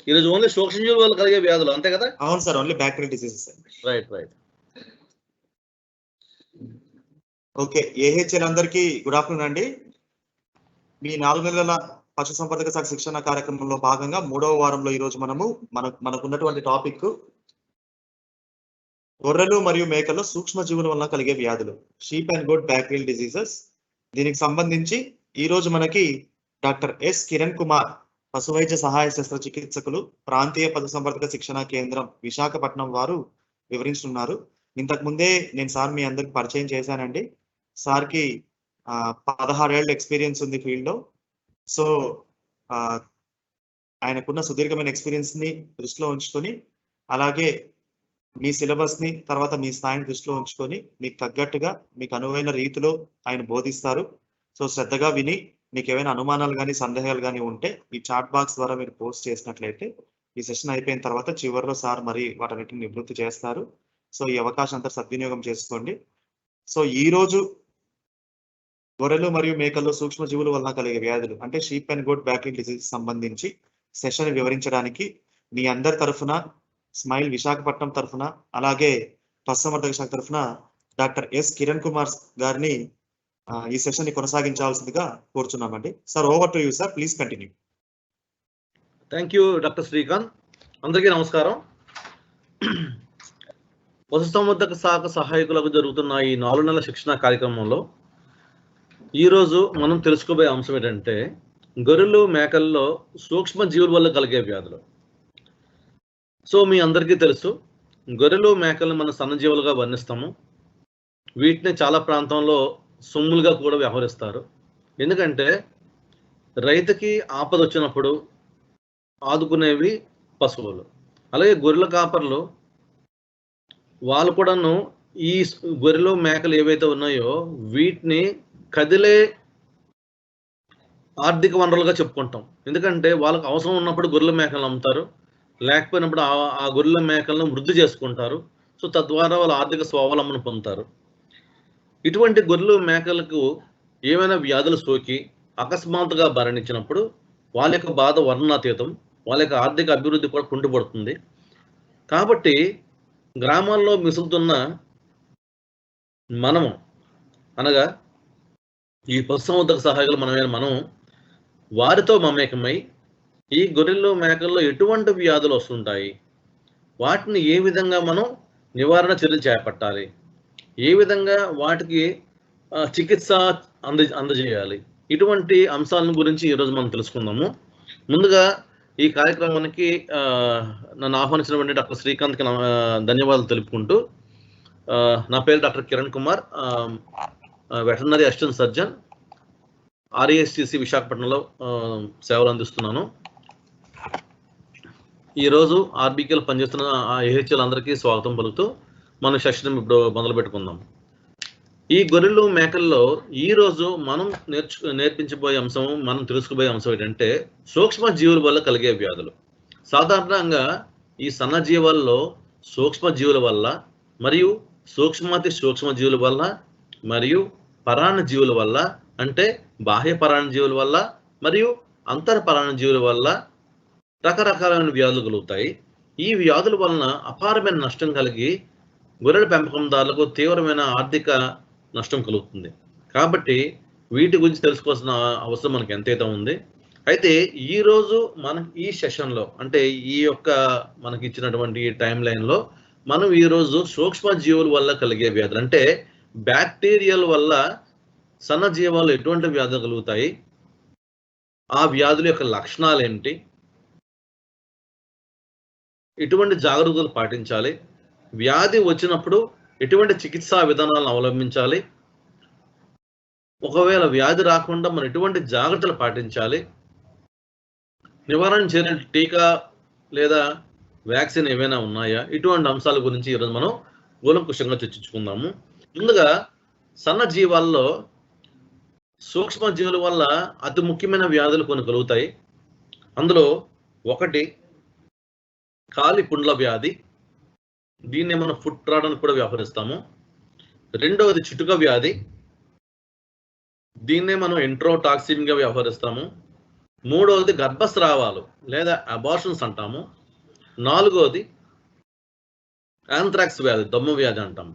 ఈరోజు ఓన్లీ సూక్ష్మజీవుల వల్ల కలిగే వ్యాధులు అంతే కదా? అవును sir, only bacterial diseases. Right right. Okay, AHL అందరికీ గుడ్ ఆఫ్టర్నూన్ అండి. మీ 4 నెలల పశుసంవర్ధక శాఖ శిక్షణ కార్యక్రమంలో భాగంగా 3వ వారంలో ఈరోజు మనకున్నటువంటి టాపిక్ గొర్రెలు మరియు మేకల్లో సూక్ష్మజీవుల వల్ల కలిగే వ్యాధులు, sheep and goat bacterial diseases. దీనికి సంబంధించి ఈ రోజు మనకి డాక్టర్ ఎస్ కిరణ్ కుమార్, పశువైద్య సహాయ శస్త్రచికిత్సకులు, ప్రాంతీయ పశుసంవర్ధక శిక్షణ కేంద్రం విశాఖపట్నం వారు వివరించుతున్నారు. ఇంతకు ముందే నేను సార్ మీ అందరికి పరిచయం చేశానండి. సార్కి 16 ఏళ్ళ ఎక్స్పీరియన్స్ ఉంది ఫీల్డ్లో. సో ఆయనకున్న సుదీర్ఘమైన ఎక్స్పీరియన్స్ ని దృష్టిలో ఉంచుకొని, అలాగే మీ సిలబస్ ని తర్వాత మీ స్థాయిని దృష్టిలో ఉంచుకొని మీకు తగ్గట్టుగా మీకు అనువైన రీతిలో ఆయన బోధిస్తారు. సో శ్రద్ధగా విని మీకు ఏమైనా అనుమానాలు కానీ సందేహాలు కానీ ఉంటే ఈ చాట్ బాక్స్ ద్వారా మీరు పోస్ట్ చేసినట్లయితే ఈ సెషన్ అయిపోయిన తర్వాత చివరిలో సార్ మరి వాటన్నిటిని నివృత్తి చేస్తారు. సో ఈ అవకాశం అంతా సద్వినియోగం చేసుకోండి. సో ఈ రోజు గొర్రెలు మరియు మేకల్లో సూక్ష్మజీవుల వలన కలిగే వ్యాధులు అంటే sheep and goat bacterial disease సంబంధించి సెషన్ వివరించడానికి మీ అందరి తరఫున, స్మైల్ విశాఖపట్నం తరఫున, అలాగే పశుసంవర్ధక శాఖ తరఫున డాక్టర్ ఎస్ కిరణ్ కుమార్ గారిని ఈ సెషన్ ని కొనసాగించాల్సిందిగా కోరుచున్నామండి. Sir, over to you sir, please continue. Thank you doctor Srikanth. అందరికీ నమస్కారం. పశుసంవర్ధక శాఖ సహాయకులకు జరుగుతున్న ఈ 4 నెలల శిక్షణ కార్యక్రమంలో ఈరోజు మనం తెలుసుకోబోయే అంశం ఏంటంటే గొర్రెలు మేకల్లో సూక్ష్మజీవుల వల్ల కలిగే వ్యాధులు. సో మీ అందరికీ తెలుసు, గొర్రెలు మేకలను మనం సన్నజీవులుగా వర్ణిస్తాము. వీటిని చాలా ప్రాంతంలో సొమ్ములుగా కూడా వ్యవహరిస్తారు. ఎందుకంటే రైతుకి ఆపద వచ్చినప్పుడు ఆదుకునేవి పశువులు. అలాగే గొర్రెల కాపర్లు వాళ్ళు కూడాను ఈ గొర్రెలు మేకలు ఏవైతే ఉన్నాయో వీటిని కదిలే ఆర్థిక వనరులుగా చెప్పుకుంటాం. ఎందుకంటే వాళ్ళకి అవసరం ఉన్నప్పుడు గొర్రెల మేకలను అమ్ముతారు, లేకపోయినప్పుడు ఆ గొర్రెల మేకలను వృద్ధి చేసుకుంటారు. సో తద్వారా వాళ్ళు ఆర్థిక స్వావలంబన పొందుతారు. ఇటువంటి గొర్రెలు మేకలకు ఏమైనా వ్యాధులు సోకి అకస్మాత్తుగా మరణించినప్పుడు వాళ్ళ యొక్క బాధ వర్ణనాతీతం, వాళ్ళ యొక్క ఆర్థిక అభివృద్ధి కూడా కుంటుపడుతుంది. కాబట్టి గ్రామాల్లో మిసులుతున్న మనము అనగా ఈ పశుసంవర్ధక సహాయకులు మనం వారితో మమేకమై ఈ గొర్రెలు మేకల్లో ఎటువంటి వ్యాధులు వస్తుంటాయి, వాటిని ఏ విధంగా మనం నివారణ చర్యలు చేపట్టాలి, ఏ విధంగా వాటికి చికిత్స అందజేయాలి, ఇటువంటి అంశాలను గురించి ఈరోజు మనం తెలుసుకుందాము. ముందుగా ఈ కార్యక్రమానికి నన్ను ఆహ్వానించినటువంటి డాక్టర్ శ్రీకాంత్కి ధన్యవాదాలు తెలుపుకుంటూ, నా పేరు doctor Kiran Kumar, veterinary assistant surgeon, RESTC విశాఖపట్నంలో సేవలు అందిస్తున్నాను. ఈరోజు ఆర్బీకేలో పనిచేస్తున్న AHL అందరికీ స్వాగతం పలుకుతూ మన సెషన్ ఇప్పుడు మొదలు పెట్టుకుందాం. ఈ గొర్రెలు మేకల్లో ఈరోజు మనం నేర్పించబోయే అంశం, మనం తెలుసుకోబోయే అంశం ఏంటంటే సూక్ష్మజీవుల వల్ల కలిగే వ్యాధులు. సాధారణంగా ఈ సన్నజీవుల్లో సూక్ష్మజీవుల వల్ల మరియు సూక్ష్మాతి సూక్ష్మజీవుల వల్ల మరియు పరాన్నజీవుల వల్ల అంటే బాహ్య పరాన్నజీవుల వల్ల మరియు అంతర పరాన్నజీవుల వల్ల రకరకాలైన వ్యాధులు కలుగుతాయి. ఈ వ్యాధుల వలన అపారమైన నష్టం కలిగి గొర్రెల పెంపకందారులకు తీవ్రమైన ఆర్థిక నష్టం కలుగుతుంది. కాబట్టి వీటి గురించి తెలుసుకోవాల్సిన అవసరం మనకి ఎంతైతే ఉంది. అయితే ఈరోజు మనకి ఈ సెషన్లో అంటే ఈ యొక్క మనకి ఇచ్చినటువంటి ఈ టైం లైన్లో మనం ఈరోజు సూక్ష్మజీవుల వల్ల కలిగే వ్యాధులు అంటే బ్యాక్టీరియల్ వల్ల సన్నజీవాలు ఎటువంటి వ్యాధులు కలుగుతాయి, ఆ వ్యాధుల యొక్క లక్షణాలు ఏంటి, ఎటువంటి జాగ్రత్తలు పాటించాలి, వ్యాధి వచ్చినప్పుడు ఎటువంటి చికిత్సా విధానాలను అవలంబించాలి, ఒకవేళ వ్యాధి రాకుండా మనం ఎటువంటి జాగ్రత్తలు పాటించాలి, నివారణ చర్యలు టీకా లేదా వ్యాక్సిన్ ఏమైనా ఉన్నాయా, ఇటువంటి అంశాల గురించి ఈరోజు మనం కూలంకుషంగా చర్చించుకుందాము. ముందుగా సన్నజీవాల్లో సూక్ష్మజీవుల వల్ల అతి ముఖ్యమైన వ్యాధులు కొన్ని కలుగుతాయి. అందులో ఒకటి కాలి పుండ్ల వ్యాధి, దీన్నే మనం ఫుట్ రాట్ అని కూడా వ్యవహరిస్తాము. రెండవది చిటుక వ్యాధి, దీన్నే మనం ఎంట్రోటాక్సిన్ గా వ్యవహరిస్తాము. మూడవది గర్భస్రావాలు లేదా అబార్షన్స్ అంటాము. నాలుగవది యాంథ్రాక్స్ వ్యాధి, దమ్ము వ్యాధి అంటాము.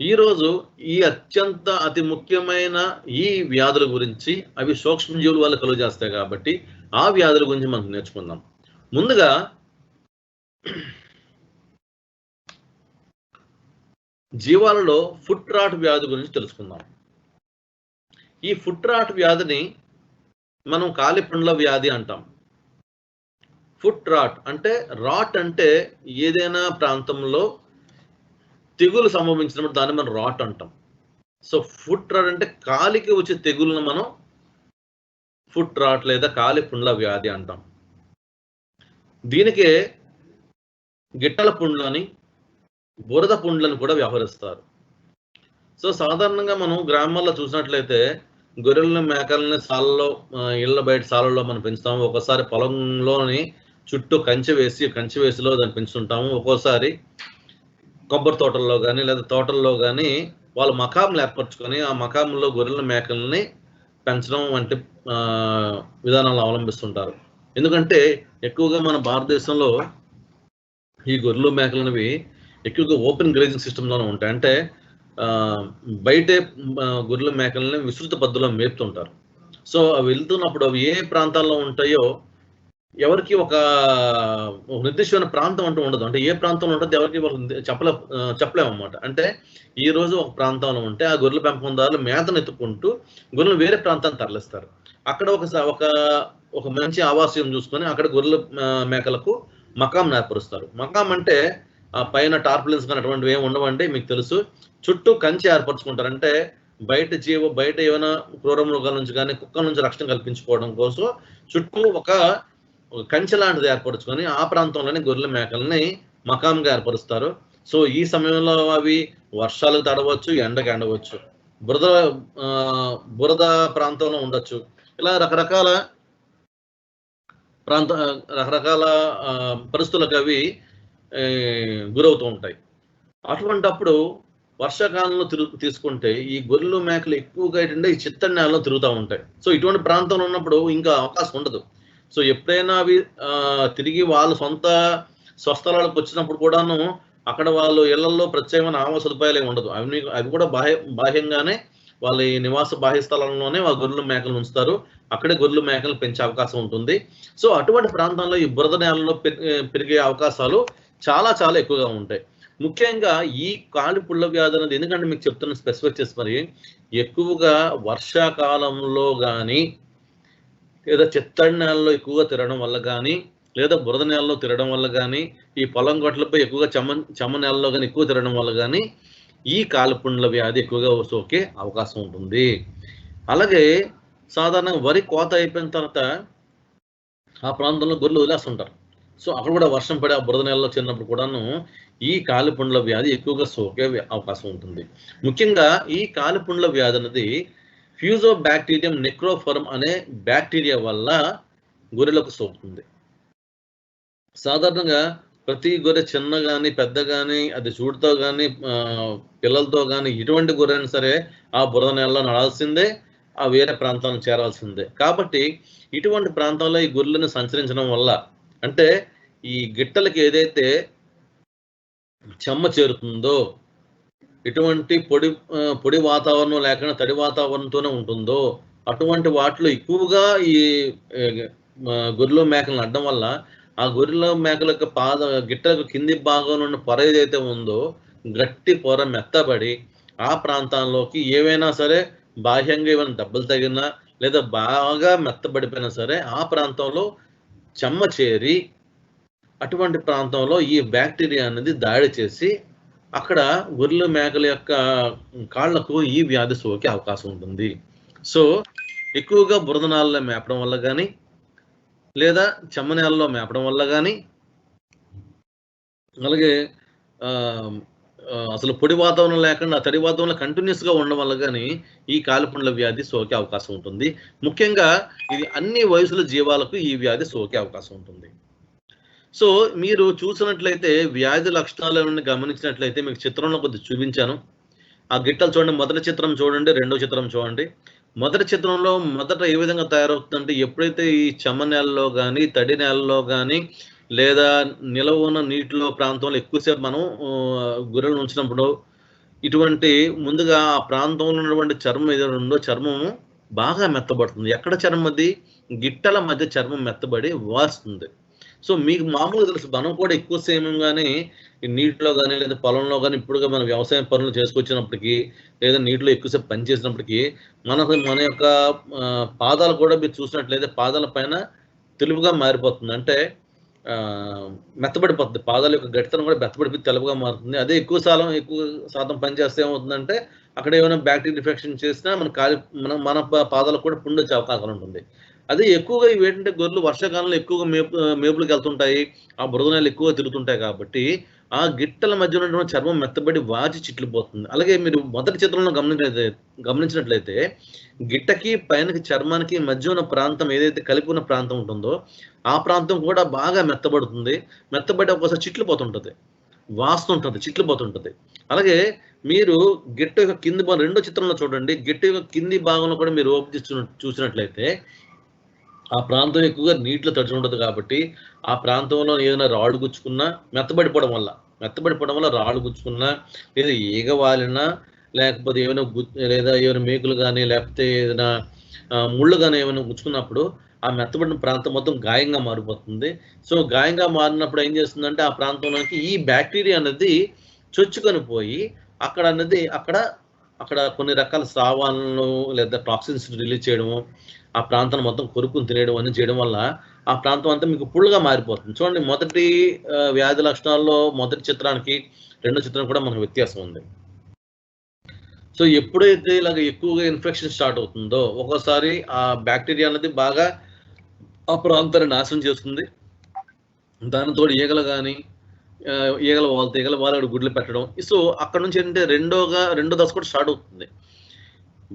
ఈరోజు ఈ అత్యంత అతి ముఖ్యమైన ఈ వ్యాధుల గురించి, అవి సూక్ష్మజీవుల వల్ల కలుగు చేస్తాయి కాబట్టి ఆ వ్యాధుల గురించి మనం నేర్చుకుందాం. ముందుగా జీవాలలో ఫుట్ రాట్ వ్యాధి గురించి తెలుసుకుందాం. ఈ ఫుట్ రాట్ వ్యాధిని మనం కాలిపుండ్ల వ్యాధి అంటాం. ఫుట్ రాట్ అంటే, రాట్ అంటే ఏదైనా ప్రాంతంలో తెగులు సంభవించినప్పుడు దాన్ని మనం రాట్ అంటాం. సో ఫుట్ రాట్ అంటే కాలికి వచ్చే తెగులను మనం ఫుట్ రాట్ లేదా కాలిపుండ్ల వ్యాధి అంటాం. దీనికే గిట్టల పుండ్లని, బురద పుండ్లను కూడా వ్యవహరిస్తారు. సో సాధారణంగా మనం గ్రామాల్లో చూసినట్లయితే గొర్రెలను, మేకలని సాలలో, ఇళ్ళ బయట సాలలో మనం పెంచుతాము. ఒక్కోసారి పొలంలోని చుట్టూ కంచె వేసిలో దాన్ని పెంచుతుంటాము. ఒక్కోసారి కొబ్బరి తోటల్లో కానీ లేదా తోటల్లో కానీ వాళ్ళు మకాంలు ఏర్పరచుకొని ఆ మకాంలో గొర్రెల, మేకలని పెంచడం వంటి విధానాలు అవలంబిస్తుంటారు. ఎందుకంటే ఎక్కువగా మన భారతదేశంలో ఈ గొర్రెలు, మేకలనేవి ఎక్కువగా ఓపెన్ గ్రేజింగ్ సిస్టంలోనే ఉంటాయి. అంటే బయటే గొర్రెల, మేకలని విస్తృత పద్ధతిలో మేపుతుంటారు. సో అవి వెళ్తున్నప్పుడు అవి ఏ ప్రాంతాల్లో ఉంటాయో ఎవరికి ఒక నిర్దిష్టమైన ప్రాంతం అంటూ ఉండదు. అంటే ఏ ప్రాంతంలో ఉంటుంది ఎవరికి చెప్పలేము అన్నమాట. అంటే ఈ రోజు ఒక ప్రాంతంలో ఉంటే ఆ గొర్రెల పెంపకందారులు మేతను ఎత్తుకుంటూ గొర్రెలు వేరే ప్రాంతాన్ని తరలిస్తారు. అక్కడ ఒక మంచి ఆవాస్యం చూసుకొని అక్కడ గొర్రెల, మేకలకు మకాం ఏర్పరుస్తారు. మకాం అంటే ఆ పైన టార్పులిన్స్ కానీ అటువంటివి ఏమి ఉండవండి, మీకు తెలుసు. చుట్టూ కంచె ఏర్పరచుకుంటారు. అంటే బయట ఏమైనా క్రూర మృగాల నుంచి కానీ కుక్కల నుంచి రక్షణ కల్పించుకోవడం కోసం చుట్టూ ఒక కంచె లాంటిది ఏర్పరచుకొని ఆ ప్రాంతంలోనే గొర్రెల, మేకల్ని మకాంగా ఏర్పరుస్తారు. సో ఈ సమయంలో అవి వర్షాలకు తడవచ్చు, ఎండకు ఎండవచ్చు, బురద ప్రాంతంలో ఉండొచ్చు. ఇలా రకరకాల పరిస్థితులకు అవి గురవుతూ ఉంటాయి. అటువంటప్పుడు వర్షాకాలంలో తీసుకుంటే ఈ గొర్రెలు, మేకలు ఎక్కువగా ఏంటంటే ఈ చిత్తడి నేలలో తిరుగుతూ ఉంటాయి. సో ఇటువంటి ప్రాంతంలో ఉన్నప్పుడు ఇంకా అవకాశం ఉండదు. సో ఎప్పుడైనా అవి తిరిగి వాళ్ళ సొంత స్వస్థలాలకు వచ్చినప్పుడు కూడాను అక్కడ వాళ్ళు ఇళ్లలో ప్రత్యేకమైన ఆవాస సదుపాయాలు ఏమి ఉండదు. అవి కూడా బాహ్యంగానే వాళ్ళ నివాస బాహ్య స్థలంలోనే వాళ్ళ గొర్రెలు, మేకలు ఉంచుతారు. అక్కడే గొర్రెలు, మేకలు పెంచే అవకాశం ఉంటుంది. సో అటువంటి ప్రాంతంలో ఈ బురద నేలలో పెరిగే అవకాశాలు చాలా చాలా ఎక్కువగా ఉంటాయి. ముఖ్యంగా ఈ కాలిపుండ్ల వ్యాధి అనేది ఎందుకంటే మీకు చెప్తున్న స్పెసిఫిక్ చేసి, మరి ఎక్కువగా వర్షాకాలంలో కానీ లేదా చిత్తడి నేలలో ఎక్కువగా తిరగడం వల్ల కానీ లేదా బురద నేలలో తిరగడం వల్ల కానీ ఈ పొలం గొట్లపై ఎక్కువగా చెమ్మ నేలలో కానీ ఎక్కువ తిరగడం వల్ల కానీ ఈ కాలిపుండ్ల వ్యాధి ఎక్కువగా సోకే అవకాశం ఉంటుంది. అలాగే సాధారణంగా వరి కోత అయిపోయిన తర్వాత ఆ ప్రాంతంలో గొర్రెలు వదిలేస్తుంటారు. సో అక్కడ కూడా వర్షం పడి ఆ బురద నేలలో చేరినప్పుడు కూడాను ఈ కాలిపుండ్ల వ్యాధి ఎక్కువగా సోకే అవకాశం ఉంటుంది. ముఖ్యంగా ఈ కాలిపుండ్ల వ్యాధి అనేది ఫ్యూజోబాక్టీరియం నెక్రోఫోరం అనే బ్యాక్టీరియా వల్ల గొర్రెలకు సోకుతుంది. సాధారణంగా ప్రతి గొర్రె చిన్న కానీ పెద్ద కానీ అది చూడుతో కానీ పిల్లలతో కానీ ఎటువంటి గొర్రె అయినా సరే ఆ బురద నేలలో నడాల్సిందే, ఆ వేరే ప్రాంతాలను చేరాల్సిందే. కాబట్టి ఇటువంటి ప్రాంతంలో ఈ గొర్రెలను సంచరించడం వల్ల, అంటే ఈ గిట్టలకి ఏదైతే చెమ్మ చేరుతుందో, ఇటువంటి పొడి వాతావరణం లేకుండా తడి వాతావరణంతోనే ఉంటుందో అటువంటి వాటిలో ఎక్కువగా ఈ గొర్రెలు, మేకలను అడ్డం వల్ల ఆ గొర్రెల, మేకల యొక్క గిట్టలకు కింది భాగంలో ఉన్న పొర ఏదైతే ఉందో గట్టి పొర మెత్తబడి ఆ ప్రాంతాల్లోకి ఏవైనా సరే బాహ్యంగా ఏమైనా దెబ్బలు తగిలినా లేదా బాగా మెత్తబడిపోయినా సరే ఆ ప్రాంతంలో చెమ్మ చేరి అటువంటి ప్రాంతంలో ఈ బ్యాక్టీరియా అనేది దాడి చేసి అక్కడ గొర్రెలు, మేకల యొక్క కాళ్లకు ఈ వ్యాధి సోకే అవకాశం ఉంటుంది. సో ఎక్కువగా బురద నేలలో మేపడం వల్ల కానీ లేదా చెమ్మ నేలలో మేపడం వల్ల కానీ అలాగే అసలు పొడి వాతావరణం లేకుండా తడి వాతావరణం కంటిన్యూస్గా ఉండడం వల్ల కానీ ఈ కాలిపుండ్ల వ్యాధి సోకే అవకాశం ఉంటుంది. ముఖ్యంగా ఇది అన్ని వయసుల జీవాలకు ఈ వ్యాధి సోకే అవకాశం ఉంటుంది. సో మీరు చూసినట్లయితే వ్యాధి లక్షణాలను గమనించినట్లయితే మీకు చిత్రంలో కొద్దిగా చూపించాను. ఆ గిట్టలు చూడండి, మొదటి చిత్రం చూడండి, రెండో చిత్రం చూడండి. మొదటి చిత్రంలో మొదట ఏ విధంగా తయారవుతుందంటే, ఎప్పుడైతే ఈ చెమ్మ నేలలో గానీ, తడి నేలలో గానీ, లేదా నిలవ ఉన్న నీటిలో ప్రాంతంలో ఎక్కువసేపు మనం గొర్రెలను ఉంచినప్పుడు, ఇటువంటి ముందుగా ఆ ప్రాంతంలో ఉన్నటువంటి చర్మం ఏదైనా ఉందో చర్మము బాగా మెత్తబడుతుంది. ఎక్కడ చర్మం అది? గిట్టల మధ్య చర్మం మెత్తబడి వాస్తుంది. సో, మీకు మామూలుగా తెలుసు మనం కూడా ఎక్కువ సమయంగానే ఈ నీటిలో గానీ, లేదా పొలంలో గానీ, ఇప్పుడుగా మనం వ్యవసాయ పనులు చేసుకొచ్చినప్పటికీ, లేదా నీటిలో ఎక్కువసేపు పని చేసినప్పటికీ, మన యొక్క పాదాలు కూడా మీరు చూసినట్లయితే పాదాల పైన తెలుపుగా మారిపోతుంది. అంటే మెత్తబడిపోతుంది. పాదాల యొక్క గట్టితనం కూడా మెత్తబడిపోయి తెలుపుగా మారుతుంది. అదే ఎక్కువ శాతం పని చేస్తే ఏమవుతుందంటే, అక్కడ ఏమైనా బ్యాక్టీరియా ఇన్ఫెక్షన్ చేసినా మన పాదాలకు కూడా పుండొచ్చే అవకాశం ఉంటుంది. అదే ఎక్కువగా ఇవేంటంటే గొర్రెలు వర్షాకాలంలో ఎక్కువగా మేపులకెళ్తుంటాయి. ఆ బురద నేలలు ఎక్కువగా తిరుగుతుంటాయి కాబట్టి, ఆ గిట్టల మధ్య ఉన్నటువంటి చర్మం మెత్తబడి వాచి చిట్లిపోతుంది. అలాగే మీరు మొదటి చిత్రంలో గమనించినట్లయితే గిట్టకి, పైనకి చర్మానికి మధ్య ఉన్న ప్రాంతం ఏదైతే కలిపి ఉన్న ప్రాంతం ఉంటుందో, ఆ ప్రాంతం కూడా బాగా మెత్తబడుతుంది. మెత్తబడి ఒక్కోసారి చిట్లిపోతుంటది. వాస్తుంటది, చిట్లిపోతుంటది. అలాగే మీరు గిట్ట యొక్క కింది భాగం రెండో చిత్రంలో చూడండి. గిట్ట యొక్క కింది భాగంలో కూడా మీరు ఓపెన్ చేసి చూసినట్లయితే ఆ ప్రాంతం ఎక్కువగా నీటిలో తడిచి ఉంటది కాబట్టి, ఆ ప్రాంతంలో ఏదైనా రాళ్ళు గుచ్చుకున్నా మెత్తబడిపోవడం వల్ల రాళ్ళు గుచ్చుకున్నా, లేదా ఈగ వాలినా, లేకపోతే లేదా ఏమైనా మేకులు గానీ, లేకపోతే ఏదైనా ముళ్ళు గానీ ఏమైనా గుచ్చుకున్నప్పుడు, ఆ మెత్తబడిన ప్రాంతం మొత్తం గాయంగా మారిపోతుంది. సో, గాయంగా మారినప్పుడు ఏం చేస్తుందంటే, ఆ ప్రాంతంలోకి ఈ బ్యాక్టీరియా అనేది చొచ్చుకొని పోయి, అక్కడ కొన్ని రకాల స్రావాలను లేదా టాక్సిన్స్ రిలీజ్ చేయడము, ఆ ప్రాంతాన్ని మొత్తం కొరుక్కుని తినేయడం అన్నీ చేయడం వల్ల, ఆ ప్రాంతం అంతా మీకు పుళ్ళుగా మారిపోతుంది. చూడండి మొదటి వ్యాధి లక్షణాల్లో మొదటి చిత్రానికి, రెండో చిత్రం కూడా మనకు వ్యత్యాసం ఉంది. సో, ఎప్పుడైతే ఇలాగ ఎక్కువగా ఇన్ఫెక్షన్ స్టార్ట్ అవుతుందో, ఒక్కోసారి ఆ బ్యాక్టీరియా అనేది బాగా ఆ ప్రాంతాన్ని నాశనం చేస్తుంది. దానికి తోడు ఈగలు వాలుతాయి. ఈగలు వాలి అక్కడ గుడ్లు పెట్టడం. సో, అక్కడ నుంచి ఏంటంటే రెండో దశ కూడా స్టార్ట్ అవుతుంది.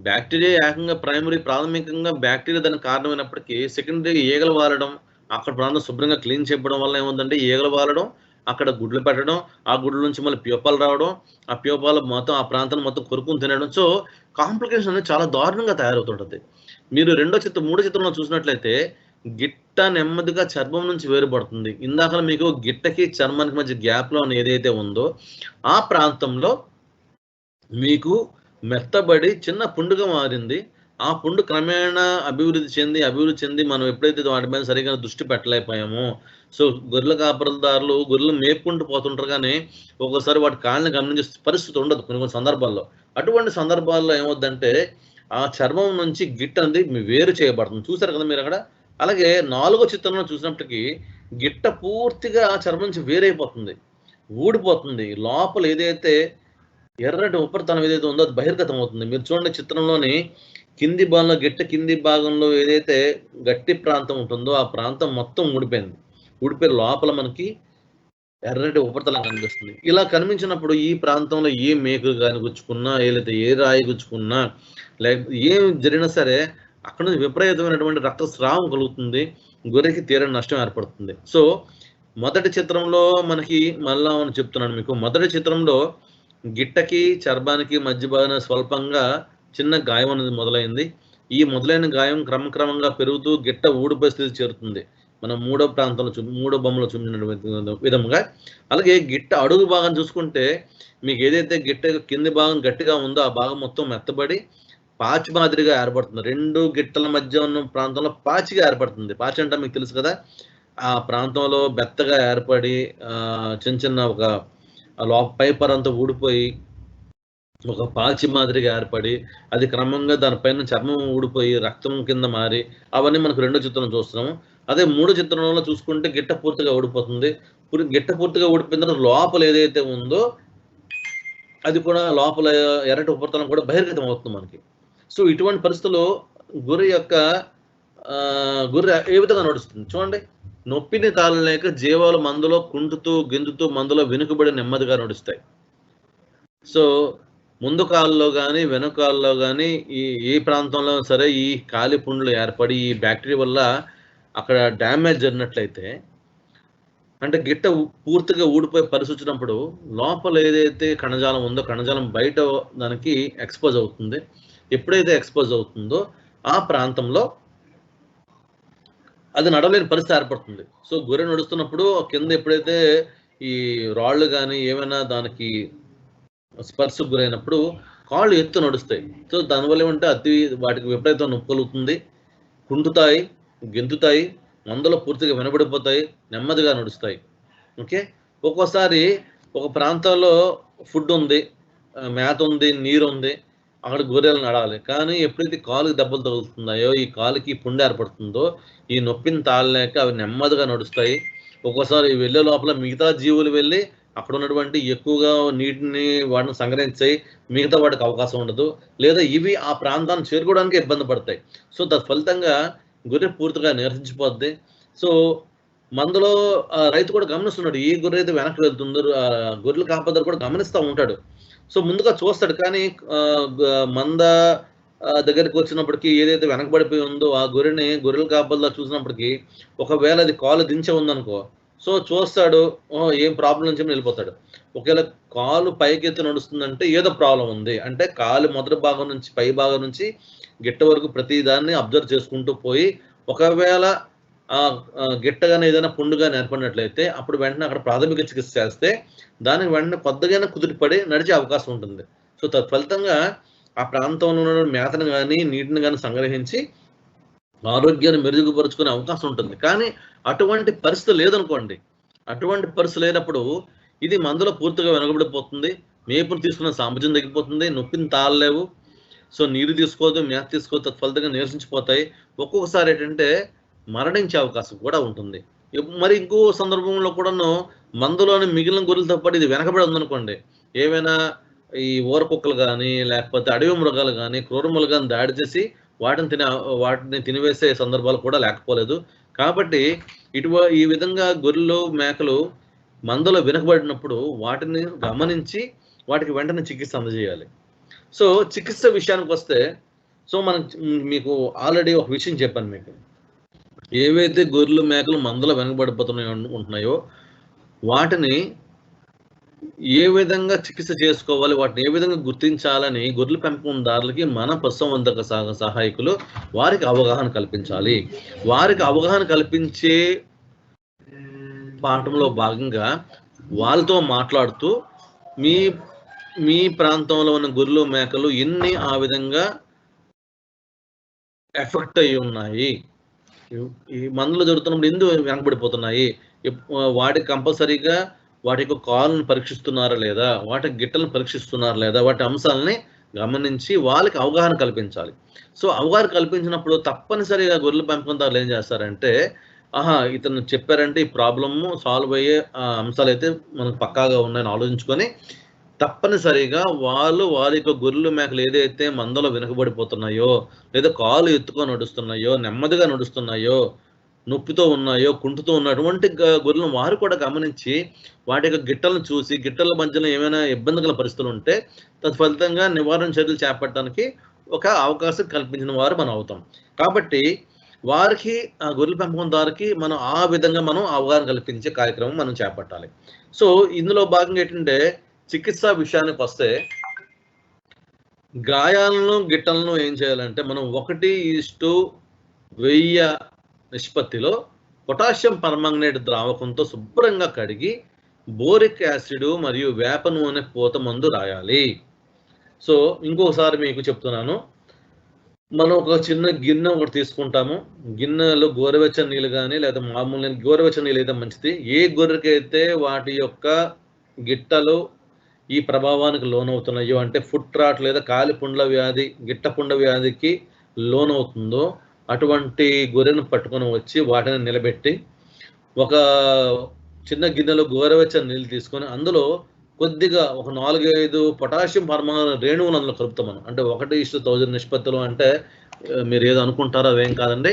బ్యాక్టీరియా ఏకంగా ప్రాథమికంగా బ్యాక్టీరియా దానికి కారణమైనప్పటికీ, సెకండరీ ఈగలు వాలడం, అక్కడ ప్రాంతం శుభ్రంగా క్లీన్ చేయడం వల్ల ఏముందంటే ఈగలు వాలడం, అక్కడ గుడ్లు పెట్టడం, ఆ గుడ్ల నుంచి మళ్ళీ ప్యూపాలు రావడం, ఆ ప్యూపాలు మొత్తం ఆ ప్రాంతాన్ని మొత్తం కొరుక్కుని తినడం. సో, కాంప్లికేషన్ అనేది చాలా దారుణంగా తయారవుతుంటది. మీరు మూడో చిత్రంలో చూసినట్లయితే గిట్ట నెమ్మదిగా చర్మం నుంచి వేరుపడుతుంది. ఇందాకల మీకు గిట్టకి, చర్మానికి మధ్య గ్యాప్‌లో ఏదైతే ఉందో, ఆ ప్రాంతంలో మీకు మెత్తబడి చిన్న పుండుగా మారింది. ఆ పుండు క్రమేణా అభివృద్ధి చెంది మనం ఎప్పుడైతే వాటి మీద సరిగ్గా దృష్టి పెట్టలేకపోయామో, సో, గొర్రెల కాపరుదారులు గొర్రెలు మేపుకుంటూ పోతుంటారు గానీ, ఒక్కోసారి వాటి కాళ్ళని గమనించే పరిస్థితి ఉండదు కొన్ని సందర్భాల్లో. అటువంటి సందర్భాల్లో ఏమవుద్దంటే, ఆ చర్మం నుంచి గిట్ట అనేది వేరు చేయబడుతుంది. చూసారు కదా మీరక్కడ? అలాగే 4 చిత్రంలో చూసినప్పటికీ గిట్ట పూర్తిగా చర్మం నుంచి వేరైపోతుంది. ఊడిపోతుంది. లోపల ఏదైతే ఎర్రటి ఉపరితలం ఏదైతే ఉందో అది బహిర్గతం అవుతుంది. మీరు చూడండి చిత్రంలోని గిట్ట కింది భాగంలో ఏదైతే గట్టి ప్రాంతం ఉంటుందో ఆ ప్రాంతం మొత్తం ఊడిపోయింది. ఊడిపోయి లోపల మనకి ఎర్రటి ఉపరితలం కనిపిస్తుంది. ఇలా కనిపించినప్పుడు ఈ ప్రాంతంలో ఏ మేకు గాని గుచ్చుకున్నా, లేకపోతే ఏ రాయి గుచ్చుకున్నా, లేకపోతే ఏం జరిగినా సరే అక్కడ నుంచి విపరీతమైనటువంటి రక్తస్రావం కలుగుతుంది. గొర్రెకి తీరని నష్టం ఏర్పడుతుంది. సో, మొదటి చిత్రంలో మనకి మళ్ళా చెప్తున్నాను మీకు. మొదటి చిత్రంలో గిట్టకి, చర్మానికి మధ్య భాగాన స్వల్పంగా చిన్న గాయం అనేది మొదలైంది. ఈ మొదలైన గాయం క్రమక్రమంగా పెరుగుతూ గిట్ట ఊడిపోయే స్థితికి చేరుతుంది. మనం మూడో బొమ్మలో చూపించిన విధముగా. అలాగే గిట్ట అడుగు భాగం చూసుకుంటే మీకు ఏదైతే గిట్ట కింది భాగం గట్టిగా ఉందో ఆ భాగం మొత్తం మెత్తబడి పాచి మాదిరిగా ఏర్పడుతుంది. 2 గిట్టల మధ్య ఉన్న ప్రాంతంలో పాచిగా ఏర్పడుతుంది. పాచి అంటే మీకు తెలుసు కదా! ఆ ప్రాంతంలో బెత్తగా ఏర్పడి చిన్న ఒక పై పొరంతా ఊడిపోయి ఒక పాచి మాదిరిగా ఏర్పడి, అది క్రమంగా దానిపైన చర్మం ఊడిపోయి రక్తం కింద మారి, అవన్నీ మనకు రెండో చిత్రంలో చూస్తున్నాము. అదే మూడో చిత్రంలో చూసుకుంటే గిట్ట పూర్తిగా ఊడిపోతుంది. గిట్ట పూర్తిగా ఊడిపోయిన తర్వాత లోపల ఏదైతే ఉందో అది కూడా లోపల ఎర్రటి ఉపరితలం కూడా బహిర్గతం అవుతుంది మనకి. సో, ఇటువంటి పరిస్థితుల్లో గొర్రె ఏ విధంగా నడుస్తుంది చూడండి. నొప్పిని తాళలేక జీవాలు మందులో కుంటుతూ, గెంతుతూ మందులో వెనుకబడి నెమ్మదిగా నడుస్తాయి. సో, ముందు కాళ్ళలో గానీ, వెనుక కాళ్ళలో గానీ ఏ ప్రాంతంలో సరే ఈ కాలి పుండ్లు ఏర్పడి ఈ బ్యాక్టీరియా వల్ల అక్కడ డ్యామేజ్ జరిగినట్లయితే, అంటే గిట్ట పూర్తిగా ఊడిపోయే పరిస్థితి వచ్చినప్పుడు లోపల ఏదైతే కణజాలం ఉందో కణజాలం బయట దానికి ఎక్స్‌పోజ్ అవుతుంది. ఎప్పుడైతే ఎక్స్పోజ్ అవుతుందో ఆ ప్రాంతంలో అది నడవలేని పరిస్థితి ఏర్పడుతుంది. సో గొర్రె నడుస్తున్నప్పుడు కింద ఎప్పుడైతే ఈ రాళ్ళు కానీ ఏమైనా దానికి స్పర్శకు గురైనప్పుడు కాళ్ళు ఎత్తు నడుస్తాయి. సో దానివల్ల ఏమంటే వాటికి విపరీత నొప్పి కలుగుతుంది, కుంటుతాయి, గెంతుతాయి, మందలో పూర్తిగా వినబడిపోతాయి, నెమ్మదిగా నడుస్తాయి. ఓకే, ఒక్కోసారి ఒక ప్రాంతంలో ఫుడ్ ఉంది, మేత ఉంది, నీరు ఉంది, అక్కడ గొర్రెలు నడాలి. కానీ ఎప్పుడైతే కాలుకి దెబ్బలు తగులుతున్నాయో, ఈ కాలుకి పుండు ఏర్పడుతుందో, ఈ నొప్పిని తాళలేక అవి నెమ్మదిగా నడుస్తాయి. ఒక్కోసారి వెళ్ళే లోపల మిగతా జీవులు వెళ్ళి అక్కడ ఉన్నటువంటి ఎక్కువగా నీటిని వాటిని సంగ్రహించాయి, మిగతా వాటికి అవకాశం ఉండదు, లేదా ఇవి ఆ ప్రాంతాన్ని చేరుకోవడానికి ఇబ్బంది పడతాయి. సో ఫలితంగా గొర్రె పూర్తిగా నిరసించిపోద్ది. సో మందలో రైతు కూడా గమనిస్తున్నాడు, ఏ గొర్రె అయితే వెనక్కి వెళ్తుందో గొర్రెల కాపదారు కూడా గమనిస్తూ ఉంటాడు. సో ముందుగా చూస్తాడు, కానీ మంద దగ్గరికి వచ్చినప్పటికీ ఏదైతే వెనకబడిపోయి ఉందో ఆ గొర్రెల కాపల్లా చూసినప్పటికీ ఒకవేళ అది కాలు దించే ఉందనుకో, సో చూస్తాడు, ఏం ప్రాబ్లం నుంచి వెళ్ళిపోతాడు. ఒకవేళ కాలు పైకెత్తి నడుస్తుందంటే ఏదో ప్రాబ్లం ఉంది అంటే, కాలు మొదటి భాగం నుంచి పై భాగం నుంచి గిట్ట వరకు ప్రతి దాన్ని అబ్జర్వ్ చేసుకుంటూ పోయి ఒకవేళ గిట్టగానే ఏదైనా పుండుగా ఏర్పడినట్లయితే అప్పుడు వెంటనే అక్కడ ప్రాథమిక చికిత్స చేస్తే దానికి వెంటనే కొద్దిగానే కుదిరిపడి నడిచే అవకాశం ఉంటుంది. సో తత్ఫలితంగా ఆ ప్రాంతంలో ఉన్న మేతను కానీ నీటిని కానీ సంగ్రహించి ఆరోగ్యాన్ని మెరుగుపరుచుకునే అవకాశం ఉంటుంది. కానీ అటువంటి పరిస్థితి లేదనుకోండి, అటువంటి పరిస్థితి లేనప్పుడు ఇది మందులో పూర్తిగా వెనకబడిపోతుంది, మేపును తీసుకున్న సామర్థ్యం తగ్గిపోతుంది, నొప్పిని తాళలేవు, సో నీరు తీసుకోవద్దు, మేత తీసుకోవద్దు, తత్ఫలితంగా నిరసించిపోతాయి. ఒక్కొక్కసారి ఏంటంటే మరణించే అవకాశం కూడా ఉంటుంది. మరి ఇంకో సందర్భంలో కూడాను మందులోని మిగిలిన గొర్రెలతో పాటు ఇది వెనకబడి ఉందనుకోండి, ఏమైనా ఈ ఊర కుక్కలు కానీ లేకపోతే అడవి మృగాలు కానీ క్రూరములు కానీ దాడి చేసి వాటిని తినివేసే సందర్భాలు కూడా లేకపోలేదు. కాబట్టి ఈ విధంగా గొర్రెలు మేకలు మందలో వెనుకబడినప్పుడు వాటిని గమనించి వాటికి వెంటనే చికిత్స అందజేయాలి. సో చికిత్స విషయానికి వస్తే, సో మీకు ఆల్రెడీ ఒక విషయం చెప్పాను, మీకు ఏవైతే గొర్రెలు మేకలు మందలో ఉంటున్నాయో వాటిని ఏ విధంగా చికిత్స చేసుకోవాలి, వాటిని ఏ విధంగా గుర్తించాలని గొర్రెల పెంపకందారులకి మన పశుసంవర్ధక సహాయకులు వారికి అవగాహన కల్పించాలి. వారికి అవగాహన కల్పించే పాఠంలో భాగంగా వాళ్ళతో మాట్లాడుతూ మీ ప్రాంతంలో ఉన్న గొర్రెలు మేకలు ఎన్ని ఆ విధంగా ఎఫెక్ట్ అయ్యి ఉన్నాయి, ఈ మందులు జరుగుతున్నప్పుడు ఎందుకు వెనకబడిపోతున్నాయి, వాటికి కంపల్సరీగా వాటి యొక్క కాళ్ళను పరీక్షిస్తున్నారా లేదా, వాటి గిట్టలను పరీక్షిస్తున్నారా లేదా, వాటి అంశాలని గమనించి వాళ్ళకి అవగాహన కల్పించాలి. సో అవగాహన కల్పించినప్పుడు తప్పనిసరిగా గొర్రెల పెంపకందారులు ఏం చేస్తారంటే, ఇతను చెప్పారంటే ఈ ప్రాబ్లమ్ సాల్వ్ అయ్యే అంశాలు అయితే మనకు పక్కాగా ఉన్నాయని ఆలోచించుకొని తప్పనిసరిగా వారి యొక్క గొర్రెలు మేకలు ఏదైతే మందలో వెనుకబడిపోతున్నాయో, లేదా కాలు ఎత్తుకొని నడుస్తున్నాయో, నెమ్మదిగా నడుస్తున్నాయో, నొప్పితో ఉన్నాయో, కుంటుతో ఉన్నటువంటి గొర్రెలను వారు కూడా గమనించి వాటి యొక్క గిట్టలను చూసి గిట్టల మధ్యలో ఏమైనా ఇబ్బందికర పరిస్థితులు ఉంటే తత్ఫలితంగా నివారణ చర్యలు చేపట్టడానికి ఒక అవకాశం కల్పించిన వారు మనం అవుతాం. కాబట్టి వారికి ఆ గొర్రెల పెంపకందారుకి మనం ఆ విధంగా మనం అవగాహన కల్పించే కార్యక్రమం మనం చేపట్టాలి. సో ఇందులో భాగంగా ఏంటంటే చికిత్స విషయానికి వస్తే, గాయాలను గిట్టలను ఏం చేయాలంటే మనం 1:1000 నిష్పత్తిలో పొటాషియం పర్మాంగనేట్ ద్రావకంతో శుభ్రంగా కడిగి బోరిక్ యాసిడ్ మరియు వేప నూనె పూత మందు రాయాలి. సో ఇంకొకసారి మీకు చెప్తున్నాను, మనం ఒక చిన్న గిన్నె ఒకటి తీసుకుంటాము, గిన్నెలో గోరువెచ్చని నీళ్ళు కానీ లేదా మామూలు గోరువెచ్చని నీళ్ళు అయితే మంచిది. ఏ గొర్రెకైతే వాటి యొక్క గిట్టలు ఈ ప్రభావానికి లోనవుతున్నాయో, అంటే ఫుట్ రాట్ లేదా కాలిపుండ్ల వ్యాధి, గిట్టపుండ వ్యాధికి లోనవుతుందో అటువంటి గొర్రెను పట్టుకొని వచ్చి వాటిని నిలబెట్టి ఒక చిన్న గిన్నెలో గోరువెచ్చని నీళ్ళు తీసుకొని అందులో కొద్దిగా ఒక 4-5 పొటాషియం పర్మాంగనేట్ రేణువులు అందులో కలుపుతాం మనం. అంటే 1:1000 నిష్పత్తిలో అంటే మీరు ఏదో అనుకుంటారో అవేం కాదండి,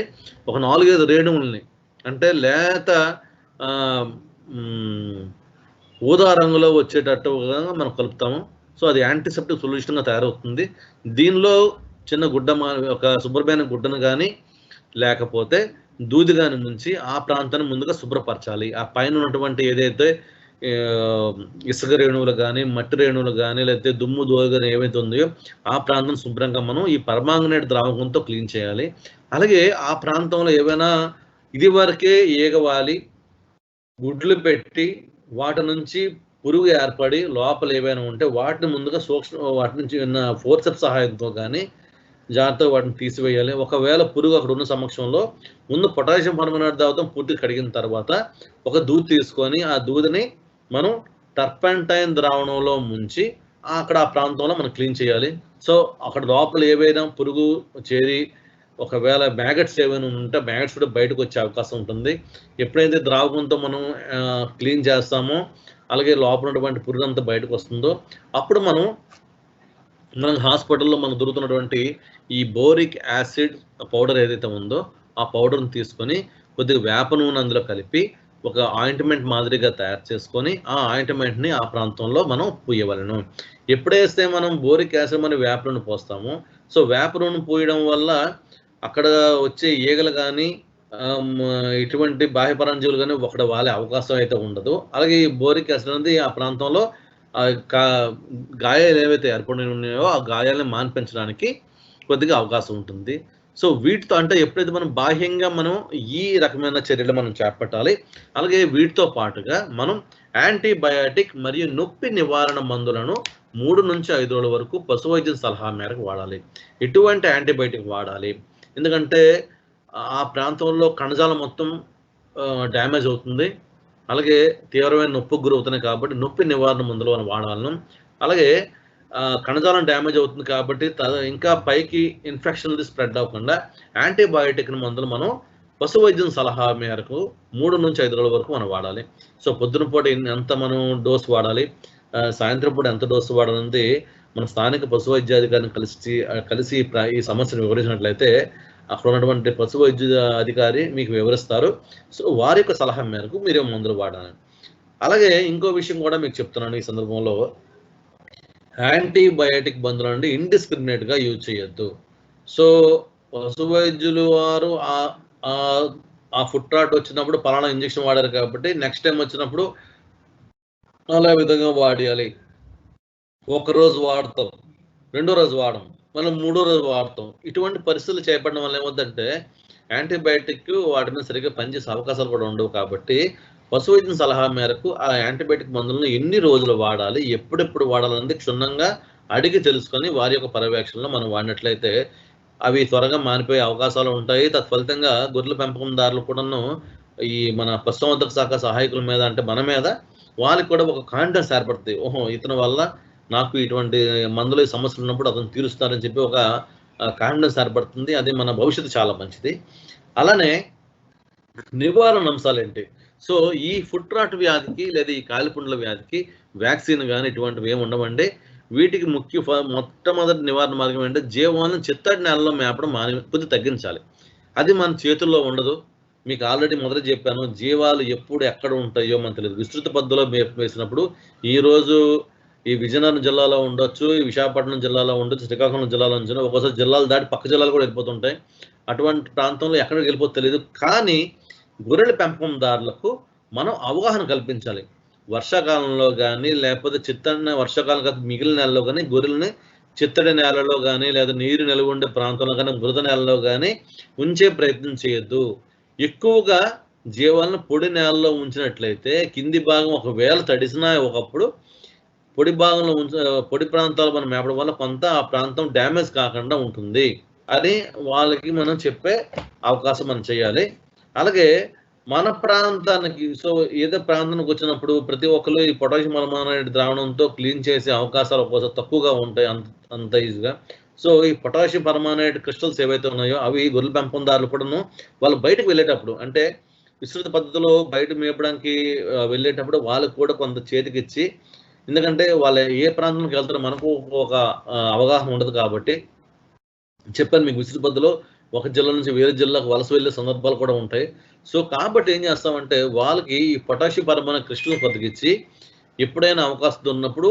ఒక 4-5 రేణువుల్ని అంటే లేత ఊదా రంగులో వచ్చేటట్టుగా మనం కలుపుతాము. సో అది యాంటీసెప్టిక్ సొల్యూషన్గా తయారవుతుంది. దీనిలో చిన్న గుడ్డ ఒక శుభ్రమైన గుడ్డను కానీ లేకపోతే దూది కానీ ముంచి ఆ ప్రాంతాన్ని ముందుగా శుభ్రపరచాలి. ఆ పైన ఉన్నటువంటి ఏదైతే ఇసుక రేణువులు కానీ, మట్టి రేణువులు కానీ, లేకపోతే దుమ్ము దోలు కానీ ఏవైతే ఉందో ఆ ప్రాంతం శుభ్రంగా మనం ఈ పర్మాంగనేట్ ద్రావకంతో క్లీన్ చేయాలి. అలాగే ఆ ప్రాంతంలో ఏవైనా ఇది వరకే ఈగవాలి, గుడ్లు పెట్టి వాటి నుంచి పురుగు ఏర్పడి లోపల ఏవైనా ఉంటే వాటిని ముందుగా వాటి నుంచి ఫోర్సెప్ సహాయంతో కానీ జాగ్రత్తగా వాటిని తీసివేయాలి. ఒకవేళ పురుగు అక్కడ ఉన్న సమక్షంలో ముందు పొటాషియం పర్మాంగనేట్ ద్రావకం పూర్తిగా కడిగిన తర్వాత ఒక దూది తీసుకొని ఆ దూదిని మనం టర్పెంటైన్ ద్రావణంలో ముంచి అక్కడ ఆ ప్రాంతంలో మనం క్లీన్ చేయాలి. సో అక్కడ లోపల ఏవైనా పురుగు చేరి ఒకవేళ మ్యాగట్స్ ఏమైనా ఉంటే మ్యాగట్స్ కూడా బయటకు వచ్చే అవకాశం ఉంటుంది. ఎప్పుడైతే ద్రావకంతో మనం క్లీన్ చేస్తామో అలాగే లోపల ఉన్నటువంటి పురుగు అంతా బయటకు వస్తుందో అప్పుడు మనకు హాస్పిటల్లో మనకు దొరుకుతున్నటువంటి ఈ బోరిక్ యాసిడ్ పౌడర్ ఏదైతే ఉందో ఆ పౌడర్ని తీసుకొని కొద్దిగా వేప నూనె అందులో కలిపి ఒక ఆయింట్మెంట్ మాదిరిగా తయారు చేసుకొని ఆ ఆయింట్మెంట్ని ఆ ప్రాంతంలో మనం పూయవలను. ఎప్పుడైతే మనం బోరిక్ యాసిడ్ మన వేప నూనె పోస్తామో సో వేప నూనె పూయడం వల్ల అక్కడ వచ్చే ఈగలు కానీ ఇటువంటి బాహ్య పరాన్నజీవులు కానీ ఒకటి వాలే అవకాశం అయితే ఉండదు. అలాగే ఈ బోరిక్ యాసిడ్ అనేది ఆ ప్రాంతంలో గాయాలు ఏవైతే ఏర్పడి ఉన్నాయో ఆ గాయాలను మాన్పించడానికి కొద్దిగా అవకాశం ఉంటుంది. సో వీటితో అంటే ఎప్పుడైతే మనం బాహ్యంగా మనం ఈ రకమైన చర్యలు మనం చేపట్టాలి. అలాగే వీటితో పాటుగా మనం యాంటీబయాటిక్ మరియు నొప్పి నివారణ మందులను 3 నుంచి 5 రోజుల వరకు పశు వైద్యం సలహా మేరకు వాడాలి. ఎటువంటి యాంటీబయాటిక్ వాడాలి? ఎందుకంటే ఆ ప్రాంతంలో కణజాలం మొత్తం డ్యామేజ్ అవుతుంది. అలాగే తీవ్రమైన నొప్పికి గురవుతున్నాయి కాబట్టి నొప్పి నివారణ మందులు మనం వాడాలను. అలాగే కణజాలం డ్యామేజ్ అవుతుంది కాబట్టి ఇంకా పైకి ఇన్ఫెక్షన్ స్ప్రెడ్ అవ్వకుండా యాంటీబయాటిక్ మందులు మనం పశు వైద్యం సలహా మేరకు 3 నుంచి 5 రోజుల వరకు మనం వాడాలి. సో పొద్దున పూట ఎంత మనం డోసు వాడాలి, సాయంత్రం పూట ఎంత డోసు వాడాలనేది మన స్థానిక పశు వైద్యాధికారిని కలిసి ఈ సమస్యను వివరించినట్లయితే అక్కడ ఉన్నటువంటి పశు వైద్య అధికారి మీకు వివరిస్తారు. సో వారి యొక్క సలహా మేరకు మీరు మందులు వాడాలి. అలాగే ఇంకో విషయం కూడా మీకు చెప్తున్నాను ఈ సందర్భంలో, యాంటీబయాటిక్ మందులు అంటే ఇండిస్క్రిమినేట్గా యూజ్ చేయొద్దు. సో పశు వైద్యులు వారు ఆ ఫుట్ రాట్ వచ్చినప్పుడు పలానా ఇంజెక్షన్ వాడారు కాబట్టి నెక్స్ట్ టైం వచ్చినప్పుడు అలా విధంగా వాడాలి. ఒకరోజు వాడతాం, రెండో రోజు వాడడం, మనం 3వ రోజు వాడతాం. ఇటువంటి పరిస్థితులు చేపట్టడం వల్ల ఏమవుతుందంటే యాంటీబయాటిక్ వాటి మీద సరిగ్గా పనిచేసే అవకాశాలు కూడా ఉండవు. కాబట్టి పశు వైద్యం సలహా మేరకు ఆ యాంటీబయాటిక్ మందులను ఎన్ని రోజులు వాడాలి, ఎప్పుడెప్పుడు వాడాలనేది క్షుణ్ణంగా అడిగి తెలుసుకొని వారి యొక్క పర్యవేక్షణలో మనం వాడినట్లయితే అవి త్వరగా మానిపోయే అవకాశాలు ఉంటాయి. తత్ఫలితంగా గొర్రెల పెంపకందారులు కూడాను ఈ మన పశుసంవర్ధక శాఖ సహాయకుల మీద అంటే మన మీద వాళ్ళకి కూడా ఒక కాన్ఫిడెన్స్ ఏర్పడుతుంది. ఓహో ఇతని వల్ల నాకు ఇటువంటి మందులు సమస్యలు ఉన్నప్పుడు అతను తీరుస్తారని చెప్పి ఒక కాన్ఫిడెన్స్ ఏర్పడుతుంది. అది మన భవిష్యత్తు చాలా మంచిది. అలానే నివారణ అంశాలు ఏంటి? సో ఈ ఫుట్ రాట్ వ్యాధికి లేదా ఈ కాలిపుండ్ల వ్యాధికి వ్యాక్సిన్ కానీ ఇటువంటివి ఏమి ఉండవండి. వీటికి మొట్టమొదటి నివారణ మార్గం ఏంటంటే జీవాలను చిత్తడి నేలలో మేపడం కొద్దిగా తగ్గించాలి. అది మన చేతుల్లో ఉండదు. మీకు ఆల్రెడీ మొదట చెప్పాను, జీవాలు ఎప్పుడు ఎక్కడ ఉంటాయో మనకు తెలియదు. విస్తృత పద్ధతిలో వేసినప్పుడు ఈరోజు ఈ విజయనగరం జిల్లాలో ఉండొచ్చు, ఈ విశాఖపట్నం జిల్లాలో ఉండొచ్చు, శ్రీకాకుళం జిల్లాలో నుంచి ఒక్కోసారి జిల్లాలు దాటి పక్క జిల్లాలు కూడా వెళ్ళిపోతుంటాయి. అటువంటి ప్రాంతంలో ఎక్కడికి వెళ్ళిపోతే తెలియదు. కానీ గొర్రెల పెంపకందారులకు మనం అవగాహన కల్పించాలి. వర్షాకాలంలో కానీ లేకపోతే వర్షాకాలం కాదు మిగిలిన నెలలో కానీ గొర్రెల్ని చిత్తడి నేలలో కానీ లేదా నీరు నిల్వ ఉండే ప్రాంతంలో కానీ మృత నేలలో కానీ ఉంచే ప్రయత్నం చేయొద్దు. ఎక్కువగా జీవాలను పొడి నేలలో ఉంచినట్లయితే కింది భాగం ఒకవేళ తడిసినా ఒకప్పుడు పొడి భాగంలో పొడి ప్రాంతాలు మనం మేపడం వల్ల కొంత ఆ ప్రాంతం డ్యామేజ్ కాకుండా ఉంటుంది అని వాళ్ళకి మనం చెప్పే అవకాశం మనం చేయాలి. అలాగే మన ప్రాంతానికి ఏదో ప్రాంతానికి వచ్చినప్పుడు ప్రతి ఒక్కరు ఈ పొటాషియం పర్మాంగనేట్ ద్రావణంతో క్లీన్ చేసే అవకాశాలు ఒక్కోసారి తక్కువగా ఉంటాయి అంత ఈజీగా. సో ఈ పొటాషియం పర్మాంగనేట్ క్రిస్టల్స్ ఏవైతే ఉన్నాయో అవి గొర్రెల పెంపకందారులు కూడాను వాళ్ళు బయటకు వెళ్ళేటప్పుడు అంటే విస్తృత పద్ధతిలో బయట మేపడానికి వెళ్ళేటప్పుడు వాళ్ళకు కూడా కొంత చేతికిచ్చి, ఎందుకంటే వాళ్ళు ఏ ప్రాంతానికి వెళ్తారో మనకు ఒక అవగాహన ఉండదు కాబట్టి చెప్పాను మీకు. విస్తృత పద్ధతిలో ఒక జిల్లా నుంచి వేరే జిల్లాకు వలస వెళ్ళే సందర్భాలు కూడా ఉంటాయి. సో కాబట్టి ఏం చేస్తామంటే వాళ్ళకి ఈ పొటాషియం పర్మాంగనేట్ క్రిస్టల్ బతికిచ్చి ఎప్పుడైనా అవకాశం ఉన్నప్పుడు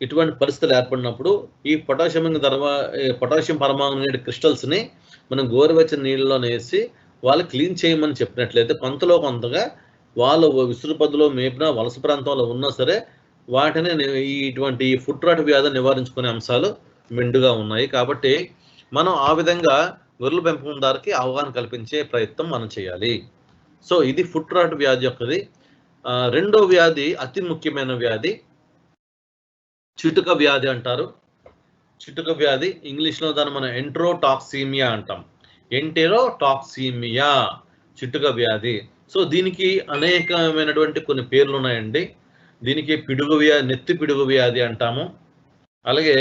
ఇటువంటి పరిస్థితులు ఏర్పడినప్పుడు ఈ పొటాషియం పర్మాంగనేట్ క్రిస్టల్స్ని మనం గోరువెచ్చని నీళ్ళలో వేసి వాళ్ళు క్లీన్ చేయమని చెప్పినట్లయితే కొంతలో కొంతగా వాళ్ళు విస్తృత పద్ధతిలో మేపిన వలస ప్రాంతంలో ఉన్నా సరే వాటిని ఇటువంటి ఫుట్ రాట్ వ్యాధి నివారించుకునే అంశాలు మెండుగా ఉన్నాయి. కాబట్టి మనం ఆ విధంగా గొర్రెల పెంపకందారుకి అవగాహన కల్పించే ప్రయత్నం మనం చేయాలి. సో ఇది ఫుట్ రాట్ వ్యాధి యొక్కది. రెండో వ్యాధి అతి ముఖ్యమైన వ్యాధి చిటుక వ్యాధి అంటారు. చిటుక వ్యాధి ఇంగ్లీష్లో దాన్ని మనం ఎంటెరోటాక్సిమియా అంటాం. ఎంటెరోటాక్సిమియా చిటుక వ్యాధి. సో దీనికి అనేకమైనటువంటి కొన్ని పేర్లు ఉన్నాయండి. దీనికి నెత్తి పిడుగు వ్యాధి అంటాము. అలాగే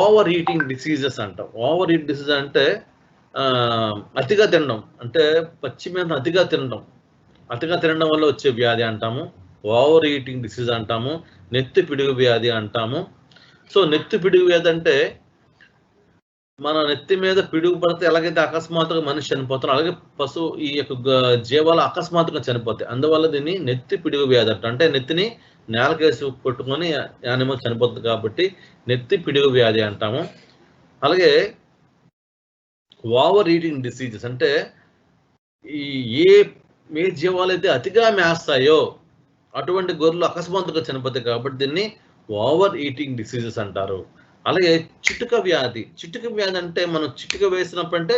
ఓవర్ ఈటింగ్ డిసీజెస్ అంటాం. ఓవర్ ఈట్ డిసీజ్ అంటే అతిగా తినడం, అంటే పచ్చి మీద అతిగా తినడం వల్ల వచ్చే వ్యాధి అంటాము. ఓవర్ ఈటింగ్ డిసీజ్ అంటాము. నెత్తి పిడుగు వ్యాధి అంటాము. సో నెత్తి పిడుగు వ్యాధి అంటే మన నెత్తి మీద పిడుగు పడితే ఎలాగైతే అకస్మాత్తుగా మనిషి చనిపోతారో అలాగే పశువు ఈ యొక్క జీవాలు అకస్మాత్తుగా చనిపోతాయి. అందువల్ల దీన్ని నెత్తి పిడుగు వ్యాధి అంటారు. అంటే నెత్తిని నేలకేసి కొట్టుకొని యానిమల్ చనిపోతుంది కాబట్టి నెత్తి పిడుగు వ్యాధి అంటాము. అలాగే ఓవర్ ఈటింగ్ డిసీజెస్ అంటే ఏ జీవాలు అయితే అతిగా మేస్తాయో అటువంటి గొర్రెలు అకస్మాత్తుగా చనిపోతాయి కాబట్టి దీన్ని ఓవర్ ఈటింగ్ డిసీజెస్ అంటారు. అలాగే చిటుక వ్యాధి అంటే మనం చిటుక వేసినప్పుడు అంటే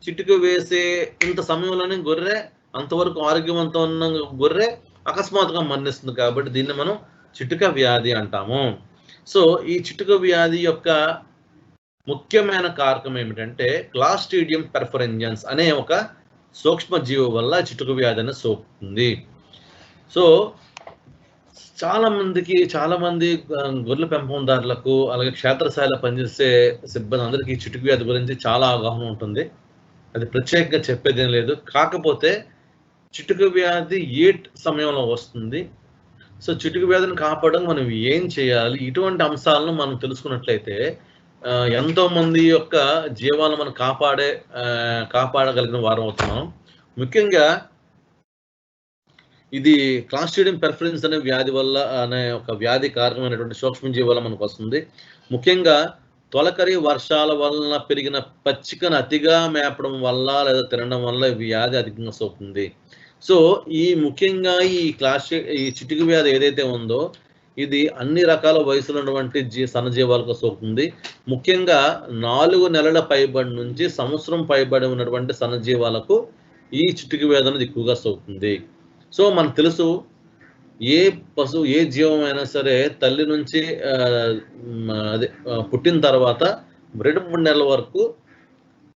చిటుక వేసే ఇంత సమయంలోనే గొర్రె అంతవరకు ఆరోగ్యవంతం ఉన్న గొర్రె అకస్మాత్తుగా మరణిస్తుంది కాబట్టి దీన్ని మనం చిటుక వ్యాధి అంటాము. సో ఈ చిటుక వ్యాధి యొక్క ముఖ్యమైన కారకం ఏమిటంటే క్లాస్ట్రీడియం పెర్ఫరెన్జన్స్ అనే ఒక సూక్ష్మజీవి వల్ల చిటుక వ్యాధి అనేది సోకుతుంది. సో చాలా మంది గొర్రెల పెంపకందారులకు అలాగే క్షేత్రస్థాయిలో పనిచేసే సిబ్బంది అందరికీ చిటుకు వ్యాధి గురించి చాలా అవగాహన ఉంటుంది. అది ప్రత్యేకంగా చెప్పేదేం లేదు. కాకపోతే చిటుకు వ్యాధి ఏ సమయంలో వస్తుంది, సో చిటుకు వ్యాధిని కాపాడడం మనం ఏం చేయాలి, ఇటువంటి అంశాలను మనం తెలుసుకున్నట్లయితే ఎంతో మంది యొక్క జీవాలను మనం కాపాడగలిగిన వారం అవుతున్నాం. ముఖ్యంగా ఇది క్లాస్ట్రీడియం పెర్ఫరెన్స్ అనే వ్యాధి వల్ల అనే ఒక వ్యాధి కారణమైనటువంటి సూక్ష్మజీవి వల్ల మనకు వస్తుంది. ముఖ్యంగా తొలకరి వర్షాల వలన పెరిగిన పచ్చికను అతిగా మేపడం వల్ల లేదా తినడం వల్ల ఈ వ్యాధి అధికంగా సోకుతుంది. సో ముఖ్యంగా ఈ చిటుకు వ్యాధి ఏదైతే ఉందో ఇది అన్ని రకాల వయసులో ఉన్నటువంటి సన్నజీవాలకు సోకుతుంది. ముఖ్యంగా 4 నెలల పైబడి నుంచి సంవత్సరం పైబడి ఉన్నటువంటి సన్నజీవాలకు ఈ చిటుకు వ్యాధి అనేది ఎక్కువగా సోకుతుంది. సో మనకు తెలుసు ఏ జీవం అయినా సరే తల్లి నుంచి పుట్టిన తర్వాత 2-3 నెలల వరకు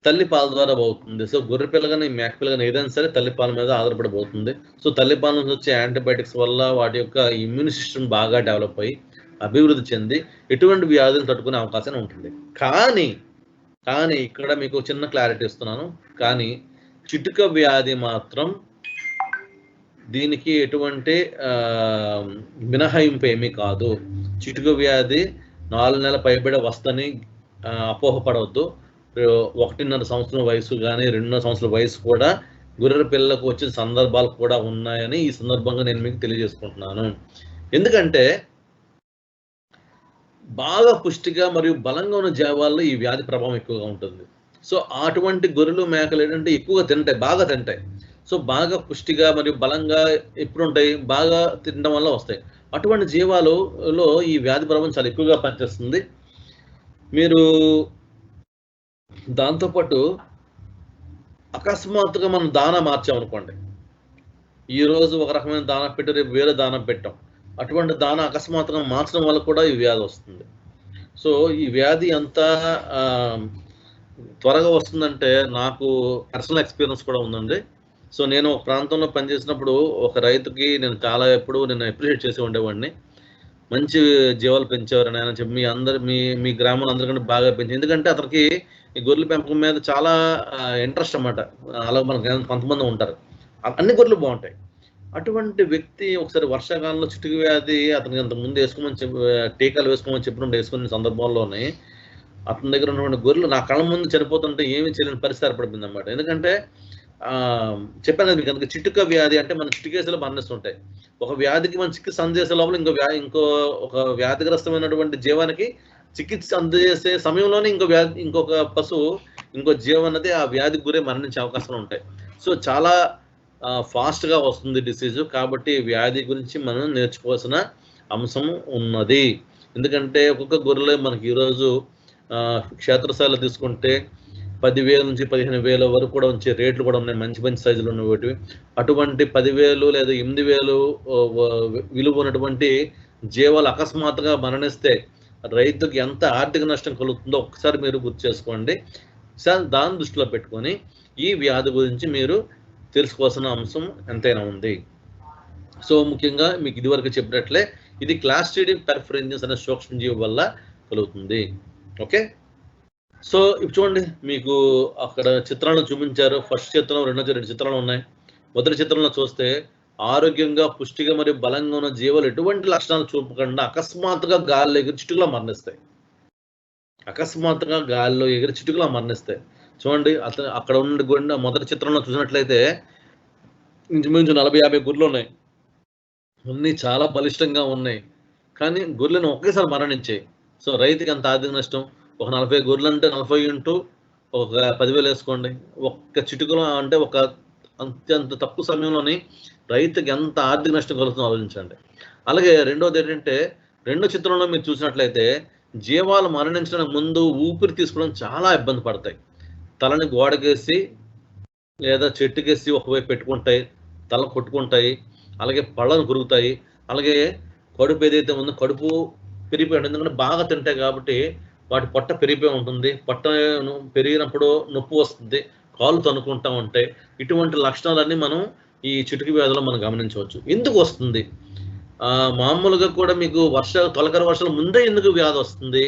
తల్లి పాల ద్వారా పోతుంది. సో గొర్రె పిల్ల కానీ మేక పిల్ల కానీ ఏదైనా సరే తల్లి పాల మీద ఆధారపడిపోతుంది. సో తల్లి పాల నుంచి వచ్చే యాంటీబయాటిక్స్ వల్ల వాటి యొక్క ఇమ్యూన్ సిస్టమ్ బాగా డెవలప్ అయ్యి అభివృద్ధి చెంది ఎటువంటి వ్యాధులు తట్టుకునే అవకాశం ఉంటుంది. కానీ ఇక్కడ మీకు చిన్న క్లారిటీ ఇస్తున్నాను. కానీ చిటుక వ్యాధి మాత్రం దీనికి ఎటువంటి మినహాయింపు ఏమీ కాదు. చిటుక వ్యాధి 4 నెలల పైబడి వస్తని అపోహపడవద్దు. 1.5 సంవత్సరం వయసు కానీ 2.5 సంవత్సరాల వయసు కూడా గొర్రెల పిల్లలకు వచ్చిన సందర్భాలు కూడా ఉన్నాయని ఈ సందర్భంగా నేను మీకు తెలియజేసుకుంటున్నాను. ఎందుకంటే బాగా పుష్టిగా మరియు బలంగా ఉన్న జీవాల్లో ఈ వ్యాధి ప్రభావం ఎక్కువగా ఉంటుంది. సో అటువంటి గొర్రెలు మేకలు ఏంటంటే బాగా తింటాయి. సో బాగా పుష్టిగా మరియు బలంగా ఎప్పుడు ఉంటాయి, బాగా తినడం వల్ల వస్తాయి. అటువంటి జీవాలలో ఈ వ్యాధి ప్రభావం చాలా ఎక్కువగా పనిచేస్తుంది. మీరు దాంతోపాటు అకస్మాత్తుగా మనం దానా మార్చామనుకోండి, ఈరోజు ఒక రకమైన దానా పెట్టి రేపు వేరే దానా పెట్టాం, అటువంటి దానా అకస్మాత్తుగా మార్చడం వల్ల కూడా ఈ వ్యాధి వస్తుంది. సో ఈ వ్యాధి ఎంత త్వరగా వస్తుందంటే నాకు పర్సనల్ ఎక్స్పీరియన్స్ కూడా ఉందండి. సో నేను ఒక ప్రాంతంలో పనిచేసినప్పుడు ఒక రైతుకి నేను అప్రిషియేట్ చేసి ఉండేవాడిని. మంచి జీవాలు పెంచేవారని ఆయన చెప్పి మీ గ్రామంలో అందరికంటే బాగా పెంచి, ఎందుకంటే అతనికి ఈ గొర్రెల పెంపకం మీద చాలా ఇంట్రెస్ట్ అన్నమాట. అలా మనకు కొంతమంది ఉంటారు, అన్ని గొర్రెలు బాగుంటాయి. అటువంటి వ్యక్తి ఒకసారి వర్షాకాలంలో చిటుకు వ్యాధి అతనికి అంతకుముందు టీకాలు వేసుకోమని చెప్పినప్పుడు వేసుకునే సందర్భంలోనే అతని దగ్గర ఉన్నటువంటి గొర్రెలు నా కళ్ళ ముందు చనిపోతుంటే ఏమీ చేయలేని పరిస్థితి ఏర్పడిపోయింది అన్నమాట. ఎందుకంటే చెప్పాను కదా మీకు, అందుకే చిటుక వ్యాధి అంటే మన చిటికేసలు మరణిస్తుంటాయి. ఒక వ్యాధికి మనం చికిత్స అందజేసే లోపల ఒక వ్యాధిగ్రస్తమైనటువంటి జీవానికి చికిత్స అందజేసే సమయంలోనే ఇంకొక పశువు ఇంకో జీవం అన్నది ఆ వ్యాధికి గురే మరణించే అవకాశాలు ఉంటాయి. సో చాలా ఫాస్ట్గా వస్తుంది డిసీజు. కాబట్టి వ్యాధి గురించి మనం నేర్చుకోవాల్సిన అంశం ఉన్నది. ఎందుకంటే ఒక్కొక్క గొర్రెలు మనకి ఈరోజు క్షేత్రస్థాయిలో తీసుకుంటే 10,000 నుంచి 15,000 వరకు కూడా వచ్చే రేట్లు కూడా ఉన్నాయి, మంచి మంచి సైజులు ఉన్నవి. అటువంటి 10,000 లేదా 8,000 విలువ ఉన్నటువంటి జీవాలు అకస్మాత్తుగా మరణిస్తే రైతుకి ఎంత ఆర్థిక నష్టం కలుగుతుందో ఒకసారి మీరు గుర్తు చేసుకోండి. దాన్ని దృష్టిలో పెట్టుకొని ఈ వ్యాధి గురించి మీరు తెలుసుకోవాల్సిన అంశం ఎంతైనా ఉంది. సో ముఖ్యంగా మీకు ఇదివరకు చెప్పినట్లే ఇది క్లాస్ట్రీడియం పెర్ఫరెన్సిస్ అనే సూక్ష్మజీవి వల్ల కలుగుతుంది. ఓకే, సో ఇప్పుడు చూడండి, మీకు అక్కడ చిత్రాలను చూపించారు. ఫస్ట్ చిత్రం, రెండు చిత్రాలు ఉన్నాయి. మొదటి చిత్రంలో చూస్తే ఆరోగ్యంగా, పుష్టిగా మరియు బలంగా ఉన్న జీవాలు ఎటువంటి లక్షణాలు చూపకుండా అకస్మాత్తుగా గాలిలో ఎగిరి చిటుకులా మరణిస్తాయి. చూడండి, అక్కడ ఉన్న మొదటి చిత్రంలో చూసినట్లయితే ఇంచుమించు 40-50 గొర్రెలు ఉన్నాయి. అన్నీ చాలా బలిష్టంగా ఉన్నాయి, కానీ గొర్రెలను ఒకేసారి మరణించాయి. సో రైతుకి అంత ఆర్థిక నష్టం. ఒక 40 గొర్రెలు అంటే 40 ఇంటూ ఒక 10,000 వేసుకోండి. ఒక్క చిటుకులో అంటే ఒక అంత తక్కువ సమయంలోని రైతుకి ఎంత ఆర్థిక నష్టం కలుగుతుందో ఆలోచించండి. అలాగే రెండోది ఏంటంటే, రెండో చిత్రంలో మీరు చూసినట్లయితే జీవాలు మరణించడానికి ముందు ఊపిరి తీసుకోవడం చాలా ఇబ్బంది పడతాయి. తలని గోడకేసి లేదా చెట్టుకేసి ఒకవైపు పెట్టుకుంటాయి, తల కొట్టుకుంటాయి, అలాగే పళ్ళను కురుగుతాయి. అలాగే కడుపు ఏదైతే ఉందో కడుపు పెరిగిపోయి ఉంటుంది, ఎందుకంటే బాగా తింటాయి కాబట్టి వాటి పొట్ట పెరిగిపోయి ఉంటుంది. పొట్ట పెరిగినప్పుడు నొప్పి వస్తుంది, కాళ్ళు తనుకుంటూ ఉంటాయి. ఇటువంటి లక్షణాలన్నీ మనం ఈ చిటుకు వ్యాధిలో మనం గమనించవచ్చు. ఎందుకు వస్తుంది? మామూలుగా కూడా మీకు తొలకరి వర్షాల ముందే ఎందుకు వ్యాధి వస్తుంది,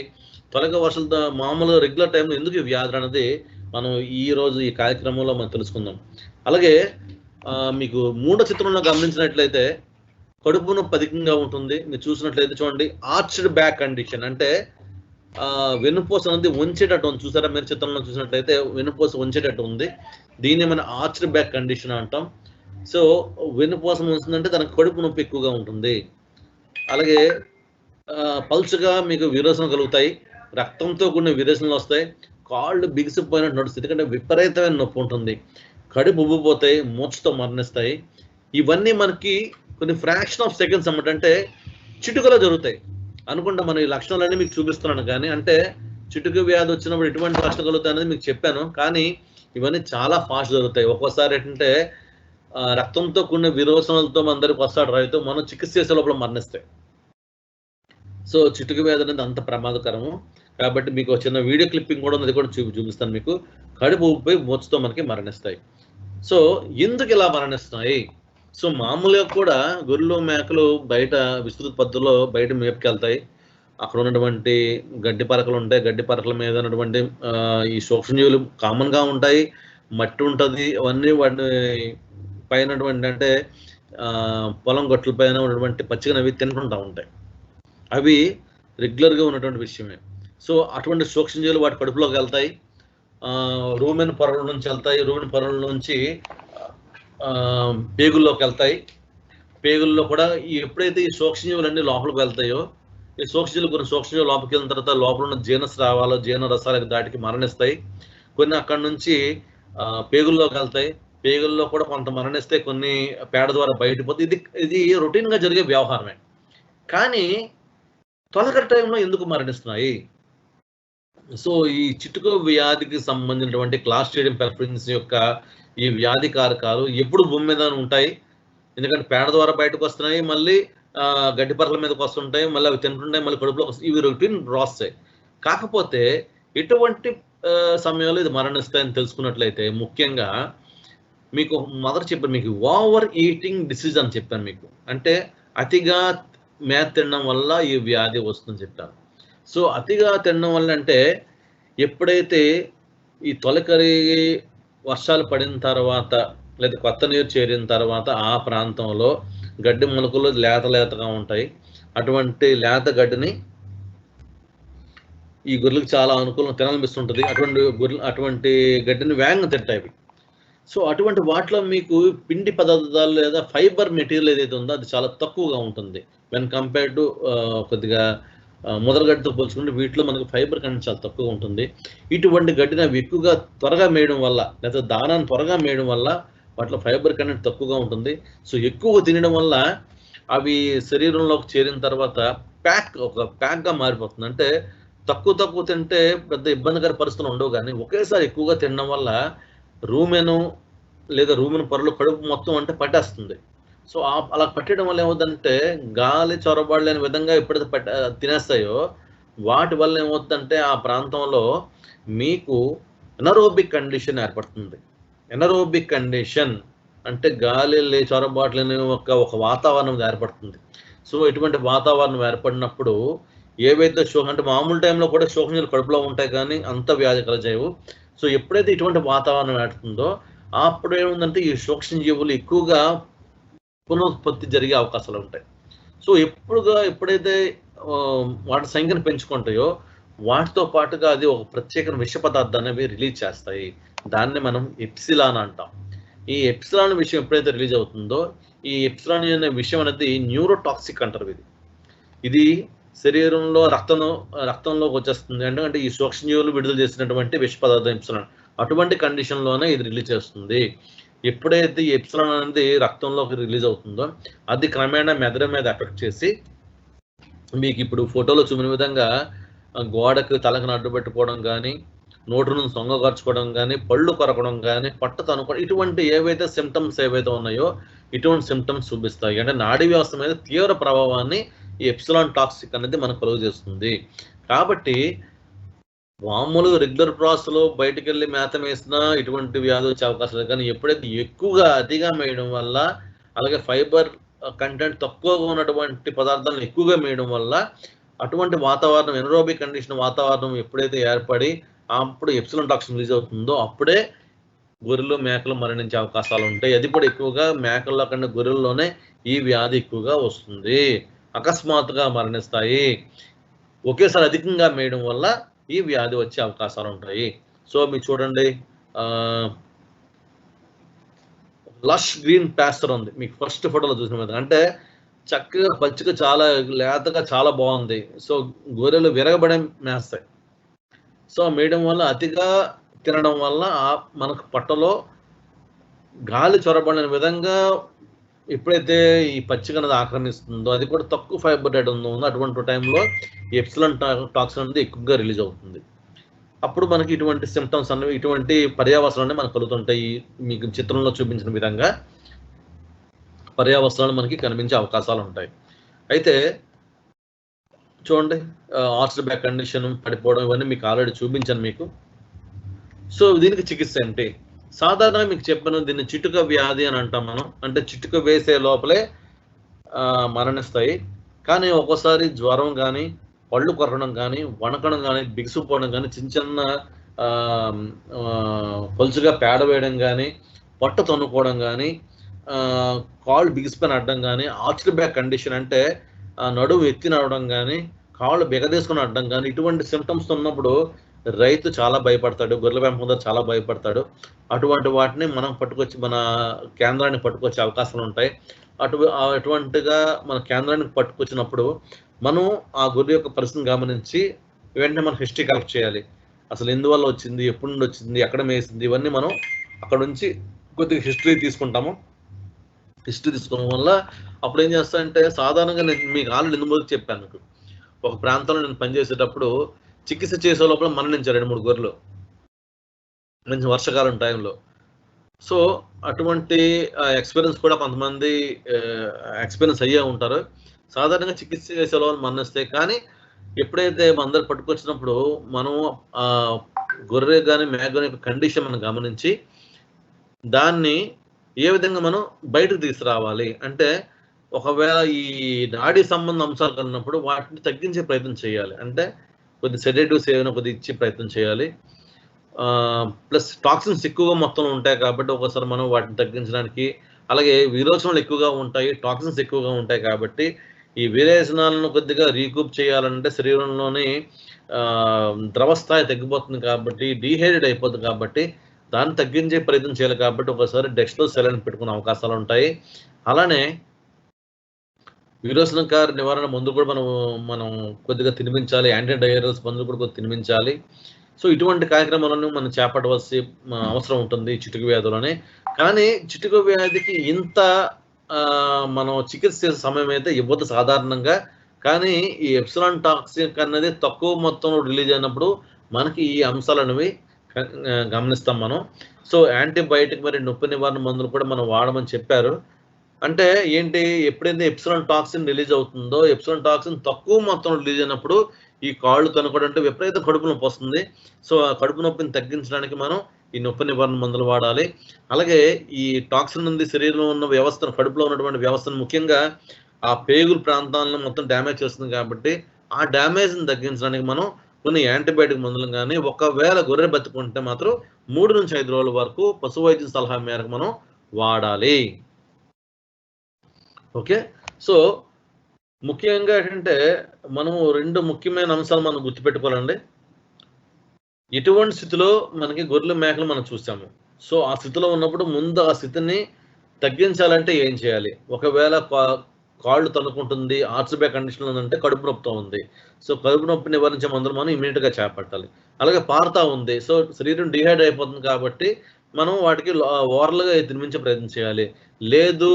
తొలకరి వర్షాలతో మామూలుగా రెగ్యులర్ టైంలో ఎందుకు వ్యాధి అనేది మనం ఈరోజు ఈ కార్యక్రమంలో మనం తెలుసుకుందాం. అలాగే మీకు మూడో చిత్రంలో గమనించినట్లయితే కడుపు నొప్పి అధికంగా ఉంటుంది. మీరు చూసినట్లయితే చూడండి, ఆర్చ్డ్ బ్యాక్ కండిషన్, అంటే వెన్నుపూస అనేది వంచేటట్టు ఉంది. చూసారా, మీరు చిత్రంలో చూసినట్లయితే వెన్నుపూస వంచేటట్టు ఉంది. దీన్ని మనం ఆర్చ్డ్ బ్యాక్ కండిషన్ అంటాం. సో వెన్నుపూస ఉంటుందంటే దానికి కడుపు నొప్పి ఎక్కువగా ఉంటుంది. అలాగే పల్చగా మీకు విరోచన కలుగుతాయి, రక్తంతో కూడిన విరోచనలు వస్తాయి, కాళ్ళు బిగిసిపోయినట్టు నడుస్తుంది, ఎందుకంటే విపరీతమైన నొప్పి ఉంటుంది, కడుపు ఉబ్బిపోతాయి, మూర్ఛతో మరణిస్తాయి. ఇవన్నీ మనకి కొన్ని ఫ్రాక్షన్ ఆఫ్ సెకండ్స్ అన్నమాట, అంటే చిటుకలో జరుగుతాయి అనుకుంటా. మన ఈ లక్షణాలన్నీ మీకు చూపిస్తున్నాను, కానీ అంటే చిటుకు వ్యాధి వచ్చినప్పుడు ఎటువంటి లక్షణాలు కలుగుతాయి అనేది మీకు చెప్పాను, కానీ ఇవన్నీ చాలా ఫాస్ట్ జరుగుతాయి. ఒక్కోసారి ఏంటంటే రక్తంతో కూడిన విరోచనలతో అందరికి వస్తాడు రైతు, మనం చికిత్స చేసే లోపల మరణిస్తాయి. సో చిటుకు వ్యాధి అనేది అంత ప్రమాదకరము. కాబట్టి మీకు చిన్న వీడియో క్లిప్పింగ్ కూడా ఉన్నది, కూడా చూపిస్తాను మీకు. కడుపు ఉబ్బిపోయి మూర్ఛతో మనకి మరణిస్తాయి. సో ఎందుకు ఇలా మరణిస్తున్నాయి? సో మామూలుగా కూడా గొర్రెలు మేకలు బయట విస్తృత పద్ధతిలో బయట మేపుకెళ్తాయి. అక్కడ ఉన్నటువంటి గడ్డి పరకలు ఉంటాయి, గడ్డి పరకల మీద ఉన్నటువంటి ఈ సూక్ష్మజీవులు కామన్గా ఉంటాయి, మట్టి ఉంటుంది, అవన్నీ వాటి పైన అంటే పొలం గట్ల పైన ఉన్నటువంటి పచ్చిగా అవి తింటుంటూ ఉంటాయి. అవి రెగ్యులర్గా ఉన్నటువంటి విషయమే. సో అటువంటి సూక్ష్మజీవులు వాటి కడుపులోకి వెళ్తాయి, రూమెన్ పొరల నుంచి వెళ్తాయి, రూమెన్ పొరల నుంచి పేగుల్లోకి వెళ్తాయి. పేగుల్లో కూడా ఎప్పుడైతే ఈ సూక్ష్మజీవులన్నీ లోపలికి వెళ్తాయో, ఈ సూక్ష్మజీవులు కొన్ని సూక్ష్మజీవులు లోపలికి వెళ్ళిన తర్వాత లోపల ఉన్న జీర్ణస్రావాలు, జీర్ణరసాలకు దాటికి మరణిస్తాయి. కొన్ని అక్కడి నుంచి పేగుల్లోకి వెళ్తాయి, పేగుల్లో కూడా కొంత మరణిస్తే, కొన్ని పేడ ద్వారా బయటపోతే. ఇది రొటీన్గా జరిగే వ్యవహారమే. కానీ తొలకరి టైంలో ఎందుకు మరణిస్తున్నాయి? సో ఈ చిటుకు వ్యాధికి సంబంధించినటువంటి క్లాస్ట్రీడియం పెర్ఫరెన్సిస్ యొక్క ఈ వ్యాధి కారకాలు ఎప్పుడు భూమి మీద ఉంటాయి, ఎందుకంటే పేడ ద్వారా బయటకు వస్తున్నాయి, మళ్ళీ గడ్డి పరకల మీదకి వస్తుంటాయి, మళ్ళీ అవి తింటుంటాయి, మళ్ళీ కడుపులో వస్తాయి. ఇవి రొటీన్ ప్రాసెస్. కాకపోతే ఎటువంటి సమయంలో ఇది మరణిస్తాయని తెలుసుకున్నట్లయితే, ముఖ్యంగా మీకు మొదట చెప్పాను, మీకు ఓవర్ ఈటింగ్ డిసీజ్ అని చెప్పాను మీకు. అంటే అతిగా మేత తినడం వల్ల ఈ వ్యాధి వస్తుందని చెప్పాను. సో అతిగా తినడం వల్ల అంటే ఎప్పుడైతే ఈ తొలకరి వర్షాలు పడిన తర్వాత లేదా కొత్త నీరు చేరిన తర్వాత ఆ ప్రాంతంలో గడ్డి మొలకలు లేతగా ఉంటాయి. అటువంటి లేత గడ్డిని ఈ గొర్రెలకు చాలా అనుకూలం తినాలనిపిస్తుంటుంది. అటువంటి గడ్డిని వేగంగా తింటాయి. సో అటువంటి వాటిలో మీకు పిండి పదార్థాలు లేదా ఫైబర్ మెటీరియల్ ఏదైతే ఉందో అది చాలా తక్కువగా ఉంటుంది. వెన్ కంపేర్ టు కొద్దిగా ముదరగడ్డితో పోల్చుకుంటే వీటిలో మనకు ఫైబర్ కంటెంట్ చాలా తక్కువ ఉంటుంది. ఇటువంటి గడ్డిని అవి ఎక్కువగా త్వరగా మేయడం వల్ల లేదా దానాన్ని త్వరగా మేయడం వల్ల వాటిలో ఫైబర్ కంటెంట్ తక్కువగా ఉంటుంది. సో ఎక్కువ తినడం వల్ల అవి శరీరంలోకి చేరిన తర్వాత ఒక ప్యాక్గా మారిపోతుంది. అంటే తక్కువ తింటే పెద్ద ఇబ్బందికర పరిస్థితులు ఉండవు, కానీ ఒకేసారి ఎక్కువగా తినడం వల్ల రూమెను లేదా రూమెన్ పొరలు కడుపు మొత్తం అంటే పట్టేస్తుంది. సో అలా పట్టడం వల్ల ఏమవుతుందంటే గాలి చొరబడలేని విధంగా ఎప్పుడైతే తినేస్తాయో వాటి వల్ల ఏమవుతుందంటే ఆ ప్రాంతంలో మీకు ఎనరోబిక్ కండిషన్ ఏర్పడుతుంది. ఎనరోబిక్ కండిషన్ అంటే గాలి చొరబాట్లేని ఒక వాతావరణం ఏర్పడుతుంది. సో ఇటువంటి వాతావరణం ఏర్పడినప్పుడు ఏవైతే అంటే మామూలు టైంలో కూడా శోషణీయులు కడుపులో ఉంటాయి, కానీ అంత వ్యాధి కలజేయవు. సో ఎప్పుడైతే ఇటువంటి వాతావరణం ఏర్పడుతుందో అప్పుడు ఏముందంటే ఈ సూక్ష్మజీవులు ఎక్కువగా పునరుత్పత్తి జరిగే అవకాశాలు ఉంటాయి. సో ఎప్పుడైతే వాటి సంఖ్యను పెంచుకుంటాయో వాటితో పాటుగా అది ఒక ప్రత్యేక విష పదార్థాన్ని అవి రిలీజ్ చేస్తాయి. దాన్ని మనం ఎప్సిలాన్ అంటాం. ఈ ఎప్సిలాన్ విషయం ఎప్పుడైతే రిలీజ్ అవుతుందో ఈ ఎప్సిలాన్ అనే విషయం అనేది న్యూరోటాక్సిక్ అంటారు. ఇది శరీరంలో రక్తంలోకి వచ్చేస్తుంది. అంటే ఈ సూక్ష్మజీవులు విడుదల చేసినటువంటి విష పదార్థం ఎప్సిలాన్ అటువంటి కండిషన్లోనే ఇది రిలీజ్ చేస్తుంది. ఎప్పుడైతే ఈ ఎప్సిలాన్ అనేది రక్తంలోకి రిలీజ్ అవుతుందో అది క్రమేణా మెదడు మీద ఎఫెక్ట్ చేసి మీకు ఇప్పుడు ఫోటోలో చూపిన విధంగా గోడకు తలకు నడ్డు పెట్టుకోవడం కానీ, నోటు నుంచి సొంగగర్చుకోవడం కానీ, పళ్ళు కొరకడం కానీ, పట్టు తనుకోవడం, ఇటువంటి ఏవైతే సిమ్టమ్స్ ఏవైతే ఉన్నాయో ఇటువంటి సిమ్టమ్స్ చూపిస్తాయి. అంటే నాడీ వ్యవస్థ మీద తీవ్ర ప్రభావాన్ని ఈ ఎప్సిలాన్ టాక్సిక్ అనేది మనకు కలుగు చేస్తుంది. కాబట్టి మామూలుగా రెగ్యులర్ ప్రాసెస్లో బయటకు వెళ్ళి మేత వేసినా ఇటువంటి వ్యాధి వచ్చే అవకాశం లేదు, కానీ ఎప్పుడైతే ఎక్కువగా అతిగా మేయడం వల్ల, అలాగే ఫైబర్ కంటెంట్ తక్కువగా ఉన్నటువంటి పదార్థాలను ఎక్కువగా మేయడం వల్ల అటువంటి వాతావరణం ఎనరోబిక్ కండిషన్ వాతావరణం ఎప్పుడైతే ఏర్పడి అప్పుడు ఎప్సిలాన్ టాక్సిన్ రిలీజ్ అవుతుందో అప్పుడే గొర్రెలు మేకలు మరణించే అవకాశాలు ఉంటాయి. అది కూడా ఎక్కువగా మేకల్లో కన్నా గొర్రెల్లోనే ఈ వ్యాధి ఎక్కువగా వస్తుంది. అకస్మాత్తుగా మరణిస్తాయి. ఒకేసారి అధికంగా మేయడం వల్ల ఈ వ్యాధి వచ్చే అవకాశాలు ఉంటాయి. సో మీరు చూడండి, లష్ గ్రీన్ పాస్టర్ ఉంది మీకు ఫస్ట్ ఫోటోలో చూసిన విధంగా. అంటే చక్కగా పచ్చిగా చాలా లేతగా చాలా బాగుంది. సో గొర్రెలు విరగబడే మేస్తాయి. సో మేయడం వల్ల అతిగా తినడం వల్ల మనకు పొట్టలో గాలి చొరబడిన విధంగా ఎప్పుడైతే ఈ పచ్చిక అనేది ఆక్రమిస్తుందో అది కూడా తక్కువ ఫైబర్ డైట్ ఉందో అటువంటి టైంలో ఎప్సిలాన్ టాక్సిన్ అనేది ఎక్కువగా రిలీజ్ అవుతుంది. అప్పుడు మనకి ఇటువంటి సిమ్టమ్స్ అనేవి ఇటువంటి పర్యావసనాలు మనకు కలుగుతుంటాయి. మీకు చిత్రంలో చూపించిన విధంగా పర్యావసనాలు మనకి కనిపించే అవకాశాలు ఉంటాయి. అయితే చూడండి, ఆర్చ్డ్ బ్యాక్ కండిషన్, పడిపోవడం, ఇవన్నీ మీకు ఆల్రెడీ చూపించాను మీకు. సో దీనికి చికిత్స ఏంటి? సాధారణంగా మీకు చెప్పాను, దీన్ని చిటుక వ్యాధి అని అంటాం మనం. అంటే చిటుక వేసే లోపలే మరణిస్తాయి. కానీ ఒక్కోసారి జ్వరం కానీ, పళ్ళు కొరకడం కానీ, వణకడం కానీ, బిగుసుకుపోవడం కానీ, చిన్న పలుచుగా పేడ వేయడం కానీ, పొట్ట తన్నుకోవడం కానీ, కాళ్ళు బిగిసిపోయిన అడ్డం కానీ, ఆర్చ్డ్ బ్యాక్ కండిషన్ అంటే నడువు ఎత్తి నడవడం కానీ, కాళ్ళు బిగదీసుకుని అడ్డం కానీ, ఇటువంటి సిమ్టమ్స్ ఉన్నప్పుడు రైతు చాలా భయపడతాడు, గొర్రెల పెంపకదారు చాలా భయపడతాడు. అటువంటి వాటిని మనం పట్టుకొచ్చి మన కేంద్రానికి పట్టుకొచ్చే అవకాశాలు ఉంటాయి. అటువంటిగా మన కేంద్రానికి పట్టుకొచ్చినప్పుడు మనం ఆ గొర్రె యొక్క పరిస్థితిని గమనించి వెంటనే మనం హిస్టరీ కలెక్ట్ చేయాలి. అసలు ఎందువల్ల వచ్చింది, ఎప్పటి నుండి వచ్చింది, ఎక్కడ మేసింది, ఇవన్నీ మనం అక్కడ నుంచి కొద్దిగా హిస్టరీ తీసుకుంటాము. హిస్టరీ తీసుకోవడం వల్ల అప్పుడు ఏం చేస్తానంటే, సాధారణంగా నేను మీకు ఆల్రెడీ ఎందుకు చెప్పాను, మీకు ఒక ప్రాంతంలో నేను పనిచేసేటప్పుడు చికిత్స చేసే లోపల మరణించారు 2-3 గొర్రెలు మంచి వర్షాకాలం టైంలో. సో అటువంటి ఎక్స్పీరియన్స్ కూడా కొంతమంది ఎక్స్పీరియన్స్ అయ్యే ఉంటారు. సాధారణంగా చికిత్స చేసే లోపల మరణిస్తాయి. కానీ ఎప్పుడైతే అందరు పట్టుకొచ్చినప్పుడు మనం గొర్రె కానీ మేక కానీ కండిషన్ మనం గమనించి దాన్ని ఏ విధంగా మనం బయటకు తీసుకురావాలి అంటే, ఒకవేళ ఈ నాడీ సంబంధ అంశాలు కలిగినప్పుడు వాటిని తగ్గించే ప్రయత్నం చేయాలి. అంటే కొద్ది సెడేటివ్స్ ఏమైనా కొద్ది ఇచ్చే ప్రయత్నం చేయాలి. ప్లస్ టాక్సిన్స్ ఎక్కువగా మొత్తంలో ఉంటాయి కాబట్టి ఒకసారి మనం వాటిని తగ్గించడానికి, అలాగే విరోచనాలు ఎక్కువగా ఉంటాయి, టాక్సిన్స్ ఎక్కువగా ఉంటాయి కాబట్టి ఈ విరేచనాలను కొద్దిగా రీకూప్ చేయాలంటే శరీరంలోని ద్రవస్థాయి తగ్గిపోతుంది కాబట్టి, డీహైడ్రేట్ అయిపోతుంది కాబట్టి దాన్ని తగ్గించే ప్రయత్నం చేయాలి. కాబట్టి ఒకసారి డెక్స్లో సెలైన్ పెట్టుకునే అవకాశాలు ఉంటాయి. అలానే విరోచనకార నివారణ మందులు కూడా మనం కొద్దిగా తినిపించాలి. యాంటీ డయేరియల్స్ మందులు కూడా కొద్దిగా తినిపించాలి. సో ఇటువంటి కార్యక్రమాలను మనం చేపట్టవలసి అవసరం ఉంటుంది చిటుకు వ్యాధులని. కానీ చిటుకు వ్యాధికి ఇంత మనం చికిత్స చేసే సమయం అయితే ఇవ్వదు సాధారణంగా. కానీ ఈ ఎప్సిలాన్ టాక్సిన్ అన్నది తక్కువ మొత్తంలో రిలీజ్ అయినప్పుడు మనకి ఈ అంశాలు అనేవి గమనిస్తాం మనం. సో యాంటీబయాటిక్ మరి నొప్పి నివారణ మందులు కూడా మనం వాడమని చెప్పారు. అంటే ఏంటి, ఎప్పుడైతే ఎప్సిలాన్ టాక్సిన్ రిలీజ్ అవుతుందో, ఎప్సిలాన్ టాక్సిన్ తక్కువ మొత్తంలో రిలీజ్ అయినప్పుడు ఈ కాళ్ళు తనుకోవడం అంటే విపరీత కడుపు నొప్పి వస్తుంది. సో ఆ కడుపు నొప్పిని తగ్గించడానికి మనం ఈ నొప్పి నివారణ మందులు వాడాలి. అలాగే ఈ టాక్సిన్ ఉంది శరీరంలో ఉన్న వ్యవస్థను, కడుపులో ఉన్నటువంటి వ్యవస్థను, ముఖ్యంగా ఆ పేగుల ప్రాంతాలను మొత్తం డ్యామేజ్ చేస్తుంది కాబట్టి ఆ డ్యామేజ్ని తగ్గించడానికి మనం కొన్ని యాంటీబయాటిక్ మందులు కానీ, ఒకవేళ గొర్రె బతుకుంటే మాత్రం 3 నుంచి 5 రోజుల వరకు పశు వైద్య సలహా మేరకు మనం వాడాలి. ఓకే. సో ముఖ్యంగా ఏంటంటే మనము 2 ముఖ్యమైన అంశాలు మనం గుర్తుపెట్టుకోవాలండి. ఎటువంటి స్థితిలో మనకి గొర్రెలు మేకలు మనం చూసాము. సో ఆ స్థితిలో ఉన్నప్పుడు ముందు ఆ స్థితిని తగ్గించాలంటే ఏం చేయాలి? ఒకవేళ కాళ్ళు తన్నుకుంటుంది, ఆర్త్రోబే కండిషన్లో ఉందంటే కడుపు నొప్పితో ఉంది. సో కడుపు నొప్పి నివారించే మందులు మనం ఇమీడియట్గా చేపట్టాలి. అలాగే పారుతా ఉంది, సో శరీరం డిహైడ్ అయిపోతుంది కాబట్టి మనం వాటికి ఓరల్గా తినిపించే ప్రయత్నం చేయాలి. లేదు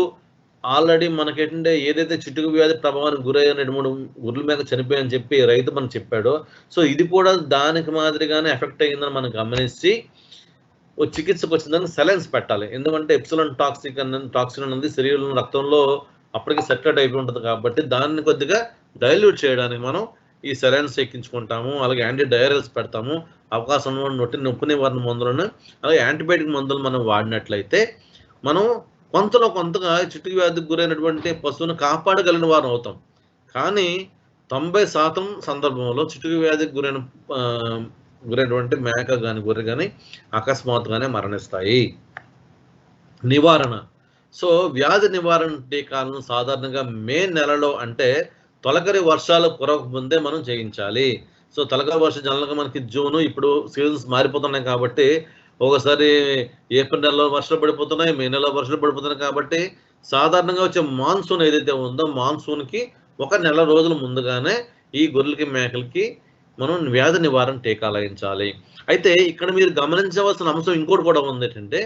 ఆల్రెడీ మనకేంటంటే ఏదైతే చిటుకు వ్యాధి ప్రభావానికి గురయ్యే 2-3 గొర్రెల మేక చనిపోయాయని చెప్పి రైతు మనకు చెప్పాడో, సో ఇది కూడా దానికి మాదిరిగానే ఎఫెక్ట్ అయ్యిందని మనం గమనించి చికిత్సకు వచ్చిందని సెలైన్స్ పెట్టాలి. ఎందుకంటే ఎప్సిలాన్ టాక్సిన్ అనేది శరీరంలో రక్తంలో అప్పటికి సెటరేట్ అయిపోయి ఉంటుంది కాబట్టి దాన్ని కొద్దిగా డైల్యూట్ చేయడానికి మనం ఈ సెలైన్స్ ఎక్కించుకుంటాము. అలాగే యాంటీ డయరల్స్ పెడతాము. అవకాశం నొప్పి నివారణ మందులను, అలాగే యాంటీబయాటిక్ మందులు మనం వాడినట్లయితే మనం కొంతగా చిటుకు వ్యాధికి గురైనటువంటి పశువును కాపాడగలిగిన వారు అవుతాం. కానీ 90% సందర్భంలో చిటుకు వ్యాధికి గురైనటువంటి మేక కానీ గొర్రె కానీ అకస్మాత్తుగానే మరణిస్తాయి. నివారణ. సో వ్యాధి నివారణ టీకాలను సాధారణంగా మే నెలలో, అంటే తొలకరి వర్షాలు కురవక ముందే మనం చేయించాలి. సో తొలకరి వర్షం జనరల్గా మనకి జూను, ఇప్పుడు సీజన్స్ మారిపోతున్నాయి కాబట్టి ఒకసారి ఏప్రిల్ నెలలో వర్షాలు పడిపోతున్నాయి, మే నెలలో వర్షాలు పడిపోతున్నాయి కాబట్టి సాధారణంగా వచ్చే మాన్సూన్ ఏదైతే ఉందో మాన్సూన్కి 1 నెల రోజుల ముందుగానే ఈ గొర్రెలకి మేకలకి మనం వ్యాధి నివారణ టీకాలు వేయించాలి. అయితే ఇక్కడ మీరు గమనించవలసిన అంశం ఇంకోటి కూడా ఉంది. ఏంటంటే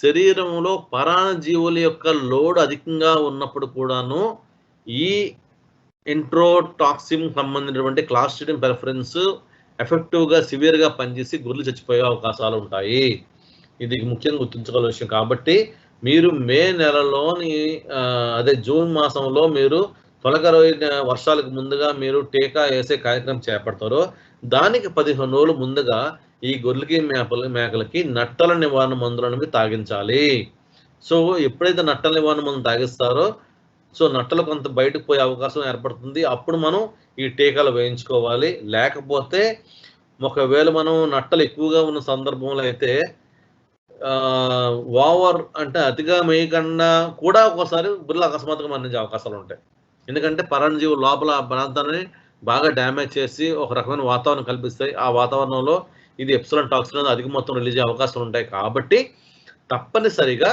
శరీరంలో పరాన్నజీవుల యొక్క లోడ్ అధికంగా ఉన్నప్పుడు కూడాను ఈ ఇంట్రోటాక్సిన్ సంబంధించినటువంటి క్లాస్ట్రిడియం పెర్ఫరెన్స్ ఎఫెక్టివ్గా సివియర్గా పనిచేసి గొర్రెలు చచ్చిపోయే అవకాశాలు ఉంటాయి. ఇది ముఖ్యంగా గుర్తుంచుకోవాల్సిన విషయం. కాబట్టి మీరు మే నెలలోని జూన్ మాసంలో మీరు తొలకరి వర్షాలకు ముందుగా మీరు టీకా వేసే కార్యక్రమం చేపడతారో దానికి 15 రోజులు ముందుగా ఈ గొర్రెలకి మేకలకి నట్టల నివారణ మందులను తాగించాలి. సో ఎప్పుడైతే నట్టల నివారణ మందులు తాగిస్తారో సో నట్టలు కొంత బయటకు పోయే అవకాశం ఏర్పడుతుంది. అప్పుడు మనం ఈ టీకాలు వేయించుకోవాలి. లేకపోతే ఒకవేళ మనం నట్టలు ఎక్కువగా ఉన్న సందర్భంలో అయితే ఓవర్ అంటే అతిగా మేయకుండా కూడా ఒక్కోసారి గొర్రెలు అకస్మాత్తుగా మరణించే అవకాశాలు ఉంటాయి. ఎందుకంటే పరాన్నజీవులు లోపల ప్రాంతాన్ని బాగా డ్యామేజ్ చేసి ఒక రకమైన వాతావరణం కల్పిస్తాయి. ఆ వాతావరణంలో ఇది ఎప్సిలాన్ టాక్సిన్ అనేది అధిక మొత్తం రిలీజ్ అయ్యే అవకాశాలు ఉంటాయి. కాబట్టి తప్పనిసరిగా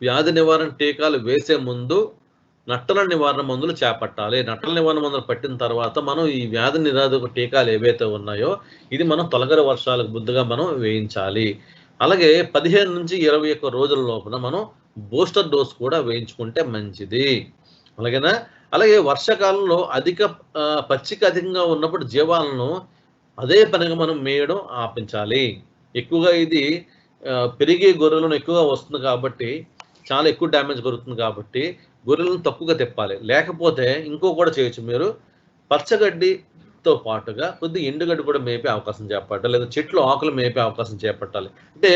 వ్యాధి నివారణ టీకాలు వేసే ముందు నట్టల నివారణ మందులు చేపట్టాలి. నట్టల నివారణ మందులు పట్టిన తర్వాత మనం ఈ వ్యాధి నిరోధక టీకాలు ఏవైతే ఉన్నాయో ఇది మనం తొలకరి వర్షాలకు ముందుగా మనం వేయించాలి. అలాగే 15 నుంచి 21 రోజుల లోపల మనం బూస్టర్ డోస్ కూడా వేయించుకుంటే మంచిది. అలాగేనా. అలాగే వర్షాకాలంలో పచ్చిక అధికంగా ఉన్నప్పుడు జీవాలను అదే పనిగా మనం మేయడం ఆపించాలి. ఎక్కువగా ఇది పెరిగే గొర్రెలను ఎక్కువగా వస్తుంది కాబట్టి చాలా ఎక్కువ డ్యామేజ్ జరుగుతుంది కాబట్టి గొర్రెలను తక్కువగా తిప్పాలి. లేకపోతే ఇంకో కూడా చేయొచ్చు, మీరు పచ్చగడ్డితో పాటుగా కొద్దిగా ఎండుగడ్డి కూడా మేపే అవకాశం చేపట్టాలి, లేదా చెట్లు ఆకులు మేపే అవకాశం చేపట్టాలి. అంటే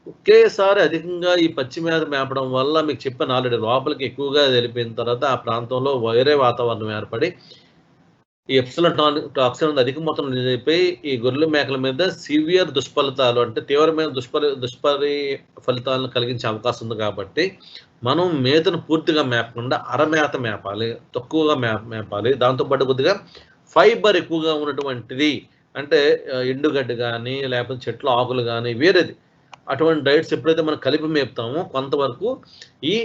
ఒకేసారి అధికంగా ఈ పచ్చి మేత మేపడం వల్ల మీకు చెప్పిన ఆల్రెడీ లోపలికి ఎక్కువగా వెళ్ళిపోయిన తర్వాత ఆ ప్రాంతంలో వేరే వాతావరణం ఏర్పడి ఈ ఎప్సిలాన్ టాక్సిన్ అధిక మొత్తం అయిపోయి ఈ గొర్రెల మేకల మీద సివియర్ దుష్ఫలితాలు, అంటే తీవ్రమైన ఫలితాలను కలిగించే అవకాశం ఉంది. కాబట్టి మనం మేతను పూర్తిగా మేపకుండా అరమేత మేపాలి, తక్కువగా మేపాలి. దాంతోపాటు కొద్దిగా ఫైబర్ ఎక్కువగా ఉన్నటువంటిది, అంటే ఎండుగడ్డి కానీ లేకపోతే చెట్ల ఆకులు కానీ వేరేది, అటువంటి డైట్స్ ఎప్పుడైతే మనం కలిపి మేపుతామో కొంతవరకు ఈ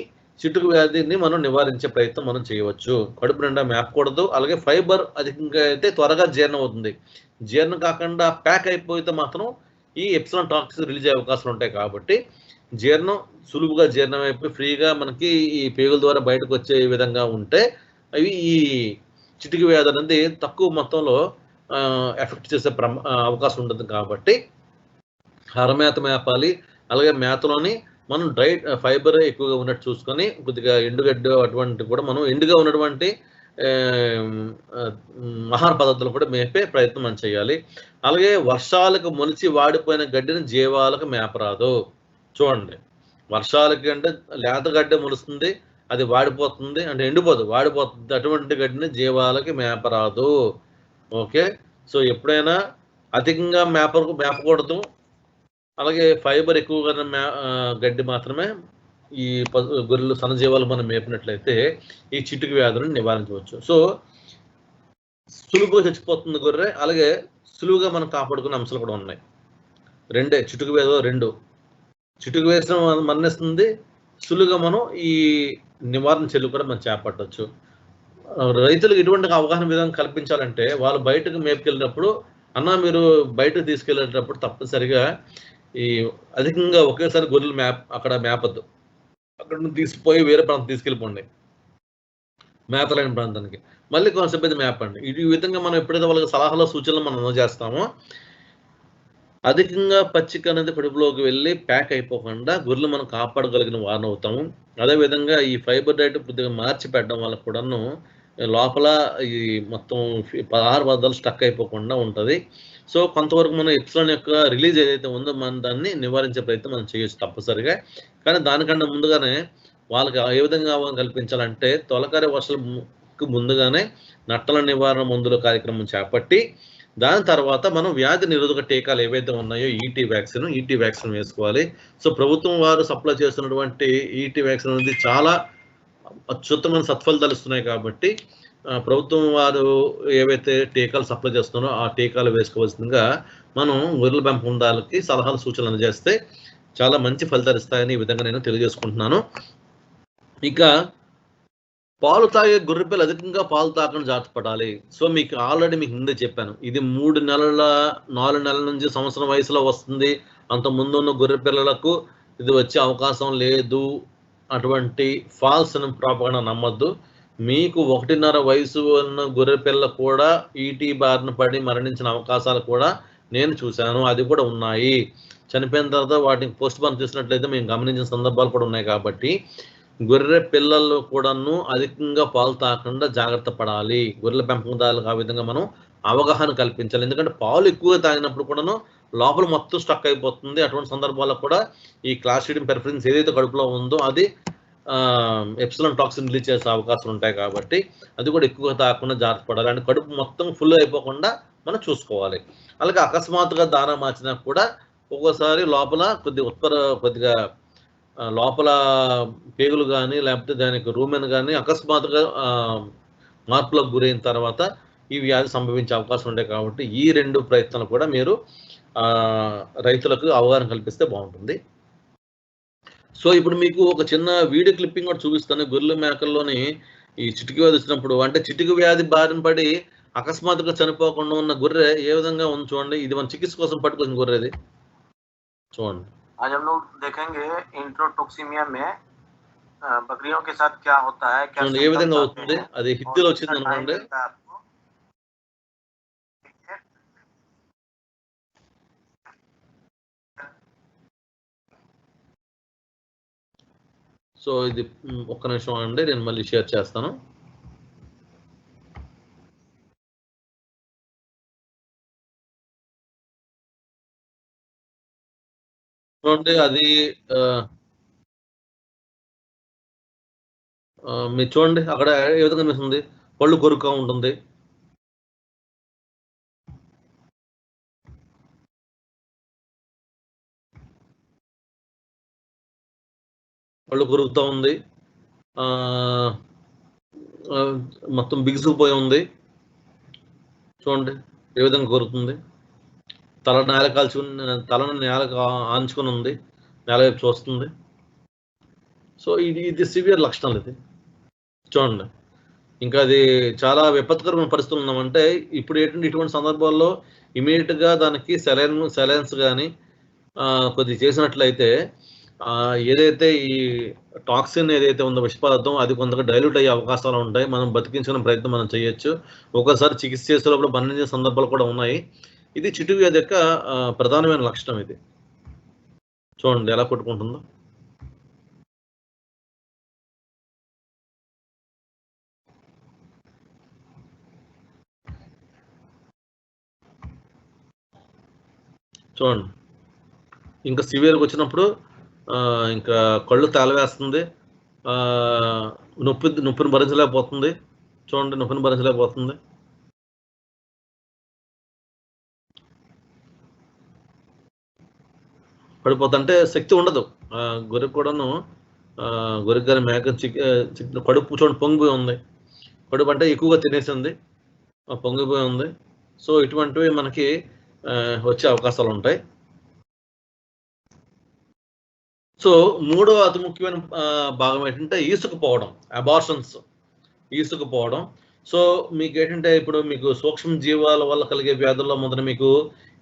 చిటుకు వ్యాధిని మనం నివారించే ప్రయత్నం మనం చేయవచ్చు. కడుపు నిండా మేపకూడదు. అలాగే ఫైబర్ అధికంగా అయితే త్వరగా జీర్ణం అవుతుంది. జీర్ణం కాకుండా ప్యాక్ అయిపోతే మాత్రం ఈ ఎప్సిలాన్ టాక్సిన్ రిలీజ్ అయ్యే అవకాశాలు ఉంటాయి. కాబట్టి జీర్ణం సులువుగా జీర్ణం అయిపోయి ఫ్రీగా మనకి ఈ పేగుల ద్వారా బయటకు వచ్చే విధంగా ఉంటే అవి ఈ చిటికి వ్యాధి అనేది తక్కువ మొత్తంలో ఎఫెక్ట్ చేసే అవకాశం ఉంటుంది. కాబట్టి హరమేత మేపాలి. అలాగే మేతలోని మనం డైట్ ఫైబర్ ఎక్కువగా ఉన్నట్టు చూసుకొని కొద్దిగా ఎండుగడ్డ అటువంటి కూడా మనం ఎండుగా ఉన్నటువంటి ఆహార పదార్థాలు కూడా మేపే ప్రయత్నం మనం చేయాలి. అలాగే వర్షాలకు మొలిచి వాడిపోయిన గడ్డిని జీవాలకు మేపరాదు. చూడండి, వర్షాలకి అంటే లేత గడ్డి మొలుస్తుంది, అది వాడిపోతుంది అంటే ఎండిపోదు, వాడిపోతుంది. అటువంటి గడ్డిని జీవాలకి మేపరాదు. ఓకే, సో ఎప్పుడైనా అధికంగా మేపకూడదు. అలాగే ఫైబర్ ఎక్కువగా గడ్డి మాత్రమే ఈ గొర్రెలు సన్నజీవాలు మనం మేపినట్లయితే ఈ చిటుకు వ్యాధులను నివారించవచ్చు. సో సులువుగా చచ్చిపోతుంది గొర్రె, అలాగే సులువుగా మనం కాపాడుకునే అంశాలు కూడా ఉన్నాయి. రెండే చిటుకు వ్యాధులు, రెండు చిటుకు వేసిన మరణిస్తుంది, సులువుగా మనం ఈ నివారణ చర్యలు కూడా మనం చేపట్టవచ్చు. రైతులకు ఎటువంటి అవగాహన విధానం కల్పించాలంటే వాళ్ళు బయటకు మేపుకెళ్ళినప్పుడు, అన్న మీరు బయటకు తీసుకెళ్ళేటప్పుడు తప్పనిసరిగా ఈ అధికంగా ఒకేసారి గొర్రెలు అక్కడ మేపద్దు. అక్కడ నుంచి తీసుకుపోయి వేరే ప్రాంతం తీసుకెళ్ళిపోండి, మేతలేని ప్రాంతానికి. మళ్ళీ కొంతసేపు అయితే మేపండి. ఈ విధంగా మనం ఎప్పుడైతే వాళ్ళకి సలహాలు సూచనలు మనం అందజేస్తామో అధికంగా పచ్చిక అనేది కడుపులోకి వెళ్ళి ప్యాక్ అయిపోకుండా గొర్రెలు మనం కాపాడగలిగిన వారం అవుతాము. అదేవిధంగా ఈ ఫైబర్ డైట్ కొద్దిగా మార్చి పెట్టడం వల్ల కూడాను లోపల ఈ మొత్తం ఆహార పదార్థాలు స్టక్ అయిపోకుండా ఉంటుంది. సో కొంతవరకు మనం ఎప్సిలాన్ యొక్క రిలీజ్ ఏదైతే ఉందో మనం దాన్ని నివారించే ప్రయత్నం మనం చేయొచ్చు తప్పనిసరిగా. కానీ దానికన్నా ముందుగానే వాళ్ళకి ఏ విధంగా అవగాహన కల్పించాలంటే తొలకరి వర్షాలకు ముందుగానే నట్టల నివారణ మందుల కార్యక్రమం చేపట్టి దాని తర్వాత మనం వ్యాధి నిరోధక టీకాలు ఏవైతే ఉన్నాయో ఈటీ వ్యాక్సిన్ వేసుకోవాలి. సో ప్రభుత్వం వారు సప్లై చేస్తున్నటువంటి ఈటీ వ్యాక్సిన్ అనేది చాలా అత్యుత్తమైన సత్ఫలితాలు ఇస్తున్నాయి. కాబట్టి ప్రభుత్వం వారు ఏవైతే టీకాలు సప్లై చేస్తున్నారో ఆ టీకాలు వేసుకోవాల్సిందిగా మనం గొర్రెల పెంపకందారులకి సలహాలు సూచనలు అందజేస్తే చాలా మంచి ఫలితాలు ఇస్తాయని ఈ విధంగా నేను తెలియజేసుకుంటున్నాను. ఇక పాలు తాగే గొర్రె పిల్లలు అధికంగా పాలు తాగకుండా జాగ్రత్త పడాలి. సో మీకు ఆల్రెడీ మీకు ముందే చెప్పాను, ఇది 3 నెలల 4 నెలల నుంచి సంవత్సరం వయసులో వస్తుంది. అంత ముందు ఉన్న గొర్రె పిల్లలకు ఇది వచ్చే అవకాశం లేదు. అటువంటి ఫాల్స్ ప్రాపగండా నమ్మద్దు. మీకు 1.5 వయసు ఉన్న గొర్రె పిల్ల కూడా ఈటీ బారిన పడి మరణించిన అవకాశాలు కూడా నేను చూశాను, అది కూడా ఉన్నాయి. చనిపోయిన తర్వాత వాటిని పోస్ట్ మార్టం చేసినట్లయితే మేము గమనించిన సందర్భాలు కూడా ఉన్నాయి. కాబట్టి గొర్రె పిల్లల్లో కూడాను అధికంగా పాలు తాగకుండా జాగ్రత్త పడాలి. గొర్రెల పెంపకందారులకు ఆ విధంగా మనం అవగాహన కల్పించాలి. ఎందుకంటే పాలు ఎక్కువగా తాగినప్పుడు కూడాను లోపల మొత్తం స్టక్ అయిపోతుంది. అటువంటి సందర్భాల్లో కూడా ఈ క్లాస్ట్రిడియం పెర్ఫరెన్స్ ఏదైతే కడుపులో ఉందో అది ఎప్సిలాన్ టాక్సిన్ రిలీజ్ చేసే అవకాశాలు ఉంటాయి. కాబట్టి అది కూడా ఎక్కువగా తాగకుండా జాగ్రత్త పడాలి. అంటే కడుపు మొత్తం ఫుల్ అయిపోకుండా మనం చూసుకోవాలి. అలాగే అకస్మాత్తుగా దానా మార్చినా కూడా ఒక్కోసారి లోపల కొద్దిగా లోపల పేగులు కానీ లేకపోతే దానికి రూమెన్ కానీ అకస్మాత్తుగా మార్పులకు గురైన తర్వాత ఈ వ్యాధి సంభవించే అవకాశం ఉంటాయి. కాబట్టి ఈ 2 ప్రయత్నాలు కూడా మీరు రైతులకు అవగాహన కల్పిస్తే బాగుంటుంది. సో ఇప్పుడు మీకు ఒక చిన్న వీడియో క్లిప్పింగ్ కూడా చూపిస్తాను. గొర్రెల మేకల్లోని ఈ చిటికి వ్యాధి వచ్చినప్పుడు, అంటే చిటికి వ్యాధి బారిన పడి అకస్మాత్తుగా చనిపోకుండా ఉన్న గొర్రె ఏ విధంగా ఉంది చూడండి. ఇది మన చికిత్స కోసం పట్టుకొచ్చిన గొర్రె ఇది చూడండి. आज हम लोग देखेंगे इंट्रोटॉक्सिमिया में बकरियों के साथ क्या होता है, क्या ఏ విధంగా అవుతుంది. అది హిందీలో వచ్చింది అనుకోండి. సో ఇది ఒక్క నిమిషం అండి, నేను మళ్ళీ షేర్ చేస్తాను. చూడండి అది మీరు చూడండి అక్కడ ఏ విధంగా కనిపిస్తుంది, పళ్ళు కొరుకుగా ఉంటుంది. పళ్ళు కొరుకుతూ ఉంది, మొత్తం బిగుసుకుపోయి ఉంది. చూడండి ఏ విధంగా కొరుకుతుంది. తలను నేలకు ఆంచుకొని ఉంది, నేల వైపు చూస్తుంది. సో ఇది సివియర్ లక్షణాలు. ఇది చూడండి, ఇంకా అది చాలా విపత్కరమైన పరిస్థితులు ఉన్నామంటే ఇప్పుడు ఏంటంటే ఇటువంటి సందర్భాల్లో ఇమీడియట్గా దానికి సెలైన్స్ కానీ కొద్దిగా చేసినట్లయితే ఏదైతే ఈ టాక్సిన్ ఏదైతే ఉందో విష పదార్థం అది కొంతగా డైల్యూట్ అయ్యే అవకాశాలు ఉంటాయి. మనం బతికించుకునే ప్రయత్నం మనం చేయొచ్చు. ఒకసారి చికిత్స చేసేటప్పుడు మరణించే సందర్భాలు కూడా ఉన్నాయి. ఇది చిటు వ్యాధి యొక్క ప్రధానమైన లక్షణం. ఇది చూడండి ఎలా కొట్టుకుంటుందో. చూడండి, ఇంకా సివియర్గా వచ్చినప్పుడు ఇంకా కళ్ళు తేలవేస్తుంది, నొప్పిని భరించలేకపోతుంది. చూడండి, నొప్పిని భరించలేకపోతుంది. పడిపోతుంటే శక్తి ఉండదు. గొర్రెకు కూడాను గొర్రె గారి మేక కడుపు చూడండి పొంగిపోయి ఉంది. కడుపు అంటే ఎక్కువగా తినేసింది, పొంగిపోయి ఉంది. సో ఇటువంటివి మనకి వచ్చే అవకాశాలు ఉంటాయి. సో మూడో అతి ముఖ్యమైన భాగం ఏంటంటే ఈసుకుపోవడం, అబార్షన్స్, ఈసుకుపోవడం. సో మీకు ఏంటంటే ఇప్పుడు మీకు సూక్ష్మ జీవాల వల్ల కలిగే వ్యాధుల్లో మొదట మీకు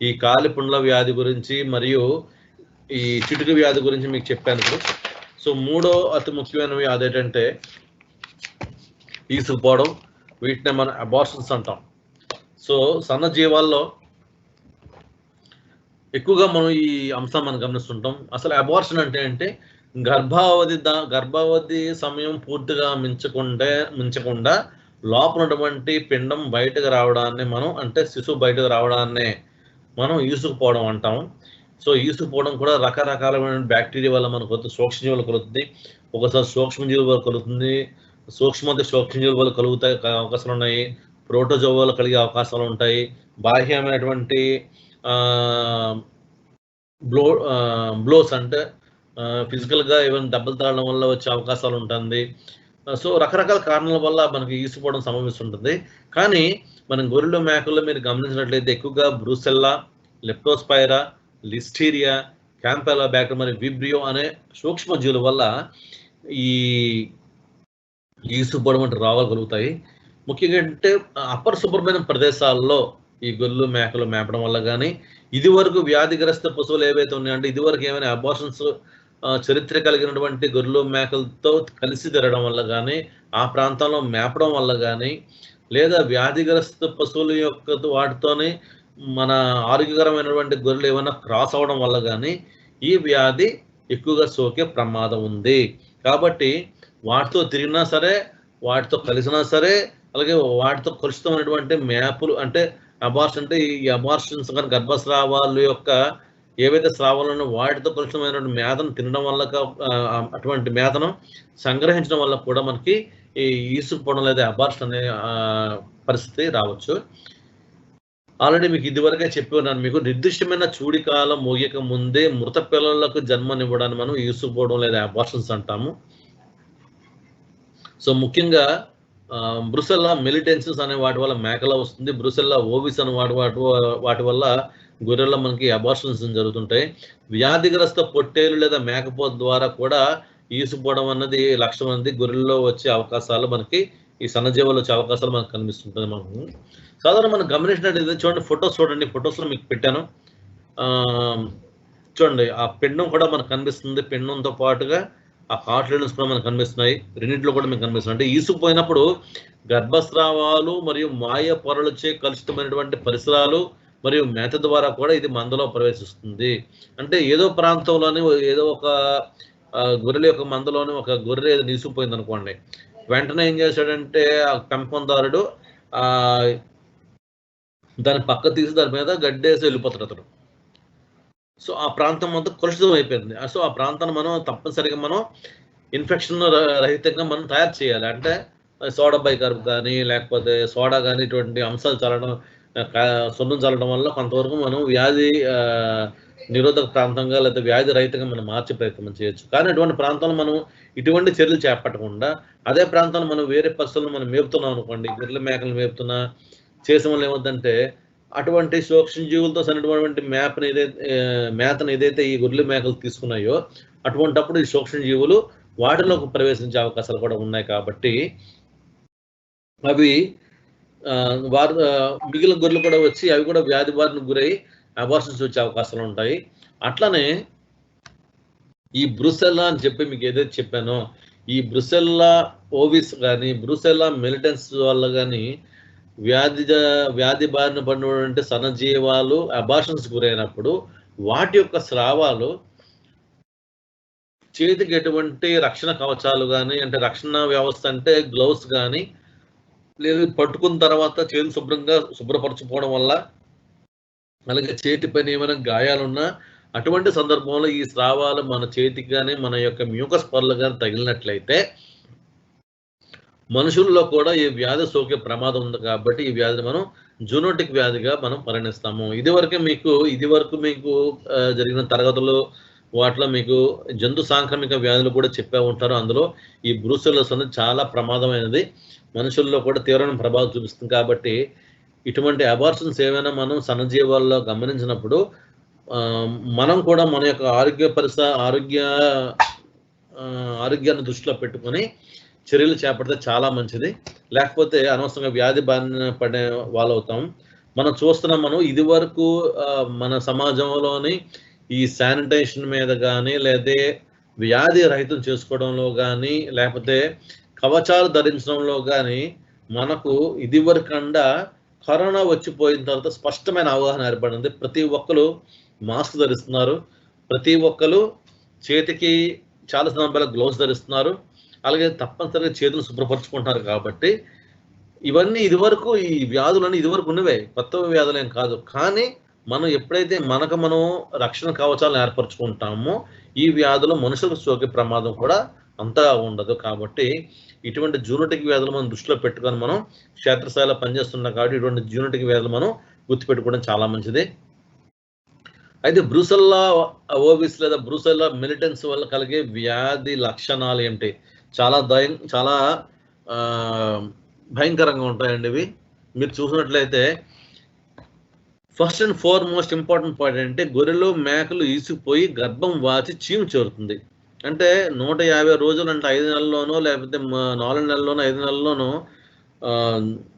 ఈ కాలిపుండ్ల వ్యాధి గురించి మరియు ఈ చిటుక వ్యాధి గురించి మీకు చెప్పాను ఇప్పుడు. సో మూడో అతి ముఖ్యమైన వ్యాధి ఏంటంటే ఈసుకుపోవడం. వీటిని మనం అబార్షన్స్ అంటాం. సో సన్న జీవాల్లో ఎక్కువగా మనం ఈ అంశాన్ని మనం గమనిస్తుంటాం. అసలు అబార్షన్ అంటే గర్భావధి సమయం పూర్తిగా మించకుండా లోపల ఉన్నటువంటి పిండం బయటకు రావడాన్ని మనం అంటే శిశువు బయటకు రావడాన్నే మనం ఈసుకుపోవడం అంటాం. సో ఈసుకుపోవడం కూడా రకరకాలమైన బ్యాక్టీరియా వల్ల మనకు సూక్ష్మజీవులు కలుగుతుంది. ఒకసారి సూక్ష్మజీవుల వల్ల కలుగుతుంది, సూక్ష్మజీవుల వల్ల కలుగుతాయి అవకాశాలు ఉన్నాయి. ప్రోటోజోవా వల్ల కలిగే అవకాశాలు ఉంటాయి. బాహ్యమైనటువంటి బ్లోస్ అంటే ఫిజికల్గా ఏమైనా దెబ్బలు తాగడం వల్ల వచ్చే అవకాశాలు ఉంటుంది. సో రకరకాల కారణాల వల్ల మనకి ఈసుకుపోవడం సంభవిస్తుంటుంది. కానీ మనం గొర్రెలు మేకల్లో మీరు గమనించినట్లయితే ఎక్కువగా బ్రూసెల్లా, లెప్టోస్పైరా, లిస్టీరియా, క్యాంపెలా బ్యాక్టీరియా మరియు విబ్రియో అనే సూక్ష్మజీవుల వల్ల ఈ ఈసుకుపోవడం అంటే రాగలుగుతాయి. ముఖ్యంగా అంటే అపరిశుభ్రమైన ప్రదేశాల్లో ఈ గొర్రెలు మేకలు మేపడం వల్ల కానీ, ఇది వరకు వ్యాధిగ్రస్త పశువులు ఏవైతే ఉన్నాయంటే ఇదివరకు ఏమైనా అబార్షన్స్ చరిత్ర కలిగినటువంటి గొర్రెలు మేకలతో కలిసి తిరగడం వల్ల కానీ, ఆ ప్రాంతంలో మేపడం వల్ల కానీ, లేదా వ్యాధిగ్రస్త పశువుల యొక్క వాటితోని మన ఆరోగ్యకరమైనటువంటి గొర్రెలు ఏమైనా క్రాస్ అవడం వల్ల కానీ ఈ వ్యాధి ఎక్కువగా సోకే ప్రమాదం ఉంది. కాబట్టి వాటితో తిరిగినా సరే, వాటితో కలిసినా సరే, అలాగే వాటితో కలుషితమైనటువంటి మేపులు అంటే అబార్షన్ అంటే ఈ అబార్షన్స్ కానీ గర్భస్రావాల యొక్క ఏవైతే స్రావాలను వాటితో కలుషితమైనటువంటి మేతను తినడం వల్ల అటువంటి మేతను సంగ్రహించడం వల్ల కూడా మనకి ఈ ఈసుకుపోవడం లేదా అబార్షన్ అనే పరిస్థితి రావచ్చు. ఆల్రెడీ మీకు ఇదివరకే చెప్పి ఉన్నాను, మీకు నిర్దిష్టమైన చూడికాలం ముగియక ముందే మృత పిల్లలకు జన్మనివ్వడాన్ని మనం ఈసుకుపోవడం లేదా అబార్షన్స్ అంటాము. సో ముఖ్యంగా బ్రుసెల్లా మెలిటెన్సిస్ అనే వాటి వల్ల మేకలా వస్తుంది. బ్రుసెల్లా ఓవిస్ అనే వాటి వల్ల గొర్రెల్లో మనకి అబార్షన్స్ జరుగుతుంటాయి. వ్యాధిగ్రస్త పొట్టేలు లేదా మేకపోత ద్వారా కూడా ఈసుకుపోవడం అన్నది లక్షణం అనేది గొర్రెల్లో వచ్చే అవకాశాలు మనకి ఈ సన్నజీవులు వచ్చే అవకాశాలు మనకు కనిపిస్తుంటుంది. మనకు సాధారణ మనం గమనించినట్లయితే చూడండి, ఫొటోస్ చూడండి, ఫొటోస్లో మీకు పెట్టాను. చూడండి ఆ పిండం కూడా మనకు కనిపిస్తుంది. పిండంతో పాటుగా ఆ కాట్లెన్స్ కూడా మనకు కనిపిస్తున్నాయి. రెండింటిలో కూడా మీకు కనిపిస్తుంది. అంటే ఈసుకుపోయినప్పుడు గర్భస్రావాలు మరియు మాయ పొరలచే కలుషితమైనటువంటి పరిసరాలు మరియు మేత ద్వారా కూడా ఇది మందలో ప్రవేశిస్తుంది. అంటే ఏదో ప్రాంతంలోని ఏదో ఒక గొర్రెల యొక్క మందలోని ఒక గొర్రె ఏదో ఈసుకుపోయింది అనుకోండి, వెంటనే ఏం చేశాడంటే ఆ పెంపకందారుడు దాని పక్క తీసి దాని మీద గడ్డేసి వెళ్ళిపోతాడు అతడు. సో ఆ ప్రాంతం మొత్తం కలుషితం అయిపోయింది. సో ఆ ప్రాంతాన్ని మనం తప్పనిసరిగా మనం ఇన్ఫెక్షన్ రహితంగా మనం తయారు చేయాలి. అంటే సోడా బైకార్బ్ కానీ లేకపోతే సోడా కానీ ఇటువంటి అంశాలు చల్లడం, సున్నం చల్లడం వల్ల కొంతవరకు మనం వ్యాధి నిరోధక ప్రాంతంగా లేదా వ్యాధి రహితంగా మనం మార్చే ప్రయత్నం చేయొచ్చు. కానీ అటువంటి ప్రాంతంలో మనం ఇటువంటి చర్యలు చేపట్టకుండా అదే ప్రాంతంలో మనం వేరే పశువులను మనం మేపుతున్నాం అనుకోండి, గొర్రెల మేకలు మేపుతున్నా చేసే వల్ల ఏమవుతుందంటే అటువంటి సూక్ష్మజీవులతో సరైనటువంటి మేతను ఏదైతే ఈ గొర్రెల మేకలు తీసుకున్నాయో అటువంటిప్పుడు ఈ సూక్ష్మజీవులు వాటిలోకి ప్రవేశించే అవకాశాలు కూడా ఉన్నాయి. కాబట్టి అవి మిగిలిన గొర్రెలు కూడా వచ్చి అవి కూడా వ్యాధి బారిన గురై అబార్షన్స్ వచ్చే అవకాశాలు ఉంటాయి. అట్లనే ఈ బ్రూసెల్లా అని చెప్పి మీకు ఏదైతే చెప్పానో, ఈ బ్రూసెల్లా ఓవిస్ కానీ బ్రూసెల్లా మిలిటెన్స్ వల్ల కానీ వ్యాధి బారిన పడినటువంటి సన్నజీవాలు అబార్షన్స్ గురైనప్పుడు వాటి యొక్క స్రావాలు చేతికి ఎటువంటి రక్షణ కవచాలు కానీ, అంటే రక్షణ వ్యవస్థ అంటే గ్లౌస్ కానీ, లేదు పట్టుకున్న తర్వాత చేతి శుభ్రపరచుకోవడం వల్ల, అలాగే చేతి పైన ఏమైనా గాయాలున్నా అటువంటి సందర్భంలో ఈ స్రావాలు మన చేతికి కానీ మన యొక్క మ్యూకస్ పొరలు కానీ తగిలినట్లయితే మనుషుల్లో కూడా ఈ వ్యాధి సోకే ప్రమాదం ఉంది. కాబట్టి ఈ వ్యాధిని మనం జూనోటిక్ వ్యాధిగా మనం పరిగణిస్తాము. ఇది వరకు మీకు జరిగిన తరగతులు వాటిలో మీకు జంతు సాంక్రమిక వ్యాధులు కూడా చెప్పే ఉంటారు. అందులో ఈ బ్రూసెల్లోస్ అనేది చాలా ప్రమాదమైనది, మనుషుల్లో కూడా తీవ్రమైన ప్రభావం చూపిస్తుంది. కాబట్టి ఇటువంటి అబార్షన్స్ ఏమైనా మనం సన్నజీవాల్లో గమనించినప్పుడు మనం కూడా మన యొక్క ఆరోగ్యాన్ని దృష్టిలో పెట్టుకొని చర్యలు చేపడితే చాలా మంచిది. లేకపోతే అనవసరంగా వ్యాధి బారిన పడే వాళ్ళు అవుతాం. మనం చూస్తున్నాం, ఇది వరకు మన సమాజంలోని ఈ శానిటైజేషన్ మీద కానీ, లేదా వ్యాధి రహితం చేసుకోవడంలో కానీ, లేకపోతే కవచాలు ధరించడంలో కానీ మనకు ఇది వరకుండా కరోనా వచ్చిపోయిన తర్వాత స్పష్టమైన అవగాహన ఏర్పడింది. ప్రతి ఒక్కరు మాస్క్ ధరిస్తున్నారు, ప్రతి ఒక్కరు చేతికి చాలా సందర్భాలు గ్లౌస్ ధరిస్తున్నారు, అలాగే తప్పనిసరిగా చేతులు శుభ్రపరచుకుంటున్నారు. కాబట్టి ఇవన్నీ ఇదివరకు ఈ వ్యాధులన్నీ ఇదివరకు ఉన్నవే, కొత్త వ్యాధులేం కాదు. కానీ మనం ఎప్పుడైతే మనం రక్షణ కవచాలను ఏర్పరచుకుంటామో ఈ వ్యాధులు మనుషులకు సోకే ప్రమాదం కూడా అంతగా ఉండదు. కాబట్టి ఇటువంటి జూనోటిక్ వ్యాధులు మనం దృష్టిలో పెట్టుకొని మనం క్షేత్రస్థాయిలో పనిచేస్తున్నాం. కాబట్టి ఇటువంటి జూనోటిక్ వ్యాధులు మనం గుర్తుపెట్టుకోవడం చాలా మంచిది. అయితే బ్రూసెల్లా ఓవిస్ లేదా బ్రూసెల్లా మిలిటెన్స్ వల్ల కలిగే వ్యాధి లక్షణాలు ఏమిటి? చాలా భయంకరంగా ఉంటాయండి ఇవి. మీరు చూసినట్లయితే first and foremost important point అంటే గొర్రెలు మేకలు ఈసుకుపోయి గర్భం వాచి చీము చేరుతుంది. అంటే 150 రోజులు అంటే 5 నెలల్లోనో, లేకపోతే 4 నెలల్లోనో 5 నెలల్లోనో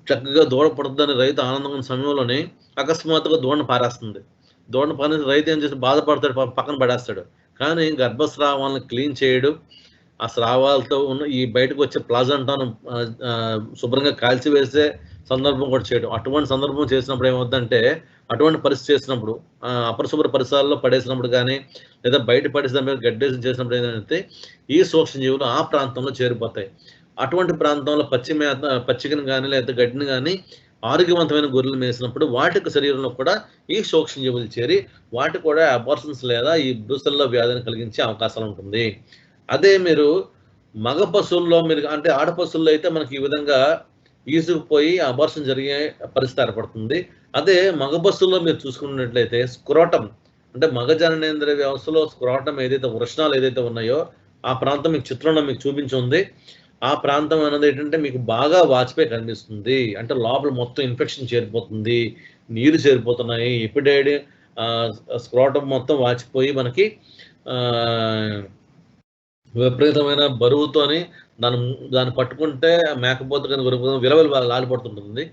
చక్కగా దూడ పడుతుందని రైతు ఆనందంగా ఉన్న సమయంలోనే అకస్మాత్తుగా దూడను పారేస్తుంది. దూడను పారేసి రైతు ఏం చేసి బాధపడతాడు, పక్కన పడేస్తాడు. కానీ గర్భస్రావాలను క్లీన్ చేయడు, ఆ స్రావాలతో ఉన్న ఈ బయటకు వచ్చే ప్లాజంటాను శుభ్రంగా కాల్చివేసే సందర్భం కూడా చేయడం. అటువంటి సందర్భం చేసినప్పుడు ఏమవుతుందంటే, అటువంటి పరిస్థితి చేసినప్పుడు అపరిశుభ్ర పరిసరాల్లో పడేసినప్పుడు కానీ, లేదా బయట పడేసినప్పుడు గడ్డేసి చేసినప్పుడు ఏంటంటే ఈ సూక్ష్మజీవులు ఆ ప్రాంతంలో చేరిపోతాయి. అటువంటి ప్రాంతంలో పచ్చికని కానీ లేదా గడ్డిని కానీ ఆరోగ్యవంతమైన గొర్రెలు మేసినప్పుడు వాటికి శరీరంలో కూడా ఈ సూక్ష్మజీవులు చేరి వాటి కూడా అబార్షన్స్ లేదా ఈ బ్రూసెల్లా వ్యాధిని కలిగించే అవకాశాలు ఉంటుంది. అదే మీరు మగ పశువుల్లో అంటే ఆడ పశువుల్లో అయితే మనకి ఈ విధంగా ఈసుకుపోయి అబార్షన్ జరిగే పరిస్థితి ఏర్పడుతుంది. అదే మగ పశువుల్లో మీరు చూసుకున్నట్లయితే స్క్రోటం అంటే మగ జననేంద్రియ వ్యవస్థలో స్క్రోటం ఏదైతే వృషణాలు ఏదైతే ఉన్నాయో ఆ ప్రాంతం మీకు చిత్రంలో మీకు చూపించింది. ఆ ప్రాంతం అనేది ఏంటంటే మీకు బాగా వాచిపోయి కనిపిస్తుంది. అంటే లోపల మొత్తం ఇన్ఫెక్షన్ చేరిపోతుంది, నీరు చేరిపోతున్నాయి, ఎపిడైడ్ స్క్రోటం మొత్తం వాచిపోయి మనకి విపరీతమైన బరువుతోని దాన్ని పట్టుకుంటే మేకపోత కానీ విలవలు లాలిపడుతుంటుంది.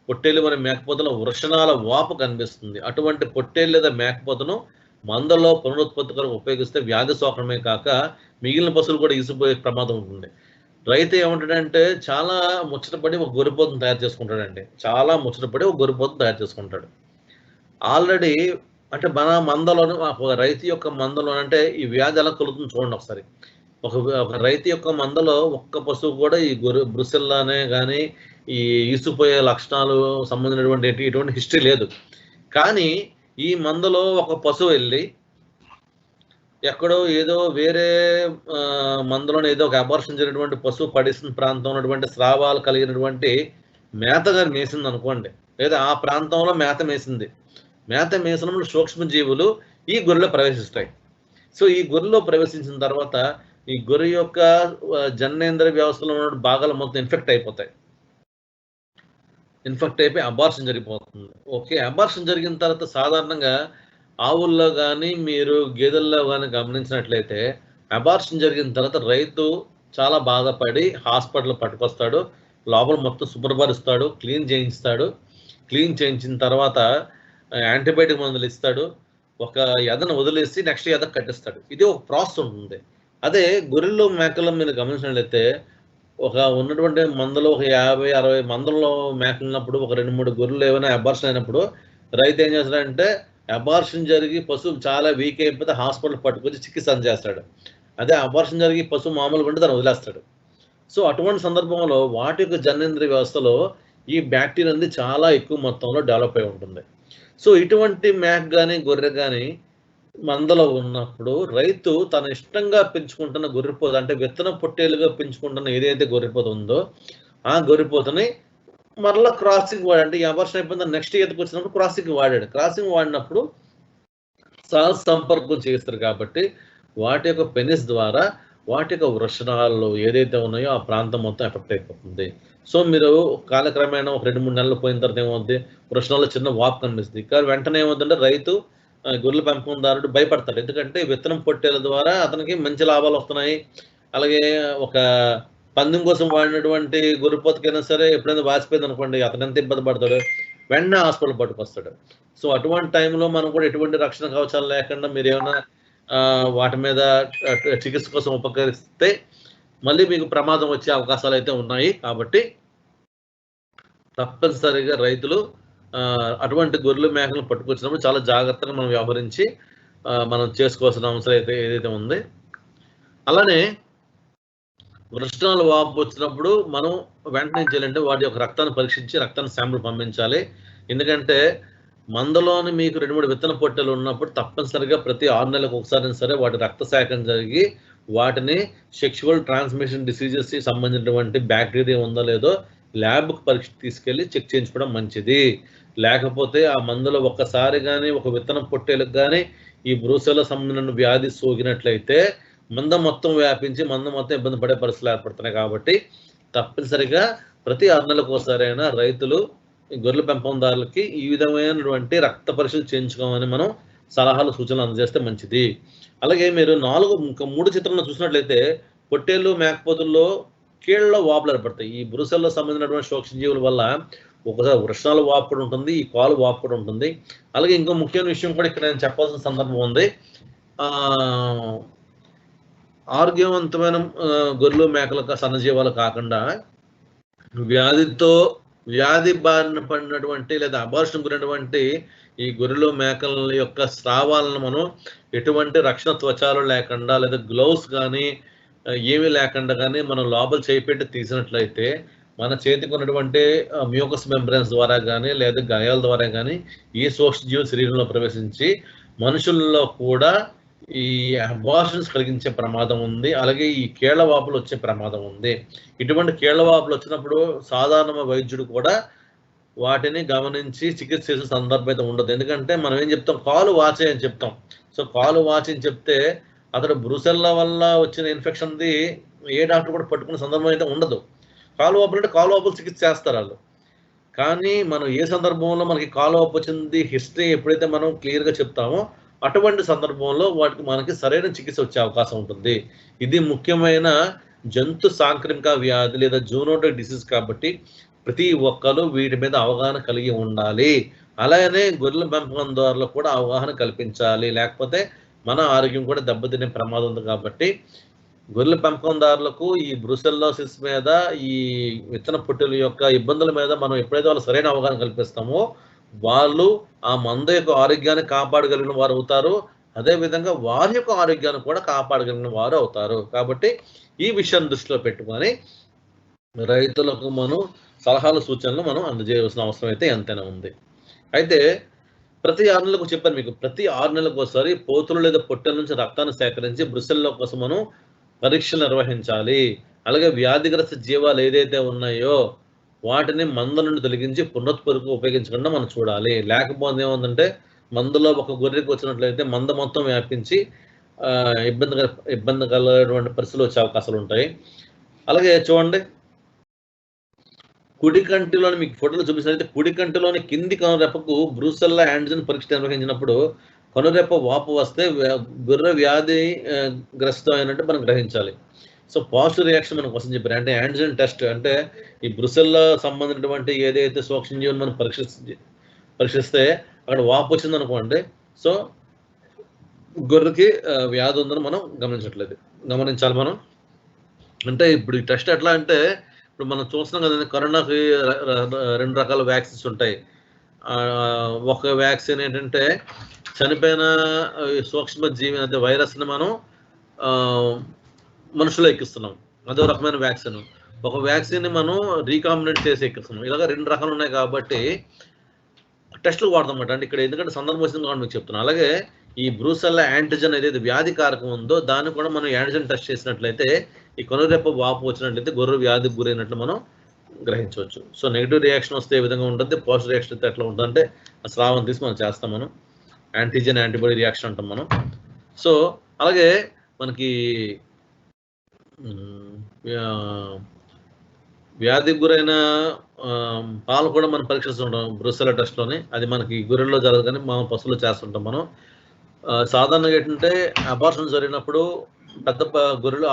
పొట్టేళ్ళు మరి మేకపోతలో వృషణాల వాపు కనిపిస్తుంది. అటువంటి పొట్టేళ్ళు లేదా మేకపోతను మందలో పునరుత్పత్తి కొరకు ఉపయోగిస్తే వ్యాధి సోకడమే కాక మిగిలిన పశువులు కూడా ఈసిపోయే ప్రమాదం ఉంటుంది. రైతు ఏమంటాడంటే చాలా ముచ్చటపడి ఒక గొర్రెపోతును తయారు చేసుకుంటాడండి. చాలా ముచ్చటపడి ఒక గొర్రెపోతును తయారు చేసుకుంటాడు. ఆల్రెడీ అంటే మన మందలోను రైతు యొక్క మందలో అంటే ఈ వ్యాధి ఎలా కలుగుతుంది చూడండి ఒకసారి. ఒక రైతు యొక్క మందలో ఒక్క పశువు కూడా ఈ బ్రూసెల్లానే కానీ ఈ ఈసుపోయే లక్షణాలు సంబంధించినటువంటి ఇటువంటి హిస్టరీ లేదు. కానీ ఈ మందలో ఒక పశువు వెళ్ళి ఎక్కడో ఏదో వేరే మందలోనే ఏదో ఒక అబార్షన్ జరిగినటువంటి పశువు పడిసిన ప్రాంతం ఉన్నటువంటి స్రావాలు కలిగినటువంటి మేతగా మేసింది అనుకోండి, లేదా ఆ ప్రాంతంలో మేత మేసినప్పుడు సూక్ష్మజీవులు ఈ గొర్రెలో ప్రవేశిస్తాయి. సో ఈ గొర్రెలో ప్రవేశించిన తర్వాత ఈ గొర్రె యొక్క జననేంద్రియ వ్యవస్థలో ఉన్న భాగాలు మొత్తం ఇన్ఫెక్ట్ అయిపోయి అబార్షన్ జరిగిపోతుంది. ఓకే, అబార్షన్ జరిగిన తర్వాత సాధారణంగా ఆవుల్లో కానీ మీరు గేదెల్లో కానీ గమనించినట్లయితే అబార్షన్ జరిగిన తర్వాత రైతు చాలా బాధపడి హాస్పిటల్ పట్టుకొస్తాడు, లోపల మొత్తం శుభ్రపరుస్తాడు, క్లీన్ చేయించిన తర్వాత యాంటీబయాటిక్ మందులు ఇస్తాడు, ఒక ఎదను వదిలేసి నెక్స్ట్ ఎద కట్టిస్తాడు. ఇది ఒక ప్రాసెస్ ఉంటుంది. అదే గొర్రెలు మేకలు మీరు గమనించినట్లయితే ఒక ఉన్నటువంటి మందలో ఒక 50-60 మందల్లో మేకలున్నప్పుడు ఒక 2-3 గొర్రెలు ఏమైనా అబార్షన్ అయినప్పుడు రైతు ఏం చేస్తాడంటే అబార్షన్ జరిగి పశువు చాలా వీక్ అయిపోతే హాస్పిటల్ పట్టుకొచ్చి చికిత్స అందజేస్తాడు. అదే అబార్షన్ జరిగి పశువు మామూలుగా ఉంటే దాన్ని వదిలేస్తాడు. సో అటువంటి సందర్భంలో వాటి యొక్క జననేంద్రియ వ్యవస్థలో ఈ బ్యాక్టీరియా అనేది చాలా ఎక్కువ మొత్తంలో డెవలప్ అయి ఉంటుంది. సో ఇటువంటి మేక కానీ గొర్రె కానీ మందలో ఉన్నప్పుడు రైతు తన ఇష్టంగా పెంచుకుంటున్న గొర్రెపోత అంటే విత్తన పొట్టేలుగా పెంచుకుంటున్న ఏదైతే గొర్రెపోత ఉందో ఆ గొర్రెపోతని మరలా క్రాసింగ్ వాడంటే ఈ అబార్షన్ అయిపోయింది నెక్స్ట్ ఈతకు వచ్చినప్పుడు క్రాసింగ్ వాడాడు. క్రాసింగ్ వాడినప్పుడు సహ సంపర్కం చేస్తారు కాబట్టి వాటి యొక్క పెనిస్ ద్వారా వాటి యొక్క వృషణాలు ఏదైతే ఉన్నాయో ఆ ప్రాంతం మొత్తం ఎఫెక్ట్ అయిపోతుంది. సో మీరు కాలక్రమేణా ఒక 2-3 నెలలు పోయిన తర్వాత ఏమవుద్ది, వృషణాల్లో చిన్న వాపు కనిపిస్తుంది. కానీ వెంటనే ఏమవుతుందంటే రైతు గొర్రెల పెంపకందారుడు భయపడతాడు. ఎందుకంటే విత్తనం పొట్టేల ద్వారా అతనికి మంచి లాభాలు వస్తున్నాయి. అలాగే ఒక పందెం కోసం వాడినటువంటి గొర్రెపోతకైనా సరే ఎప్పుడైనా వాసిపోయింది అనుకోండి, అతను ఎంత ఇబ్బంది పడతాడు, వెంటనే హాస్పిటల్ పట్టుకొస్తాడు. సో అటువంటి టైంలో మనం కూడా ఎటువంటి రక్షణ కవచాలు లేకుండా మీరు ఏమైనా వాటి మీద చికిత్స కోసం ఉపకరిస్తే మళ్ళీ మీకు ప్రమాదం వచ్చే అవకాశాలు అయితే ఉన్నాయి. కాబట్టి తప్పనిసరిగా రైతులు అటువంటి గొర్రెలు మేకలను పట్టుకొచ్చినప్పుడు చాలా జాగ్రత్తగా మనం వ్యవహరించి మనం చేసుకోవాల్సిన అవసరం అయితే ఏదైతే ఉంది. అలానే వృషణాలు వాపు వచ్చినప్పుడు మనం వెంటనే చేయాలంటే వాటి యొక్క రక్తాన్ని పరీక్షించి రక్తాన్ని శాంపుల్ పంపించాలి. ఎందుకంటే మందలోని మీకు 2-3 విత్తన పొట్టెలు ఉన్నప్పుడు తప్పనిసరిగా ప్రతి 6 నెలలకు ఒకసారి సరే వాటి రక్త సేకరణ జరిగి వాటిని సెక్షువల్ ట్రాన్స్మిషన్ డిసీజెస్ కి సంబంధించినటువంటి బ్యాక్టీరియా ఉందో లేదో ల్యాబ్కి పరీక్ష తీసుకెళ్లి చెక్ చేయించుకోవడం మంచిది. లేకపోతే ఆ మందులో ఒక్కసారి కానీ ఒక విత్తనం పొట్టేలకు కానీ ఈ బ్రూసెల్లా సంబంధించిన వ్యాధి సోకినట్లయితే మంద మొత్తం వ్యాపించి మంద మొత్తం ఇబ్బంది పడే పరిస్థితులు ఏర్పడుతున్నాయి. కాబట్టి తప్పనిసరిగా ప్రతి 6 నెలలకు ఒకసారైనా రైతులు గొర్రెల పెంపకందారులకి ఈ విధమైనటువంటి రక్త పరీక్షలు చేయించుకోమని మనం సలహాలు సూచనలు అందజేస్తే మంచిది. అలాగే మీరు 3 చిత్రంలో చూసినట్లయితే పొట్టేళ్ళు మేకపోతుల్లో కీళ్ళలో వాపులు ఏర్పడతాయి. ఈ బ్రూసెల్లా సంబంధించినటువంటి సూక్ష్మజీవుల వల్ల ఒకసారి వృషణాలు వాపు కూడా ఉంటుంది, ఈ కాలు వాపు కూడా ఉంటుంది. అలాగే ఇంకో ముఖ్యమైన విషయం కూడా ఇక్కడ నేను చెప్పాల్సిన సందర్భం ఉంది. ఆరోగ్యవంతమైన గొర్రెలు మేకల సన్నజీవాలు కాకుండా వ్యాధి బారిన పడినటువంటి లేదా అబార్షన్ గురినటువంటి ఈ గొర్రెలు మేకల యొక్క స్రావాలను మనం ఎటువంటి రక్షణ త్వచాలు లేకుండా లేదా గ్లౌస్ కానీ ఏమీ లేకుండా కానీ మనం లోపల చేయిపెట్టి తీసినట్లయితే మన చేతికి ఉన్నటువంటి మ్యూకస్ మెంబ్రెన్స్ ద్వారా కానీ లేదా గాయాల ద్వారా కానీ ఈ సూక్ష్మజీవుల శరీరంలో ప్రవేశించి మనుషుల్లో కూడా ఈ అబార్షన్స్ కలిగించే ప్రమాదం ఉంది. అలాగే ఈ కీళ్ల వాపులు వచ్చే ప్రమాదం ఉంది. ఇటువంటి కీళ్ల వాపులు వచ్చినప్పుడు సాధారణ వైద్యుడు కూడా వాటిని గమనించి చికిత్స చేసే సందర్భం అయితే ఉండదు. ఎందుకంటే మనం ఏం చెప్తాం, కాలు వాచే అని చెప్తాం. సో కాలు వాచి అని చెప్తే అతడు బ్రూసెల్లా వల్ల వచ్చిన ఇన్ఫెక్షన్ది ఏ డాక్టర్ కూడా పట్టుకునే సందర్భం అయితే ఉండదు. కాలు వాపులు అంటే కాలు వాపులు చికిత్స చేస్తారు వాళ్ళు. కానీ మనం ఏ సందర్భంలో మనకి కాలు వాపు వచ్చింది హిస్టరీ ఎప్పుడైతే మనం క్లియర్గా చెప్తామో అటువంటి సందర్భంలో వాటికి మనకి సరైన చికిత్స వచ్చే అవకాశం ఉంటుంది. ఇది ముఖ్యమైన జంతు సాంక్రమిక వ్యాధి లేదా జూనోటిక్ డిసీజ్ కాబట్టి ప్రతి ఒక్కరు వీటి మీద అవగాహన కలిగి ఉండాలి. అలాగనే గొర్రెల పెంపకందారులకు కూడా అవగాహన కల్పించాలి. లేకపోతే మన ఆరోగ్యం కూడా దెబ్బతినే ప్రమాదం ఉంది. కాబట్టి గొర్రెల పెంపకందారులకు ఈ బ్రూసెల్లోసిస్ మీద ఈ విత్తన పొట్టెల యొక్క ఇబ్బందుల మీద మనం ఎప్పుడైతే వాళ్ళు సరైన అవగాహన కల్పిస్తామో వాళ్ళు ఆ మంద యొక్క ఆరోగ్యాన్ని కాపాడగలిగిన వారు అవుతారు. అదేవిధంగా వారి యొక్క ఆరోగ్యాన్ని కూడా కాపాడగలిగిన వారు అవుతారు. కాబట్టి ఈ విషయాన్ని దృష్టిలో పెట్టుకొని రైతులకు మనం సలహాలు సూచనలు మనం అందజేయవలసిన అవసరం అయితే ఎంతైనా ఉంది. అయితే ప్రతి 6 నెలలకు చెప్పాను మీకు, ప్రతి 6 నెలలకు ఒకసారి పోతులు లేదా పొట్టెల నుంచి రక్తాన్ని సేకరించి బ్రూసెల్లా కోసం మనం పరీక్షలు నిర్వహించాలి. అలాగే వ్యాధిగ్రస్త జీవాలు ఏదైతే ఉన్నాయో వాటిని మంద నుండి తొలగించి పునరుత్పత్తికి ఉపయోగించకుండా మనం చూడాలి. లేకపోతే ఏముందంటే మందులో ఒక గొర్రెకి వచ్చినట్లయితే మంద మొత్తం వ్యాపించి ఇబ్బంది కలిగేటువంటి పరిస్థితులు వచ్చే అవకాశాలు ఉంటాయి. అలాగే చూడండి, కుడి కంటిలోని మీకు ఫోటోలు చూపిస్తున్నట్లయితే కుడి కంటిలోని కింది కనురెప్పకు బ్రూసెల్లా యాంటిజెన్ పరీక్ష నిర్వహించినప్పుడు కనురెప్ప వాపు వస్తే గొర్రె వ్యాధి గ్రస్తం అయినట్టు మనం గ్రహించాలి. సో పాజిటివ్ రియాక్షన్ మనకు వస్తుంది చెప్పారు. అంటే యాంటిజెన్ టెస్ట్ అంటే ఈ బ్రుసెల్లో సంబంధించినటువంటి ఏదైతే సూక్ష్మజీవుని మనం పరీక్షిస్తే అక్కడ వాపు వచ్చింది అనుకోండి, సో గొర్రెకి వ్యాధి ఉందని మనం గమనించాలి మనం. అంటే ఇప్పుడు ఈ టెస్ట్ ఎట్లా అంటే ఇప్పుడు మనం చూస్తున్నాం కదండి, కరోనాకి 2 రకాల వ్యాక్సిన్స్ ఉంటాయి. ఒక వ్యాక్సిన్ ఏంటంటే చనిపోయిన సూక్ష్మజీవి అంటే వైరస్ని మనం మనుషులు ఎక్కిస్తున్నాం, అదో రకమైన వ్యాక్సిన్. ఒక వ్యాక్సిన్ని మనం రీకాంబినేట్ చేసి ఎక్కిస్తున్నాం. ఇలాగ 2 రకాలు ఉన్నాయి కాబట్టి టెస్టులు వాడతామన్నమాట. అంటే ఇక్కడ ఎందుకంటే సందర్భం వచ్చింది కాబట్టి మీకు చెప్తున్నాను. అలాగే ఈ బ్రూసెల్లా యాంటిజెన్ ఏదైతే వ్యాధి కారకం ఉందో దాన్ని కూడా మనం యాంటిజెన్ టెస్ట్ చేసినట్లయితే ఈ కనురెప్ప వాపు వచ్చినట్లయితే గొర్రె వ్యాధికి గురైనట్లు మనం గ్రహించవచ్చు. సో నెగిటివ్ రియాక్షన్ వస్తే ఏ విధంగా ఉంటుంది, పాజిటివ్ రియాక్షన్ అయితే ఎట్లా ఉంటుంది అంటే స్రావం తీసి మనం చేస్తాం, మనం యాంటీజెన్ యాంటీబాడీ రియాక్షన్ అంటాం మనం. సో అలాగే మనకి వ్యాధికి గురైన పాలు కూడా మనం పరీక్షిస్తుంటాం బ్రూసెల్లా టెస్ట్లోని. అది మనకి గొర్రెల్లో జరగదు కానీ మనం పశువులో చేస్తుంటాం మనం. సాధారణంగా ఏంటంటే అబార్షన్ జరిగినప్పుడు పెద్ద గొర్రెలు,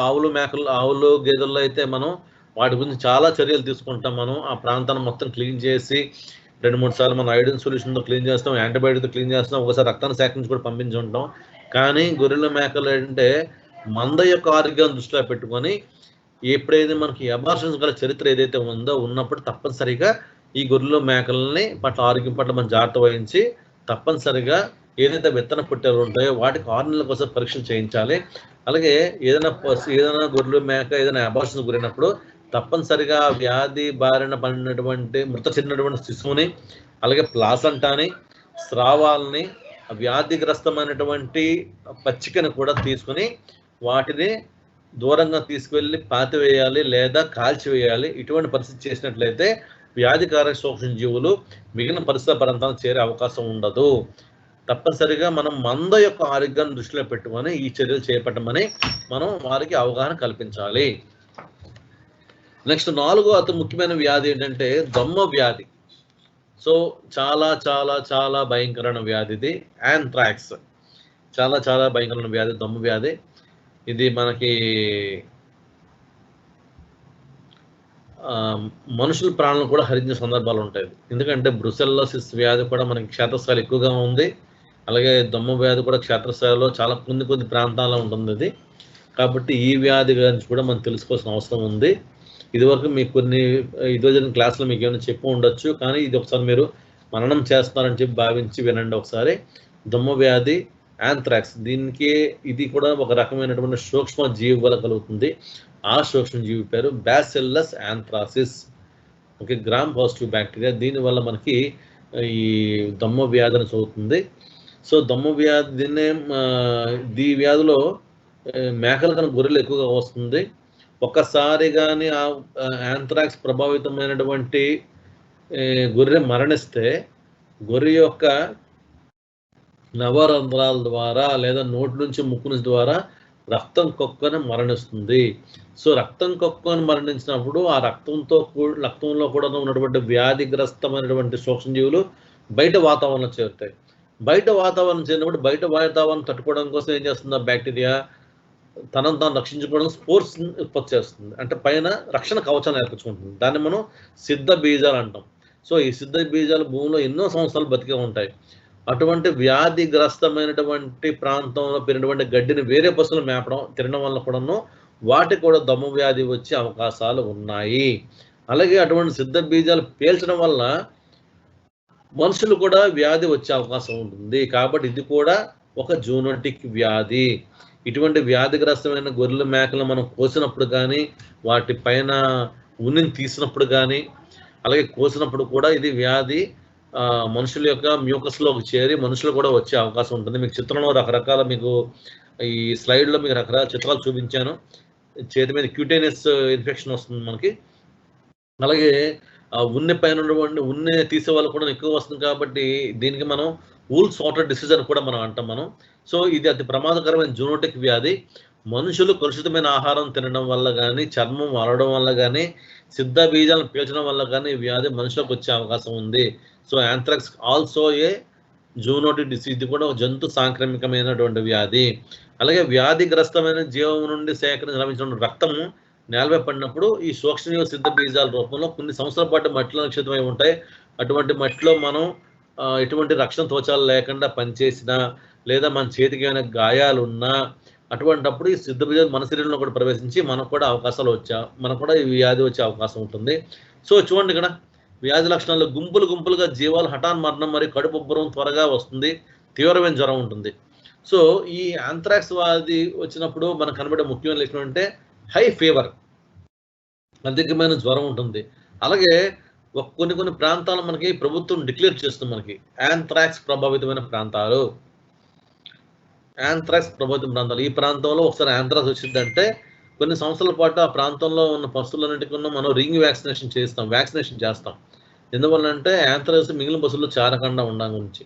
ఆవులు గేదెల్లో అయితే మనం వాటి గురించి చాలా చర్యలు తీసుకుంటాం. మనం ఆ ప్రాంతాన్ని మొత్తం క్లీన్ చేసి 2-3 సార్లు మనం ఐరన్ సొల్యూషన్తో క్లీన్ చేస్తాం, యాంటీబయాటిక్తో క్లీన్ చేస్తాం, ఒకసారి రక్తాన్ని సేకరించి కూడా పంపించి ఉంటాం. కానీ గొర్రెల మేకలు ఏంటంటే మంద యొక్క ఆరోగ్యాన్ని దృష్టిలో పెట్టుకొని ఎప్పుడైతే మనకి అబార్షన్స్ గల చరిత్ర ఏదైతే ఉందో ఉన్నప్పుడు తప్పనిసరిగా ఈ గొర్రెల మేకలని పట్ల ఆరోగ్యం పట్ల మనం జాగ్రత్త వహించి తప్పనిసరిగా ఏదైతే విత్తన పుట్టెలు ఉంటాయో వాటికి 6 నెలల కోసం పరీక్షలు చేయించాలి. అలాగే ఏదైనా గొర్రెల మేక ఏదైనా అబార్షన్స్ గురైనప్పుడు తప్పనిసరిగా వ్యాధి బారిన పడినటువంటి మృత చెందినటువంటి శిశువుని, అలాగే ప్లాసంటాని, స్రావాలని, వ్యాధిగ్రస్తమైనటువంటి పచ్చికని కూడా తీసుకుని వాటిని దూరంగా తీసుకువెళ్ళి పాతివేయాలి లేదా కాల్చివేయాలి. ఇటువంటి పరిస్థితి చేసినట్లయితే వ్యాధికారక సూక్ష్మజీవులు మిగిలిన పరిసర ప్రాంతాలకు చేరే అవకాశం ఉండదు. తప్పనిసరిగా మనం మంద యొక్క ఆరోగ్యాన్ని దృష్టిలో పెట్టుకొని ఈ చర్యలు చేపట్టమని మనం వారికి అవగాహన కల్పించాలి. నెక్స్ట్ 4వ అతి ముఖ్యమైన వ్యాధి ఏంటంటే దమ్మ వ్యాధి. సో చాలా చాలా చాలా భయంకరమైన వ్యాధి ఇది, యాంథ్రాక్స్. చాలా చాలా భయంకరమైన వ్యాధి దమ్మ వ్యాధి. ఇది మనకి మనుషుల ప్రాణాలను కూడా హరించే సందర్భాలు ఉంటాయి. ఎందుకంటే బ్రుసెల్లోసిస్ వ్యాధి కూడా మనకి క్షేత్రస్థాయిలో ఎక్కువగా ఉంది. అలాగే దమ్మ వ్యాధి కూడా క్షేత్రస్థాయిలో చాలా కొన్ని ప్రాంతాల్లో ఉంటుంది ఇది. కాబట్టి ఈ వ్యాధి గురించి కూడా మనం తెలుసుకోవాల్సిన అవసరం ఉంది. ఇదివరకు మీకు ఇదివరకు జరిగిన క్లాస్లో మీకు ఏమైనా చెప్పు ఉండొచ్చు, కానీ ఇది ఒకసారి మీరు మననం చేస్తున్నారని చెప్పి భావించి వినండి ఒకసారి. దమ్మ వ్యాధి, యాంథ్రాక్స్, దీనికి ఇది కూడా ఒక రకమైనటువంటి సూక్ష్మ జీవి వల్ల కలుగుతుంది. ఆ సూక్ష్మజీవి పేరు bacillus యాంథ్రాసిస్. Okay, gram positive bacteria. దీనివల్ల మనకి ఈ దమ్మ వ్యాధిని చదువుతుంది. సో దమ్మ వ్యాధి ఈ వ్యాధిలో మేకల కన్నా గొర్రెలు ఎక్కువగా వస్తుంది. ఒక్కసారి కానీ ఆ యాంథ్రాక్స్ ప్రభావితమైనటువంటి గొర్రె మరణిస్తే గొర్రె యొక్క నవరంధ్రాల ద్వారా లేదా నోటి నుంచి ముక్కు నుంచి ద్వారా రక్తం కొక్కని మరణిస్తుంది. సో రక్తం కొక్కని మరణించినప్పుడు ఆ రక్తంలో కూడా ఉన్నటువంటి వ్యాధిగ్రస్తమైనటువంటి సూక్ష్మజీవులు బయట వాతావరణం చేరుతాయి. బయట వాతావరణం చేరినప్పుడు బయట వాతావరణం తట్టుకోవడం కోసం ఏం చేస్తుంది ఆ బ్యాక్టీరియా, తనను తాను రక్షించుకోవడం స్పోర్స్ ఉత్పత్తి చేస్తుంది. అంటే పైన రక్షణ కవచాన్ని ఏర్పరచుకుంటుంది. దాన్ని మనం సిద్ధ బీజాలు అంటాం. సో ఈ సిద్ధ బీజాలు భూమిలో ఎన్నో సంవత్సరాలు బతికే ఉంటాయి. అటువంటి వ్యాధిగ్రస్తమైనటువంటి ప్రాంతంలో పెరిగినటువంటి గడ్డిని వేరే పశువులు మేపడం తినడం వల్ల కూడాను వాటికి కూడా దమ్ము వ్యాధి వచ్చే అవకాశాలు ఉన్నాయి. అలాగే అటువంటి సిద్ధ బీజాలు పీల్చడం వల్ల మనుషులు కూడా వ్యాధి వచ్చే అవకాశం ఉంటుంది. కాబట్టి ఇది కూడా ఒక జూనోటిక్ వ్యాధి. ఇటువంటి వ్యాధిగ్రస్తమైన గొర్రెల మేకలు మనం కోసినప్పుడు కానీ వాటి పైన ఉన్నిని తీసినప్పుడు కానీ అలాగే కోసినప్పుడు కూడా ఇది వ్యాధి మనుషుల యొక్క మ్యూకస్లోకి చేరి మనుషులు కూడా వచ్చే అవకాశం ఉంటుంది. మీకు చిత్రంలో రకరకాల మీకు ఈ స్లైడ్లో మీకు రకరకాల చిత్రాలు చూపించాను. చేతి మీద క్యూటేనియస్ ఇన్ఫెక్షన్ వస్తుంది మనకి. అలాగే ఉన్నె పైన ఉన్నె తీసే వాళ్ళు కూడా ఎక్కువ వస్తుంది. కాబట్టి దీనికి మనం వూల్ సాటర్ డిసీజ్ అని కూడా మనం అంటాం మనం. సో ఇది అతి ప్రమాదకరమైన జూనోటిక్ వ్యాధి. మనుషులు కలుషితమైన ఆహారం తినడం వల్ల కానీ చర్మం వాడడం వల్ల కానీ సిద్ధ బీజాలను పీల్చడం వల్ల కానీ ఈ వ్యాధి మనుషులకు వచ్చే అవకాశం ఉంది. So anthrax also a zoonotic disease ఇది కూడా ఒక జంతు సాంక్రమికమైనటువంటి వ్యాధి. అలాగే వ్యాధిగ్రస్తమైన జీవం నుండి లభించిన రక్తము నేలపై పడినప్పుడు ఈ సూక్ష్మజీవ సిద్ధ బీజాల రూపంలో కొన్ని సంవత్సరాల పాటు మట్టిలో నిక్షిప్తమై ఉంటాయి. అటువంటి మట్టిలో మనం ఎటువంటి రక్షణ తోచాలు లేకుండా పనిచేసినా లేదా మన చేతికి ఏమైనా గాయాలు ఉన్నా అటువంటప్పుడు ఈ సిద్ధ బీజాలు మన శరీరంలో కూడా ప్రవేశించి మనకు కూడా మనకు కూడా ఈ వ్యాధి వచ్చే అవకాశం ఉంటుంది. సో చూడండి ఇక్కడ వ్యాధి లక్షణాలు గుంపులుగా జీవాలు హఠాన్ మరణం మరియు కడుపు ఉబ్బరం త్వరగా వస్తుంది, తీవ్రమైన జ్వరం ఉంటుంది. సో ఈ యాంథ్రాక్స్ వ్యాధి వచ్చినప్పుడు మనకు కనబడే ముఖ్యమైన లక్షణం అంటే హై ఫీవర్, అధికమైన జ్వరం ఉంటుంది. అలాగే కొన్ని ప్రాంతాలు మనకి ప్రభుత్వం డిక్లేర్ చేస్తుంది మనకి యాంథ్రాక్స్ ప్రభావితమైన ప్రాంతాలు. ఈ ప్రాంతంలో ఒకసారి యాంథ్రాక్స్ వచ్చిందంటే కొన్ని సంవత్సరాల పాటు ఆ ప్రాంతంలో ఉన్న పశువులన్నిటికన్నా మనం రింగ్ వ్యాక్సినేషన్ చేస్తాం. ఎందువల్లంటే యాంథ్రాక్స్ మిగిలిన పశువులు చేరకుండా ఉండడం గురించి.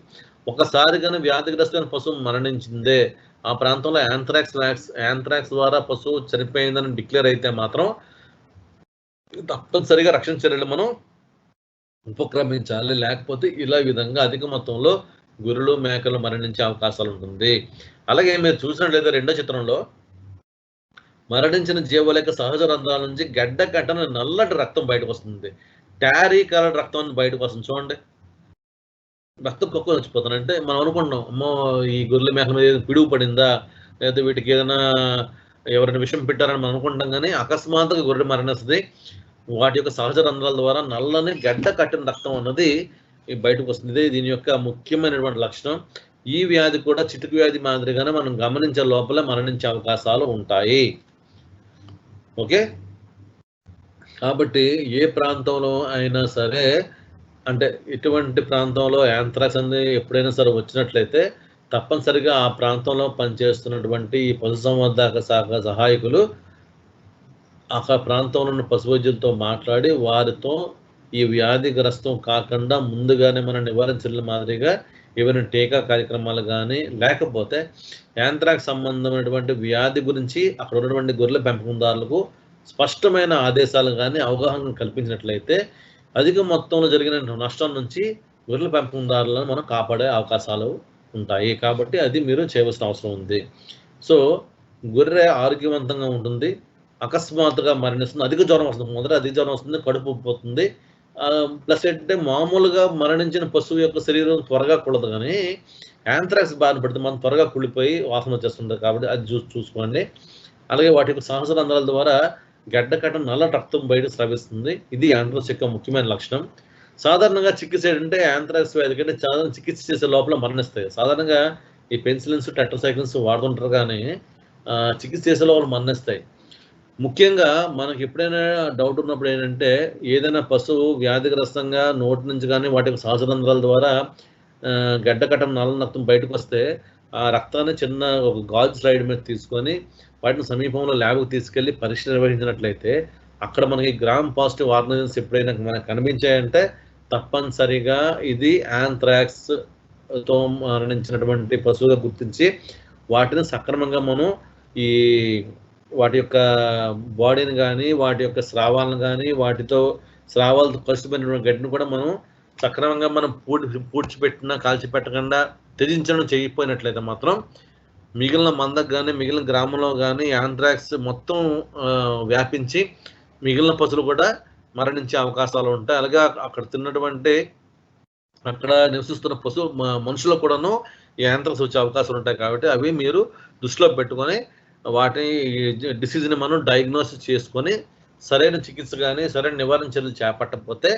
ఒకసారి కానీ వ్యాధిగ్రస్తమైన పశువు మరణించిందే, ఆ ప్రాంతంలో యాంథ్రాక్స్ ద్వారా పశువు చనిపోయిందని డిక్లేర్ అయితే మాత్రం తప్పనిసరిగా రక్షణ చర్యలు మనం ఉపక్రమించాలి. లేకపోతే ఇలా విధంగా అధిక మొత్తంలో గొర్రెలు మేకలు మరణించే అవకాశాలు ఉంటుంది. అలాగే మీరు చూసినట్లయితే రెండో చిత్రంలో మరణించిన జీవుల యొక్క సహజ రంధ్రాల నుంచి గడ్డ కట్టన నల్లటి రక్తం బయటకు వస్తుంది. టారీ కలర్ రక్తం బయటకు వస్తుంది. చూడండి, రక్తం కుక్క వచ్చిపోతుంది. అంటే మనం అనుకుంటాం అమ్మో ఈ గొర్రెల మేకల మీద పిడుగు పడిందా లేదా వీటికి ఏదైనా ఎవరైనా విషం పెట్టారని మనం అనుకుంటాం. కానీ అకస్మాత్తుగా గొర్రె మరణిస్తుంది. వాటి యొక్క సహజ రంధ్రాల ద్వారా నల్లని గడ్డ కట్టిన రక్తం అన్నది బయటకు వస్తుంది. దీని యొక్క ముఖ్యమైనటువంటి లక్షణం. ఈ వ్యాధి కూడా చిటుకు వ్యాధి మాదిరిగానే మనం గమనించే లోపల మరణించే అవకాశాలు ఉంటాయి. ఓకే, కాబట్టి ఏ ప్రాంతంలో అయినా సరే, అంటే ఇటువంటి ప్రాంతంలో యాంథ్రాక్స్ అనేది ఎప్పుడైనా సరే వచ్చినట్లయితే తప్పనిసరిగా ఆ ప్రాంతంలో పనిచేస్తున్నటువంటి ఈ పశుసంవర్ధక శాఖ సహాయకులు ఆ ప్రాంతంలో ఉన్న పశు వైద్యులతో మాట్లాడి వారితో ఈ వ్యాధిగ్రస్తం కాకుండా ముందుగానే మనం నివారించడం మాదిరిగా ఏవైనా టీకా కార్యక్రమాలు కానీ లేకపోతే యాంథ్రాక్స్ సంబంధమైనటువంటి వ్యాధి గురించి అక్కడ ఉన్నటువంటి గొర్రెల పెంపకందారులకు స్పష్టమైన ఆదేశాలు కానీ అవగాహన కల్పించినట్లయితే అధిక మొత్తంలో జరిగిన నష్టం నుంచి గొర్రెల పెంపకందారులను మనం కాపాడే అవకాశాలు ఉంటాయి. కాబట్టి అది మీరు చేయవలసిన అవసరం ఉంది. సో గొర్రె ఆరోగ్యవంతంగా ఉంటుంది, అకస్మాత్తుగా మరణిస్తుంది, అధిక జ్వరం వస్తుంది, మొదట అధిక జ్వరం వస్తుంది, కడుపు ఉబ్బిపోతుంది. ప్లస్ ఏంటంటే మామూలుగా మరణించిన పశువు యొక్క శరీరం త్వరగా కుళ్ళదు, కానీ యాంథ్రాక్స్ బారిన పడితే మనం త్వరగా కుళ్ళిపోయి వాసన వచ్చేస్తుంది. కాబట్టి అది చూసుకోండి. అలాగే వాటి యొక్క సహజ రంధ్రాల ద్వారా గడ్డ కట్టం నల్ల రక్తం బయట స్రవిస్తుంది. ఇది యాంథ్రాక్స్ యొక్క ముఖ్యమైన లక్షణం. సాధారణంగా చికిత్స ఏంటంటే యాంథ్రాక్స్ వ్యాధి కంటే సాధారణ చికిత్స చేసే లోపల మరణిస్తాయి. సాధారణంగా ఈ పెన్సిలిన్స్ టెట్రాసైక్లిన్స్ వాడుతుంటారు, కానీ చికిత్స చేసే లోపల మరణిస్తాయి. ముఖ్యంగా మనకి ఎప్పుడైనా డౌట్ ఉన్నప్పుడు ఏంటంటే ఏదైనా పశువు వ్యాధిగ్రస్తంగా నోటి నుంచి కానీ వాటి యొక్క సహజ రంధ్రాల ద్వారా గడ్డ కట్టం నల్ల రక్తం బయటకు వస్తే ఆ రక్తాన్ని చిన్న ఒక గాజు స్లైడ్ మీద తీసుకొని వాటిని సమీపంలో ల్యాబ్కి తీసుకెళ్లి పరీక్ష నిర్వహించినట్లయితే అక్కడ మనకి గ్రామ్ పాజిటివ్ ఆర్గనిజమ్స్ ఎప్పుడైనా మనకు కనిపించాయంటే తప్పనిసరిగా ఇది యాంథ్రాక్స్తో మరణించినటువంటి పశువుగా గుర్తించి వాటిని సక్రమంగా మనం ఈ వాటి యొక్క బాడీని కానీ వాటి యొక్క స్రావాలను కానీ వాటితో స్రావాలతో కలిసిపోయినటువంటి గడ్డిని కూడా మనం సక్రమంగా మనం పూడ్చిపెట్టినా కాల్చిపెట్టకుండా త్యజించడం చేయకపోయినట్లయితే మాత్రం మిగిలిన మందకు కానీ మిగిలిన గ్రామంలో కానీ యాంథ్రాక్స్ మొత్తం వ్యాపించి మిగిలిన పశువులు కూడా మరణించే అవకాశాలు ఉంటాయి. అలాగే అక్కడ తిన్నటువంటి అక్కడ నివసిస్తున్న మనుషులకు కూడాను ఈ యాంథ్రాక్స్ వచ్చే అవకాశాలు ఉంటాయి. కాబట్టి అవి మీరు దృష్టిలో పెట్టుకొని వాటి డిసీజ్ని మనం డయాగ్నోసిస్ చేసుకొని సరైన చికిత్స కానీ సరైన నివారణ చర్యలు చేపట్టకపోతే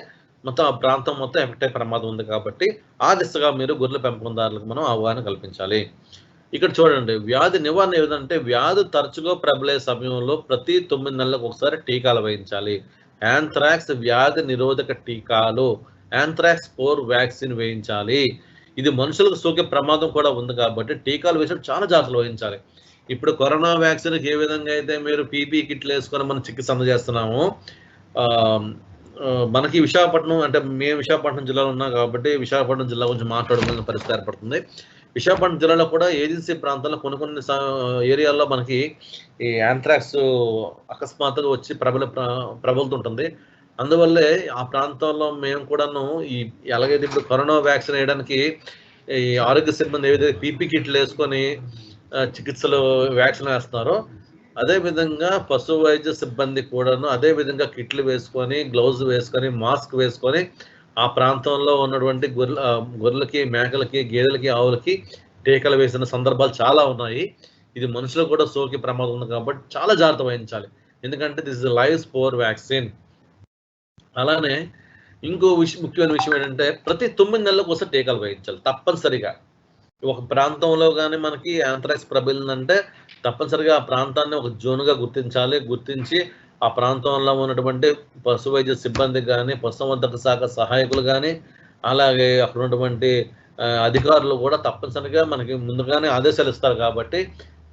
మొత్తం ఆ ప్రాంతం మొత్తం ఎఫెక్ట్ అయ్యే ప్రమాదం ఉంది. కాబట్టి ఆ దిశగా మీరు గొర్రెల పెంపకందారులకు మనం అవగాహన కల్పించాలి. ఇక్కడ చూడండి, వ్యాధి నివారణ ఏదంటే వ్యాధి తరచుగా ప్రబలే సమయంలో ప్రతి 9 నెలలకు ఒకసారి టీకాలు వేయించాలి. యాంథ్రాక్స్ వ్యాధి నిరోధక టీకాలు, యాంథ్రాక్స్ స్పోర్ వ్యాక్సిన్ వేయించాలి. ఇది మనుషులకు సోకే ప్రమాదం కూడా ఉంది కాబట్టి టీకాలు వేసినప్పుడు చాలా జాగ్రత్తలు వహించాలి. ఇప్పుడు కరోనా వ్యాక్సిన్కి ఏ విధంగా అయితే మీరు పీపీ కిట్లు వేసుకొని మనం చికిత్స అందజేస్తున్నాము, మనకి విశాఖపట్నం అంటే మేము విశాఖపట్నం జిల్లాలో ఉన్నాం కాబట్టి విశాఖపట్నం జిల్లా గురించి మాట్లాడుకునే పరిస్థితి ఏర్పడుతుంది. విశాఖపట్నం జిల్లాలో కూడా ఏజెన్సీ ప్రాంతాల్లో కొన్ని ఏరియాల్లో మనకి ఈ యాంథ్రాక్స్ అకస్మాత్తుగా వచ్చి ప్రబలుతుంటుంది. అందువల్లే ఆ ప్రాంతంలో మేము కూడాను ఎలాగైతే ఇప్పుడు కరోనా వ్యాక్సిన్ వేయడానికి ఈ ఆరోగ్య సిబ్బంది ఏదైతే పీపీ కిట్లు వేసుకొని చికిత్సలు వ్యాక్సిన్ వేస్తున్నారో అదే విధంగా పశు వైద్య సిబ్బంది కూడాను అదే విధంగా కిట్లు వేసుకొని గ్లౌజ్ వేసుకొని మాస్క్ వేసుకొని ఆ ప్రాంతంలో ఉన్నటువంటి గొర్రెలకి మేకలకి గేదెలకి ఆవులకి టీకాలు వేసిన సందర్భాలు చాలా ఉన్నాయి. ఇది మనుషులకు కూడా సోకే ప్రమాదం ఉంది కాబట్టి చాలా జాగ్రత్త వహించాలి. ఎందుకంటే this is live spore vaccine. అలానే ఇంకో ముఖ్యమైన విషయం ఏంటంటే ప్రతి 9 నెలలకు ఒకసారి టీకాలు వేయించాలి తప్పనిసరిగా. ఒక ప్రాంతంలో కానీ మనకి యాంథ్రాక్స్ ప్రబలిందంటే తప్పనిసరిగా ఆ ప్రాంతాన్ని ఒక జోన్గా గుర్తించి ఆ ప్రాంతంలో ఉన్నటువంటి పశు వైద్య సిబ్బంది కానీ పశుసంవర్ధక శాఖ సహాయకులు కానీ అలాగే అక్కడ ఉన్నటువంటి అధికారులు కూడా తప్పనిసరిగా మనకి ముందుగానే ఆదేశాలు ఇస్తారు కాబట్టి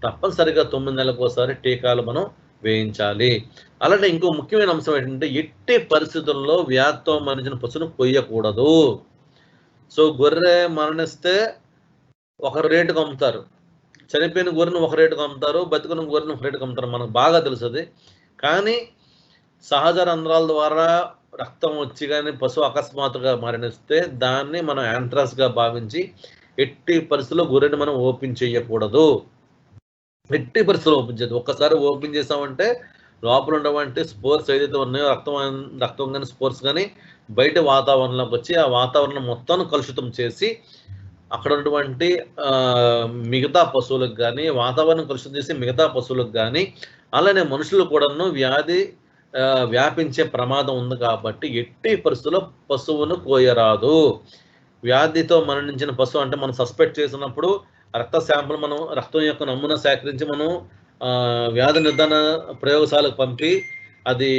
తప్పనిసరిగా 9 నెలలకు ఒకసారి టీకాలు మనం వేయించాలి. అలాగే ఇంకో ముఖ్యమైన అంశం ఏంటంటే ఎట్టి పరిస్థితుల్లో వ్యాధితో మరణించిన పశువును కొయ్యకూడదు. సో గొర్రె మరణిస్తే ఒక రేటుకు అమ్ముతారు, చనిపోయిన గొర్రెను ఒక రేటుకు అమ్ముతారు, బతుకున్న గొర్రెను ఒక రేటుకు అమ్ముతారు, మనకు బాగా తెలుస్తుంది. కానీ సహజ రంధ్రాల ద్వారా రక్తం వచ్చి కానీ పశువు అకస్మాత్తుగా మరణిస్తే దాన్ని మనం యాంథ్రాక్స్గా భావించి ఎట్టి పరిస్థితుల్లో గొర్రెని మనం ఓపెన్ చేయకూడదు. ఎట్టి పరిస్థితుల్లో ఓపెన్ చేయదు. ఒక్కసారి ఓపెన్ చేసామంటే లోపల ఉన్నటువంటి స్పోర్స్ ఏదైతే ఉన్నాయో రక్తం కానీ స్పోర్స్ కానీ బయట వాతావరణంలోకి వచ్చి ఆ వాతావరణం మొత్తాన్ని కలుషితం చేసి అక్కడ ఉన్నటువంటి మిగతా పశువులకు కానీ వాతావరణం కలుషితం చేసి మిగతా పశువులకు కానీ అలానే మనుషులు కూడాను వ్యాధి వ్యాపించే ప్రమాదం ఉంది కాబట్టి ఎట్టి పరిస్థితుల్లో పశువును కోయరాదు. వ్యాధితో మరణించిన పశువు అంటే మనం సస్పెక్ట్ చేసినప్పుడు రక్త శాంపుల్ మనం రక్తం యొక్క నమూనా సేకరించి మనం వ్యాధి నిర్ధారణ ప్రయోగశాలకు పంపి అది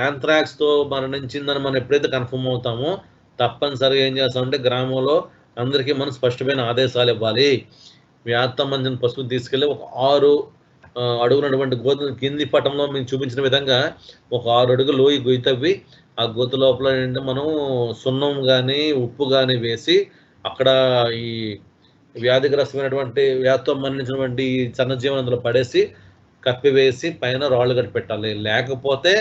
యాంథ్రాక్స్తో మరణించిందని మనం ఎప్పుడైతే కన్ఫర్మ్ అవుతామో తప్పనిసరిగా ఏం చేస్తామంటే గ్రామంలో అందరికీ మనం స్పష్టమైన ఆదేశాలు ఇవ్వాలి. వ్యాధితో మరణించిన పశువుని తీసుకెళ్ళి ఒక 6 అడుగునటువంటి గోతు కింది పటంలో మేము చూపించిన విధంగా ఒక 6 అడుగులు లోయి గొయ్యి తవ్వి ఆ గోతు లోపల ఏంటంటే మనం సున్నం కానీ ఉప్పు కానీ వేసి అక్కడ ఈ వ్యాధిగ్రస్తమైనటువంటి వ్యాధితో మరణించినటువంటి సన్నజీవనం అందులో పడేసి కప్పివేసి పైన రాళ్ళు కట్టి పెట్టాలి. లేకపోతే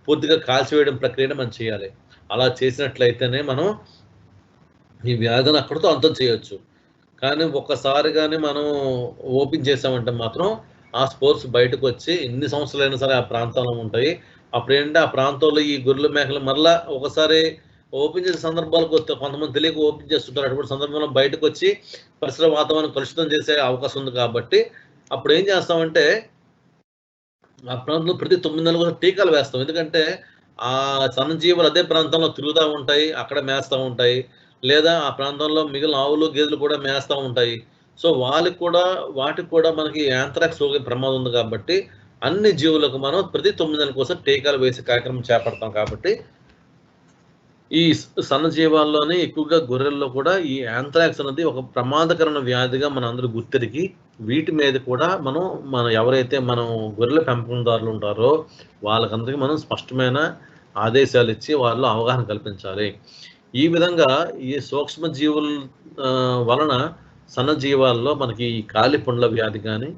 పూర్తిగా కాల్చివేయడం ప్రక్రియను మనం చేయాలి. అలా చేసినట్లయితేనే మనం ఈ వ్యాధిని అక్కడితో అంతం చేయొచ్చు. కానీ ఒక్కసారి కానీ మనం ఓపెన్ చేసామంటే మాత్రం ఆ స్పోర్స్ బయటకు వచ్చి ఎన్ని సంవత్సరాలైనా సరే ఆ ప్రాంతంలో ఉంటాయి. అప్పుడు ఏంటంటే ఆ ప్రాంతంలో ఈ గొర్రెల మేకలు మరలా ఒకసారి ఓపెన్ చేసే సందర్భాలకు వస్తే కొంతమంది తెలియక ఓపెన్ చేస్తుంటారు. అటువంటి సందర్భంలో బయటకు వచ్చి పరిసర వాతావరణం కలుషితం చేసే అవకాశం ఉంది కాబట్టి అప్పుడు ఏం చేస్తామంటే ఆ ప్రాంతంలో ప్రతి 9 నెలలకు టీకాలు వేస్తాం. ఎందుకంటే ఆ సన్నజీవులు అదే ప్రాంతంలో తిరుగుతూ ఉంటాయి, అక్కడ మేస్తూ ఉంటాయి, లేదా ఆ ప్రాంతంలో మిగిలిన ఆవులు గేదెలు కూడా మేస్తూ ఉంటాయి. సో వాటికి కూడా మనకి యాంథ్రాక్స్ సోకే ప్రమాదం ఉంది కాబట్టి అన్ని జీవులకు మనం ప్రతి 9 నెలల కోసం టీకాలు వేసే కార్యక్రమం చేపడతాం. కాబట్టి ఈ సన్నజీవాల్లోనే ఎక్కువగా గొర్రెల్లో కూడా ఈ యాంథ్రాక్స్ అనేది ఒక ప్రమాదకరమైన వ్యాధిగా మన అందరూ గుర్తిరిగి వీటి మీద కూడా మనం ఎవరైతే మనం గొర్రెల పెంపకందారులు ఉంటారో వాళ్ళకందరికీ మనం స్పష్టమైన ఆదేశాలు ఇచ్చి వాళ్ళు అవగాహన కల్పించాలి. ఈ విధంగా ఈ సూక్ష్మ జీవుల వలన సన్నజీవాల్లో మనకి ఈ కాలిపుండ్ల వ్యాధి కానీ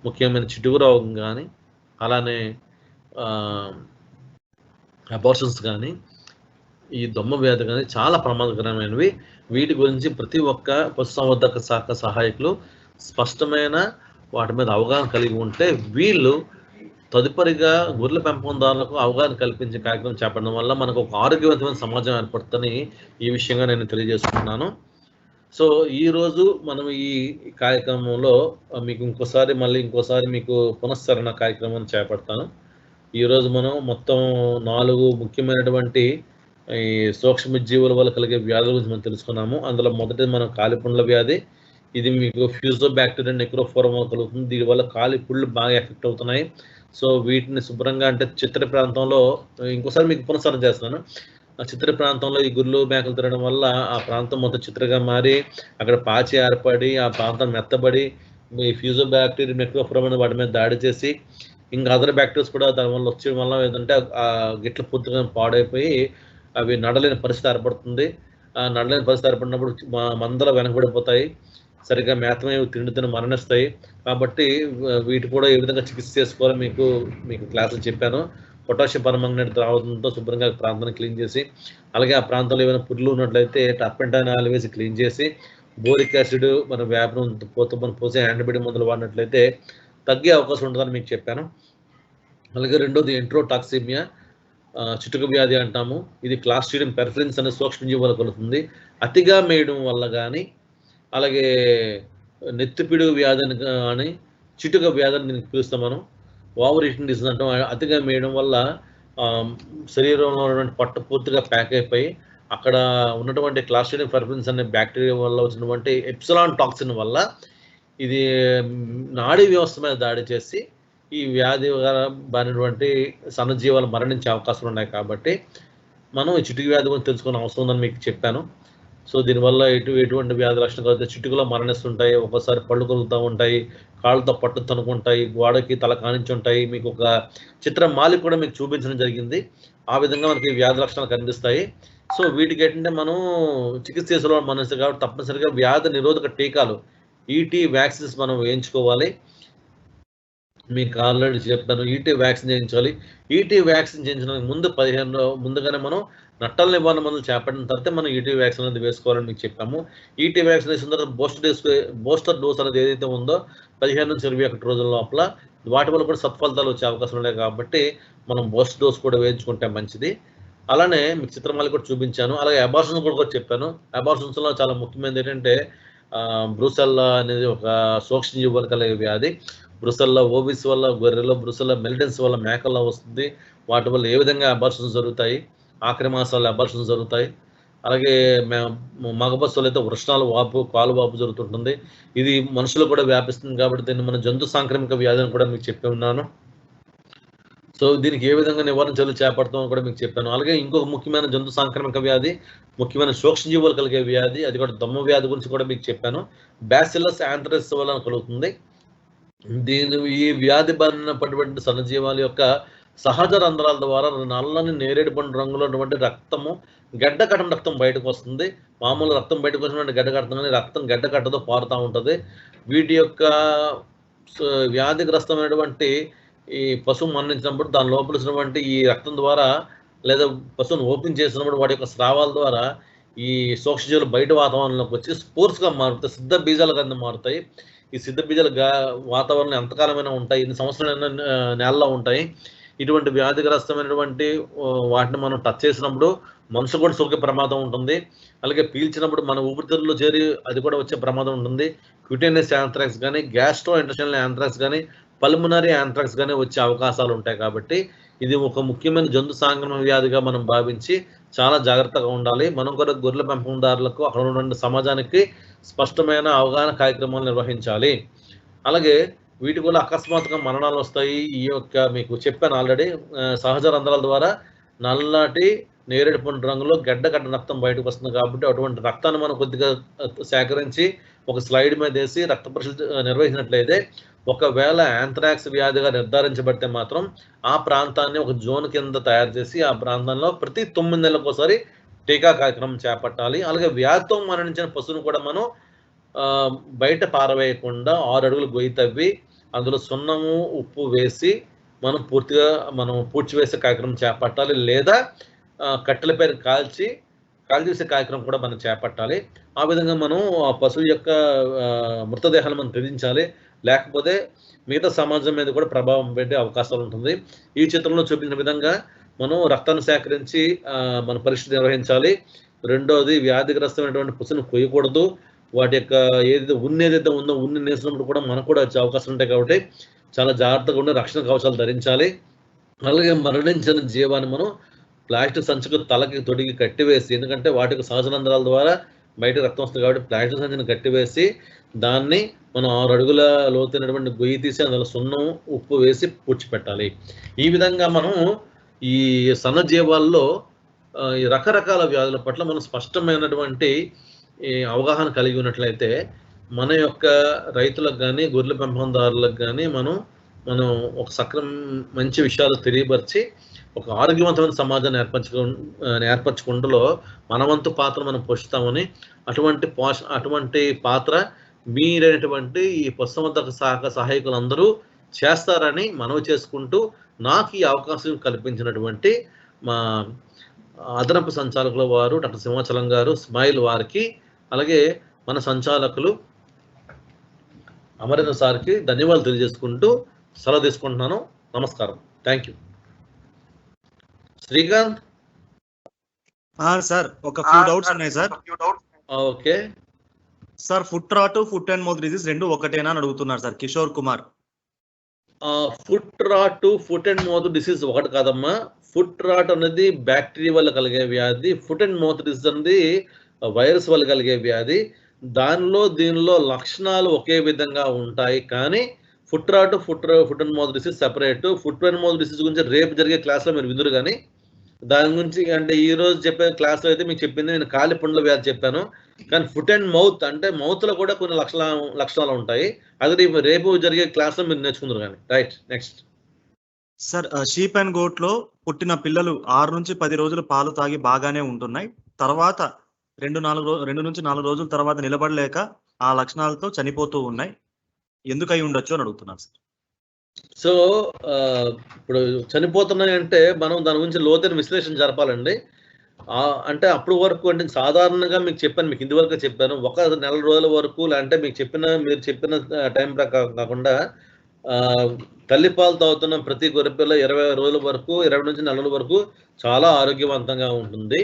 ముఖ్యమైన చిటుకు రోగం కానీ అలానే అబార్షన్స్ కానీ ఈ దొమ్మ వ్యాధి కానీ చాలా ప్రమాదకరమైనవి. వీటి గురించి ప్రతి ఒక్క పశుసంవర్ధక శాఖ సహాయకులు స్పష్టమైన వాటి మీద అవగాహన కలిగి ఉంటే వీళ్ళు తదుపరిగా గొర్రెల పెంపకందారులకు అవగాహన కల్పించే కార్యక్రమం చేపట్టడం వల్ల మనకు ఒక ఆరోగ్యవంతమైన సమాజం ఏర్పడుతుందని ఈ విషయంగా నేను తెలియజేసుకుంటున్నాను. సో ఈరోజు మనం ఈ కార్యక్రమంలో మీకు ఇంకోసారి మీకు పునఃశ్చరణ కార్యక్రమం చేపడతాను. ఈరోజు మనం మొత్తం 4 ముఖ్యమైనటువంటి ఈ సూక్ష్మ జీవుల వల్ల కలిగే వ్యాధుల గురించి మనం తెలుసుకున్నాము. అందులో మొదటిది మనం కాలిపుండ్ల వ్యాధి. ఇది మీకు ఫ్యూజోబాక్టీరియా నెక్రోఫోరం వల్ల కలుగుతుంది. దీనివల్ల కాలిపుళ్ళు బాగా ఎఫెక్ట్ అవుతున్నాయి. సో వీటిని శుభ్రంగా అంటే చిత్తడి ప్రాంతంలో ఇంకోసారి మీకు పునఃశ్చరణ చేస్తున్నాను. ఆ చిత్తడి ప్రాంతంలో ఈ గుర్రెలు మేకలు తినడం వల్ల ఆ ప్రాంతం మొత్తం చిత్తడిగా మారి అక్కడ పాచి ఏర్పడి ఆ ప్రాంతం మెత్తబడి ఈ ఫ్యూజోబాక్టీరియా నెక్రోఫోరం అనే వాటి మీద దాడి చేసి ఇంకా అదర్ బ్యాక్టీరియాస్ కూడా దానివల్ల వచ్చేయడం వల్ల ఏంటంటే ఆ గిట్ల పూర్తిగా పాడైపోయి అవి నడలేని పరిస్థితి ఏర్పడుతుంది. ఆ నడలేని పరిస్థితి ఏర్పడినప్పుడు మందలు వెనకబడిపోతాయి, సరిగ్గా మేతమే తిండి మరణిస్తాయి. కాబట్టి వీటి కూడా ఏ విధంగా చికిత్స చేసుకోవాలో మీకు క్లాసులు చెప్పాను. పొటాషియం పర్మాంగనేట్ ద్రావణంతో శుభ్రంగా ప్రాంతాన్ని క్లీన్ చేసి అలాగే ఆ ప్రాంతంలో ఏమైనా పుర్లు ఉన్నట్లయితే టర్పెంటైన్ ఆయిల్ వేసి క్లీన్ చేసి బోరిక్ యాసిడ్ మన వేపను మనం పోసే యాంటీబయాటిక్ మందులు వాడినట్లయితే తగ్గే అవకాశం ఉంటుందని మీకు చెప్పాను. అలాగే రెండోది ఎంట్రోటాక్సిమియా, చిటుక వ్యాధి అంటాము. ఇది క్లాస్ట్రీడియం పెర్ఫరెన్స్ అనే సూక్ష్మజీవులు కలుగుతుంది. అతిగా మేయడం వల్ల కానీ, అలాగే నెత్తిపిడు వ్యాధిని కానీ, చిటుక వ్యాధిని దీనికి పిలుస్తాం మనం. ఓవర్ ఈటింగ్ డిసీజ్ అంటాం. అతిగా మేయడం వల్ల శరీరంలో ఉన్నటువంటి పొట్ట పూర్తిగా ప్యాక్ అయిపోయి అక్కడ ఉన్నటువంటి క్లాస్ట్రీడియం పెర్ఫరెన్స్ అనే బ్యాక్టీరియా వల్ల వచ్చినటువంటి ఎప్సిలాన్ టాక్సిన్ వల్ల ఇది నాడీ వ్యవస్థ మీద దాడి చేసి ఈ వ్యాధి బారినటువంటి సన్నజీవాలు మరణించే అవకాశాలు ఉన్నాయి. కాబట్టి మనం ఈ చిటుకు వ్యాధి గురించి తెలుసుకునే అవసరం ఉందని మీకు చెప్పాను. సో దీనివల్ల ఎటువంటి వ్యాధి లక్షణాలు అయితే చిటుకులో మరణిస్తుంటాయి, ఒక్కోసారి పళ్ళు కలుగుతూ ఉంటాయి, కాళ్ళతో పట్టు తనుకుంటాయి, గోడకి తల కానించుంటాయి. మీకు ఒక చిత్రం మాలిక కూడా మీకు చూపించడం జరిగింది. ఆ విధంగా మనకి వ్యాధి లక్షణాలు కనిపిస్తాయి. సో వీటికి ఏంటంటే మనం చికిత్స చేసేలో మనసు కాబట్టి తప్పనిసరిగా వ్యాధి నిరోధక టీకాలు ఈటీ వ్యాక్సిన్స్ మనం వేయించుకోవాలి. మీకు ఆల్రెడీ చెప్పాను, ఈటీ వ్యాక్సిన్ చేయించాలి. ఈటీ వ్యాక్సిన్ చేయించడానికి ముందు 15 ముందుగానే మనం నట్టల నివారణ మందులు చేపట్టిన తర్వాత మనం ఈటీ వ్యాక్సిన్ అనేది వేసుకోవాలని మీకు చెప్పాము. ఈటీ వ్యాక్సిన్ వేసిన తర్వాత బూస్టర్ డోస్ అనేది ఏదైతే ఉందో 15 నుంచి 21 రోజుల లోపల వాటి వల్ల కూడా సత్ఫలితాలు వచ్చే అవకాశం ఉన్నాయి. కాబట్టి మనం బూస్టర్ డోస్ కూడా వేయించుకుంటే మంచిది. అలానే మీకు చిత్రమాలి కూడా చూపించాను. అలాగే అబార్షన్స్ కూడా చెప్పాను. అబార్షన్స్లో చాలా ముఖ్యమైనది ఏంటంటే బ్రూసెల్లా అనేది ఒక సూక్ష్మజీవులు కలిగే వ్యాధి. బ్రుసెల్లా ఓబిస్ వల్ల గొర్రెలో, బ్రుసెల్లా మెలిటెన్స్ వల్ల మేకల్లో వస్తుంది. వాటి వల్ల ఏ విధంగా అబార్షన్స్ జరుగుతాయి, ఆఖరి మాసాల్లో అబార్షన్స్ జరుగుతాయి. అలాగే మగబస్సులు అయితే వృషణాలు వాపు, కాలు వాపు జరుగుతుంటుంది. ఇది మనుషులు కూడా వ్యాపిస్తుంది కాబట్టి దీన్ని మన జంతు సాంక్రమిక వ్యాధిని కూడా మీకు చెప్పి ఉన్నాను. సో దీనికి ఏ విధంగా నివారణ చర్యలు చేపడతామో కూడా మీకు చెప్పాను. అలాగే ఇంకొక ముఖ్యమైన జంతు సాంక్రమిక వ్యాధి, ముఖ్యమైన సూక్ష్మజీవులు కలిగే వ్యాధి, అది కూడా దమ్మ వ్యాధి గురించి కూడా మీకు చెప్పాను. బ్యాసిల్లస్ యాంథ్రాసిస్ వల్ల కలుగుతుంది. ఈ వ్యాధి బారిన పడినటువంటి సన్నజీవాల యొక్క సహజ రంధ్రాల ద్వారా నల్లని నేరేడు పండు రంగులో ఉన్నటువంటి రక్తము, గడ్డకట్టం రక్తం బయటకు వస్తుంది. మామూలు రక్తం బయటకు వచ్చినటువంటి గడ్డకట్టం కానీ రక్తం గడ్డకట్టతో పారుతూ ఉంటుంది. వీటి యొక్క వ్యాధిగ్రస్తమైనటువంటి ఈ పశువు మరణించినప్పుడు దాని లోపల వచ్చినటువంటి ఈ రక్తం ద్వారా లేదా పశువును ఓపెన్ చేసినప్పుడు వాటి యొక్క స్రావాల ద్వారా ఈ సూక్ష్మజీవులు బయట వాతావరణంలోకి వచ్చి స్పోర్ట్స్గా మారుతాయి, సిద్ధ బీజాల కింద మారుతాయి. ఈ సిద్ధ బీజాలు వాతావరణం ఎంతకాలమైనా ఉంటాయి, ఎన్ని సంవత్సరాలైనా నేలలో ఉంటాయి. ఇటువంటి వ్యాధిగ్రస్తమైనటువంటి వాటిని మనం టచ్ చేసినప్పుడు మనసు కూడా సోకే ప్రమాదం ఉంటుంది. అలాగే పీల్చినప్పుడు మన ఊపిరితిత్తుల్లో చేరి అది కూడా వచ్చే ప్రమాదం ఉంటుంది. క్యూటేనియస్ యాంథ్రాక్స్ కానీ, గ్యాస్ట్రో ఇంటెస్టైనల్ యాంథ్రాక్స్ కానీ, పల్మనరీ యాంథ్రాక్స్ కానీ వచ్చే అవకాశాలు ఉంటాయి. కాబట్టి ఇది ఒక ముఖ్యమైన జంతు సాంక్రమిక వ్యాధిగా మనం భావించి చాలా జాగ్రత్తగా ఉండాలి. మనం కూడా గొర్రెల పెంపకందారులకు అక్కడ ఉన్నటువంటి సమాజానికి స్పష్టమైన అవగాహన కార్యక్రమాలు నిర్వహించాలి. అలాగే వీటి కూడా అకస్మాత్తుగా మరణాలు వస్తాయి. ఈ యొక్క మీకు చెప్పాను ఆల్రెడీ, సహజ రంధ్రాల ద్వారా నల్లటి నేరేడు పండు రంగులో గడ్డకట్ట రక్తం బయటకు వస్తుంది. కాబట్టి అటువంటి రక్తాన్ని మనం కొద్దిగా సేకరించి ఒక స్లైడ్ మీద వేసి రక్త పరీక్షలు నిర్వహించినట్లయితే ఒకవేళ యాంథ్రాక్స్ వ్యాధిగా నిర్ధారించబడితే మాత్రం ఆ ప్రాంతాన్ని ఒక జోన్ కింద తయారు చేసి ఆ ప్రాంతంలో ప్రతి 9 నెలలకు ఒకసారి టీకా కార్యక్రమం చేపట్టాలి. అలాగే వ్యాధితో మరణించిన పశువును కూడా మనం బయట పారవేయకుండా 6 అడుగులు గొయ్యి తవ్వి అందులో సున్నము, ఉప్పు వేసి మనం పూర్తిగా పూడ్చివేసే కార్యక్రమం చేపట్టాలి. లేదా కట్టెలపై కాల్చేసే కార్యక్రమం కూడా మనం చేపట్టాలి. ఆ విధంగా మనం ఆ పశువు యొక్క మృతదేహాలు మనం త్యజించాలి. లేకపోతే మిగతా సమాజం మీద కూడా ప్రభావం పెట్టే అవకాశాలు ఉంటుంది. ఈ చిత్రంలో చూపించిన విధంగా మనం రక్తాన్ని సేకరించి మన పరీక్ష నిర్వహించాలి. రెండోది వ్యాధిగ్రస్తమైనటువంటి పశువును కొయ్యకూడదు. వాటి యొక్క ఏదైతే ఉందో ఉన్ని నేసినప్పుడు కూడా మనకు కూడా వచ్చే అవకాశం ఉంటాయి. కాబట్టి చాలా జాగ్రత్తగా ఉండి రక్షణ కవచాలు ధరించాలి. అలాగే మరణించిన జీవాన్ని మనం ప్లాస్టిక్ సంచుకు తలకి తొడిగి కట్టివేసి, ఎందుకంటే వాటికి సహజ రంధ్రాల ద్వారా బయట రక్తం వస్తుంది కాబట్టి ప్లాస్టిక్ సంచిని కట్టివేసి దాన్ని మనం 6 అడుగుల లోతైనటువంటి గొయ్యి తీసి అందులో సున్నం, ఉప్పు వేసి పూడ్చిపెట్టాలి. ఈ విధంగా మనం ఈ సన్నజీవాల్లో ఈ రకరకాల వ్యాధుల పట్ల మనం స్పష్టమైనటువంటి అవగాహన కలిగి ఉన్నట్లయితే మన యొక్క రైతులకు కానీ గొర్రెల పెంపకందారులకు కానీ మనం ఒక మంచి విషయాలు తెలియపరిచి ఒక ఆరోగ్యవంతమైన సమాజాన్ని ఏర్పరచుకుంటలో మనవంతు పాత్ర మనం పోషిస్తామని, అటువంటి పాత్ర మీరైనటువంటి ఈ పశుసంవర్ధక శాఖ సహాయకులందరూ చేస్తారని మనవి చేసుకుంటూ నాకు ఈ అవకాశం కల్పించినటువంటి మా అదనపు సంచాలకుల వారు డాక్టర్ సింహాచలం గారు, స్మైల్ వారికి, అలాగే మన సంచాలకులు అమరేంద్ర సార్కి ధన్యవాదాలు తెలియజేసుకుంటూ సెలవు తీసుకుంటున్నాను. నమస్కారం. Thank you. శ్రీకాంత్. సార్ ఒక ఫ్యూ డౌట్స్ ఉన్నాయి సార్. Okay sir, foot rot, foot and mouth disease రెండు ఒకటేనా అని అడుగుతున్నారు sir Kishore Kumar. Foot rot, foot and mouth disease ఒకటి కాదమ్మా. ఫుట్ రాట్ అనేది బ్యాక్టీరియా వల్ల కలిగే వ్యాధి. ఫుట్ అండ్ మౌత్ డిసీజ్ అనేది వైరస్ వల్ల కలిగే వ్యాధి. దీనిలో లక్షణాలు ఒకే విధంగా ఉంటాయి, కానీ foot rot, foot and mouth disease separate. Foot and mouth disease గురించి రేపు జరిగే క్లాస్లో మీరు విందురు, కానీ దాని గురించి అంటే ఈ రోజు చెప్పే క్లాస్లో అయితే మీకు చెప్పింది నేను కాలి పుండ్ల వ్యాధి చెప్పాను. కానీ ఫుట్ అండ్ మౌత్ అంటే మౌత్లో కూడా కొన్ని లక్షణాలు ఉంటాయి. అది రేపు జరిగే క్లాస్లో మీరు నేర్చుకుందరు కానీ. Right, next. Sir, sheep and goat లో పుట్టిన పిల్లలు 6 నుంచి 10 రోజులు పాలు తాగి బాగానే ఉంటున్నాయి. తర్వాత 2 నుంచి 4 రోజుల తర్వాత నిలబడలేక ఆ లక్షణాలతో చనిపోతూ ఉన్నాయి. ఎందుకు అయి ఉండొచ్చు అని అడుగుతున్నారు సార్. సో ఇప్పుడు చనిపోతున్నాయంటే మనం దాని గురించి లోతైన విశ్లేషణ జరపాలండి. అంటే అప్పుడు వరకు అంటే సాధారణంగా మీకు చెప్పాను, మీకు ఇంటి వరకు చెప్పాను, 1 నెల రోజుల వరకు అంటే మీరు చెప్పిన టైం ప్రకారం కాకుండా తల్లిపాలు తాగుతున్న ప్రతి గొర్రెపిల్ల 20 రోజుల వరకు, 20 నుంచి 40 వరకు చాలా ఆరోగ్యవంతంగా ఉంటుంది.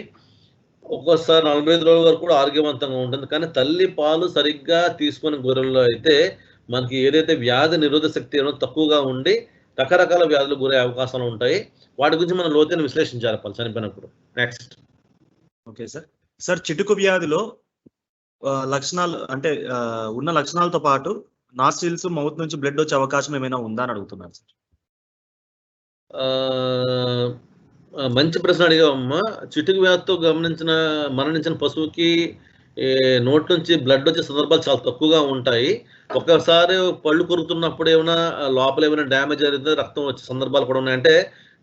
ఒక్కోసారి 45 రోజుల వరకు కూడా ఆరోగ్యవంతంగా ఉంటుంది. కానీ తల్లి పాలు సరిగ్గా తీసుకునే గొర్రెల్లో అయితే మనకి ఏదైతే వ్యాధి నిరోధక శక్తి ఏమో తక్కువగా ఉండి రకరకాల వ్యాధులు గురే అవకాశాలు ఉంటాయి. వాటి గురించి మనం లోతైన విశ్లేషణ జరపాలి చనిపోయినప్పుడు. నెక్స్ట్. Okay sir. సార్, చిటుకు వ్యాధిలో లక్షణాలు అంటే ఉన్న లక్షణాలతో పాటు నాస్ట్రిల్స్, మౌత్ నుంచి బ్లడ్ వచ్చే అవకాశం ఏమైనా ఉందా అని అడుగుతున్నారు సార్. మంచి ప్రశ్న అడిగావమ్మా. చిటుకు వ్యాధితో మరణించిన పశువుకి నోటి నుంచి బ్లడ్ వచ్చే సందర్భాలు చాలా తక్కువగా ఉంటాయి. ఒక్కసారి పళ్ళు కొరుకుతున్నప్పుడు ఏమైనా లోపల ఏమైనా డ్యామేజ్ జరిగితే రక్తం వచ్చే సందర్భాలు కూడా ఉన్నాయంటే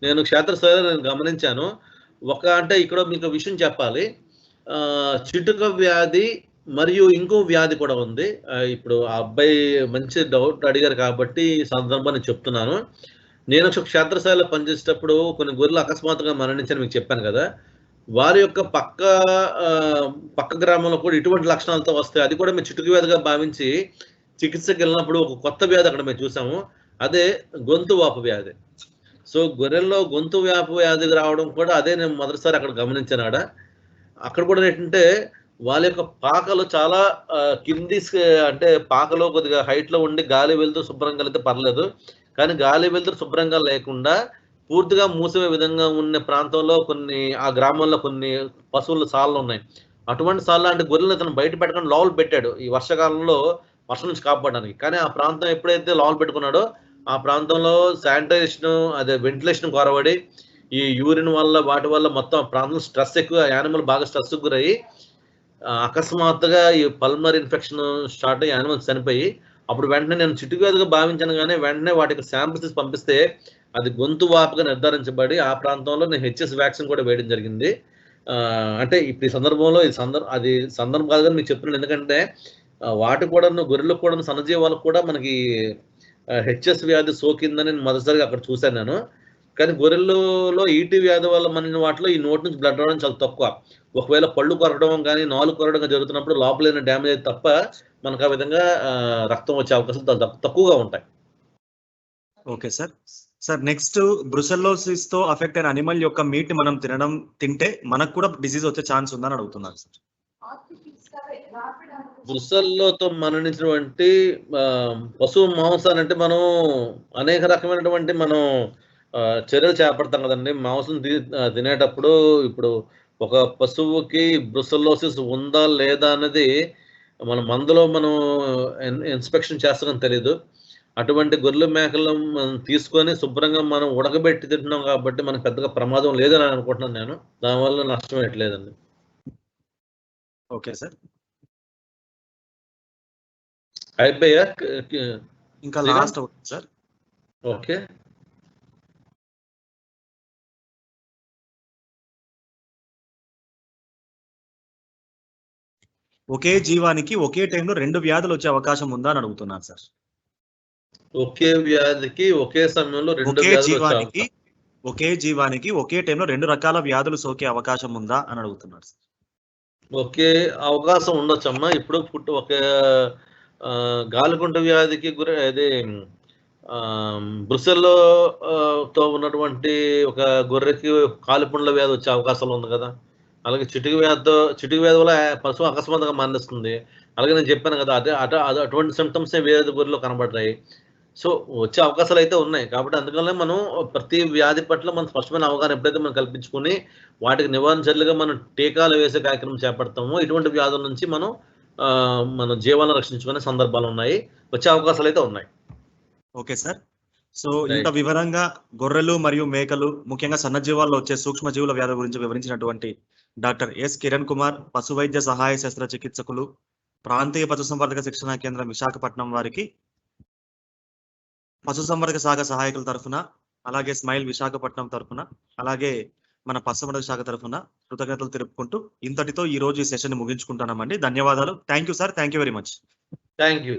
నేను క్షేత్రస్థాయిలో నేను గమనించాను. అంటే ఇక్కడ మీకు విషయం చెప్పాలి. చిటుక వ్యాధి మరియు ఇంకో వ్యాధి కూడా ఉంది. ఇప్పుడు ఆ అబ్బాయి మంచి డౌట్ అడిగారు కాబట్టి ఈ సందర్భాన్ని చెప్తున్నాను. నేను క్షేత్రస్థాయిలో పనిచేసేటప్పుడు కొన్ని గొర్రెలు అకస్మాత్తుగా మరణించని మీకు చెప్పాను కదా. వారి యొక్క పక్క గ్రామంలో కూడా ఇటువంటి లక్షణాలతో వస్తాయి. అది కూడా మేము చిటుకు వ్యాధిగా భావించి చికిత్సకి వెళ్ళినప్పుడు ఒక కొత్త వ్యాధి అక్కడ మేము చూసాము. అదే గొంతు వాపు వ్యాధి. సో గొర్రెల్లో గొంతు వ్యాధి రావడం కూడా అదే నేను మొదటిసారి అక్కడ గమనించాను. అక్కడ కూడా ఏంటంటే వాళ్ళ యొక్క పాకలు చాలా కింది అంటే పాకలో కొద్దిగా హైట్లో ఉండి గాలి వెళ్తూ శుభ్రంగా వెళ్తే పర్లేదు, కానీ గాలి వెళ్తూ శుభ్రంగా లేకుండా పూర్తిగా మూసే విధంగా ఉన్న ప్రాంతంలో ఆ గ్రామంలో కొన్ని పశువుల సాళ్ళు ఉన్నాయి. అటువంటి సాళ్ళు అంటే గొర్రెలను అతను బయట పెట్టకుండా లోపల పెట్టాడు ఈ వర్షాకాలంలో వర్షం నుంచి కాపాడడానికి. కానీ ఆ ప్రాంతం ఎప్పుడైతే లోపల పెట్టుకున్నాడో ఆ ప్రాంతంలో శానిటైజేషన్ అదే వెంటిలేషన్ కొరవడి ఈ యూరిన్ వల్ల వాటి వల్ల మొత్తం ప్రాంతం స్ట్రెస్ ఎక్కువ, యానిమల్ బాగా స్ట్రెస్ గురయ్యి అకస్మాత్తుగా ఈ పల్మనరీ ఇన్ఫెక్షన్ స్టార్ట్ అయ్యి యానిమల్స్ చనిపోయి అప్పుడు వెంటనే నేను చిటుకు వ్యాధిగా భావించాను. కానీ వెంటనే వాటికి శాంపిల్స్ పంపిస్తే అది గొంతు వాపుగా నిర్ధారించబడి ఆ ప్రాంతంలో నేను హెచ్ఎస్ వ్యాక్సిన్ కూడా వేయడం జరిగింది. అంటే ఇప్పుడు ఈ సందర్భంలో అది సందర్భం కాదు కానీ మీకు చెప్తున్నాను. ఎందుకంటే వాటికి కూడా గొర్రెలకు కూడా సన్నజీవాలకు కూడా మనకి హెచ్ఎస్ వ్యాధి సోకిందని మొదటిసారిగా అక్కడ చూశాను నేను. కానీ గొర్రెల్లో ఈటీ వ్యాధి వల్ల మన వాటిలో ఈ నోటి నుంచి బ్లడ్ రావడం చాలా తక్కువ. ఒకవేళ పళ్ళు కొరకడం కానీ నాలుగు కొరకడం జరుగుతున్నప్పుడు లోపలైన డ్యామేజ్ అయితే తప్ప మనకు ఆ విధంగా రక్తం వచ్చే అవకాశాలు తక్కువగా ఉంటాయి. Okay sir. Sir, next brucellosis తో అఫెక్ట్ అయిన అనిమల్ యొక్క మీట్ మనం తింటే మనకు కూడా డిసీజ్ వచ్చే ఛాన్స్ ఉందని అడుగుతున్నారు సార్. బ్రుసెల్లోతో మరణించినటువంటి పశువు మాంసాన్ని అంటే మనం అనేక రకమైనటువంటి మనం చర్యలు చేపడతాం కదండి మాంసం తినేటప్పుడు. ఇప్పుడు ఒక పశువుకి బ్రుసెల్లోసిస్ ఉందా లేదా అన్నది మన మందులో మనం ఇన్స్పెక్షన్ చేస్తామని తెలీదు. అటువంటి గొర్రెల మేకలు మనం తీసుకొని శుభ్రంగా మనం ఉడకబెట్టి తింటున్నాం కాబట్టి మనకు పెద్దగా ప్రమాదం లేదని అనుకుంటున్నాను నేను. దానివల్ల నష్టం ఎట్లేదండి. Okay sir. అయిపోయా ఇంకా లాస్ట్ సార్. ఓకే. ఒకే జీవానికి ఒకే టైంలో 2 వ్యాధులు వచ్చే అవకాశం ఉందా అని అడుగుతున్నారు సార్. ఒకే వ్యాధికి ఒకే సమయంలో ఒకే జీవానికి ఒకే టైంలో 2 రకాల వ్యాధులు సోకే అవకాశం ఉందా అని అడుగుతున్నారు సార్. ఒకే అవకాశం ఉండొచ్చమ్మా. ఇప్పుడు ఒక గాలికుంట వ్యాధికి గురి అదే బ్రుసెల్లో తో ఉన్నటువంటి ఒక గొర్రెకి కాలిపుండ్ల వ్యాధి వచ్చే అవకాశాలు ఉంది కదా. అలాగే చిటికి వ్యాధి వల్ల పశువు అకస్మాత్తుగా మరణిస్తుంది. అలాగే నేను చెప్పాను కదా, అటువంటి సిమ్టమ్సే వేరే గొర్రెలో కనబడ్డాయి. సో వచ్చే అవకాశాలు అయితే ఉన్నాయి. కాబట్టి అందుకనే మనం ప్రతి వ్యాధి పట్ల మనం స్పష్టమైన అవగాహన ఎప్పుడైతే మనం కల్పించుకొని వాటికి నివారణ చర్యలుగా మనం టీకాలు వేసే కార్యక్రమం చేపడతామో ఇటువంటి వ్యాధుల నుంచి మనం మన జీవాలను రక్షించుకునే సందర్భాలు ఉన్నాయి. వచ్చే అవకాశాలు అయితే ఉన్నాయి. Okay sir. సో ఇంత వివరంగా గొర్రెలు మరియు మేకలు ముఖ్యంగా సన్నజీవాల్లో వచ్చే సూక్ష్మజీవుల వ్యాధి గురించి వివరించినటువంటి డాక్టర్ ఎస్ కిరణ్ కుమార్, పశు వైద్య సహాయ శస్త్రచికిత్సకులు, ప్రాంతీయ పశుసంవర్ధక శిక్షణా కేంద్రం విశాఖపట్నం వారికి పశుసంవర్ధక శాఖ సహాయకుల తరఫున, అలాగే స్మైల్ విశాఖపట్నం తరఫున, అలాగే మన పశుసంవర్ధక శాఖ తరఫున కృతజ్ఞతలు తెలుపుకుంటూ ఇంతటితో ఈ రోజు ఈ సెషన్ ముగించుకుంటున్నామండి. ధన్యవాదాలు. Thank you sir. Thank you very much. Thank you.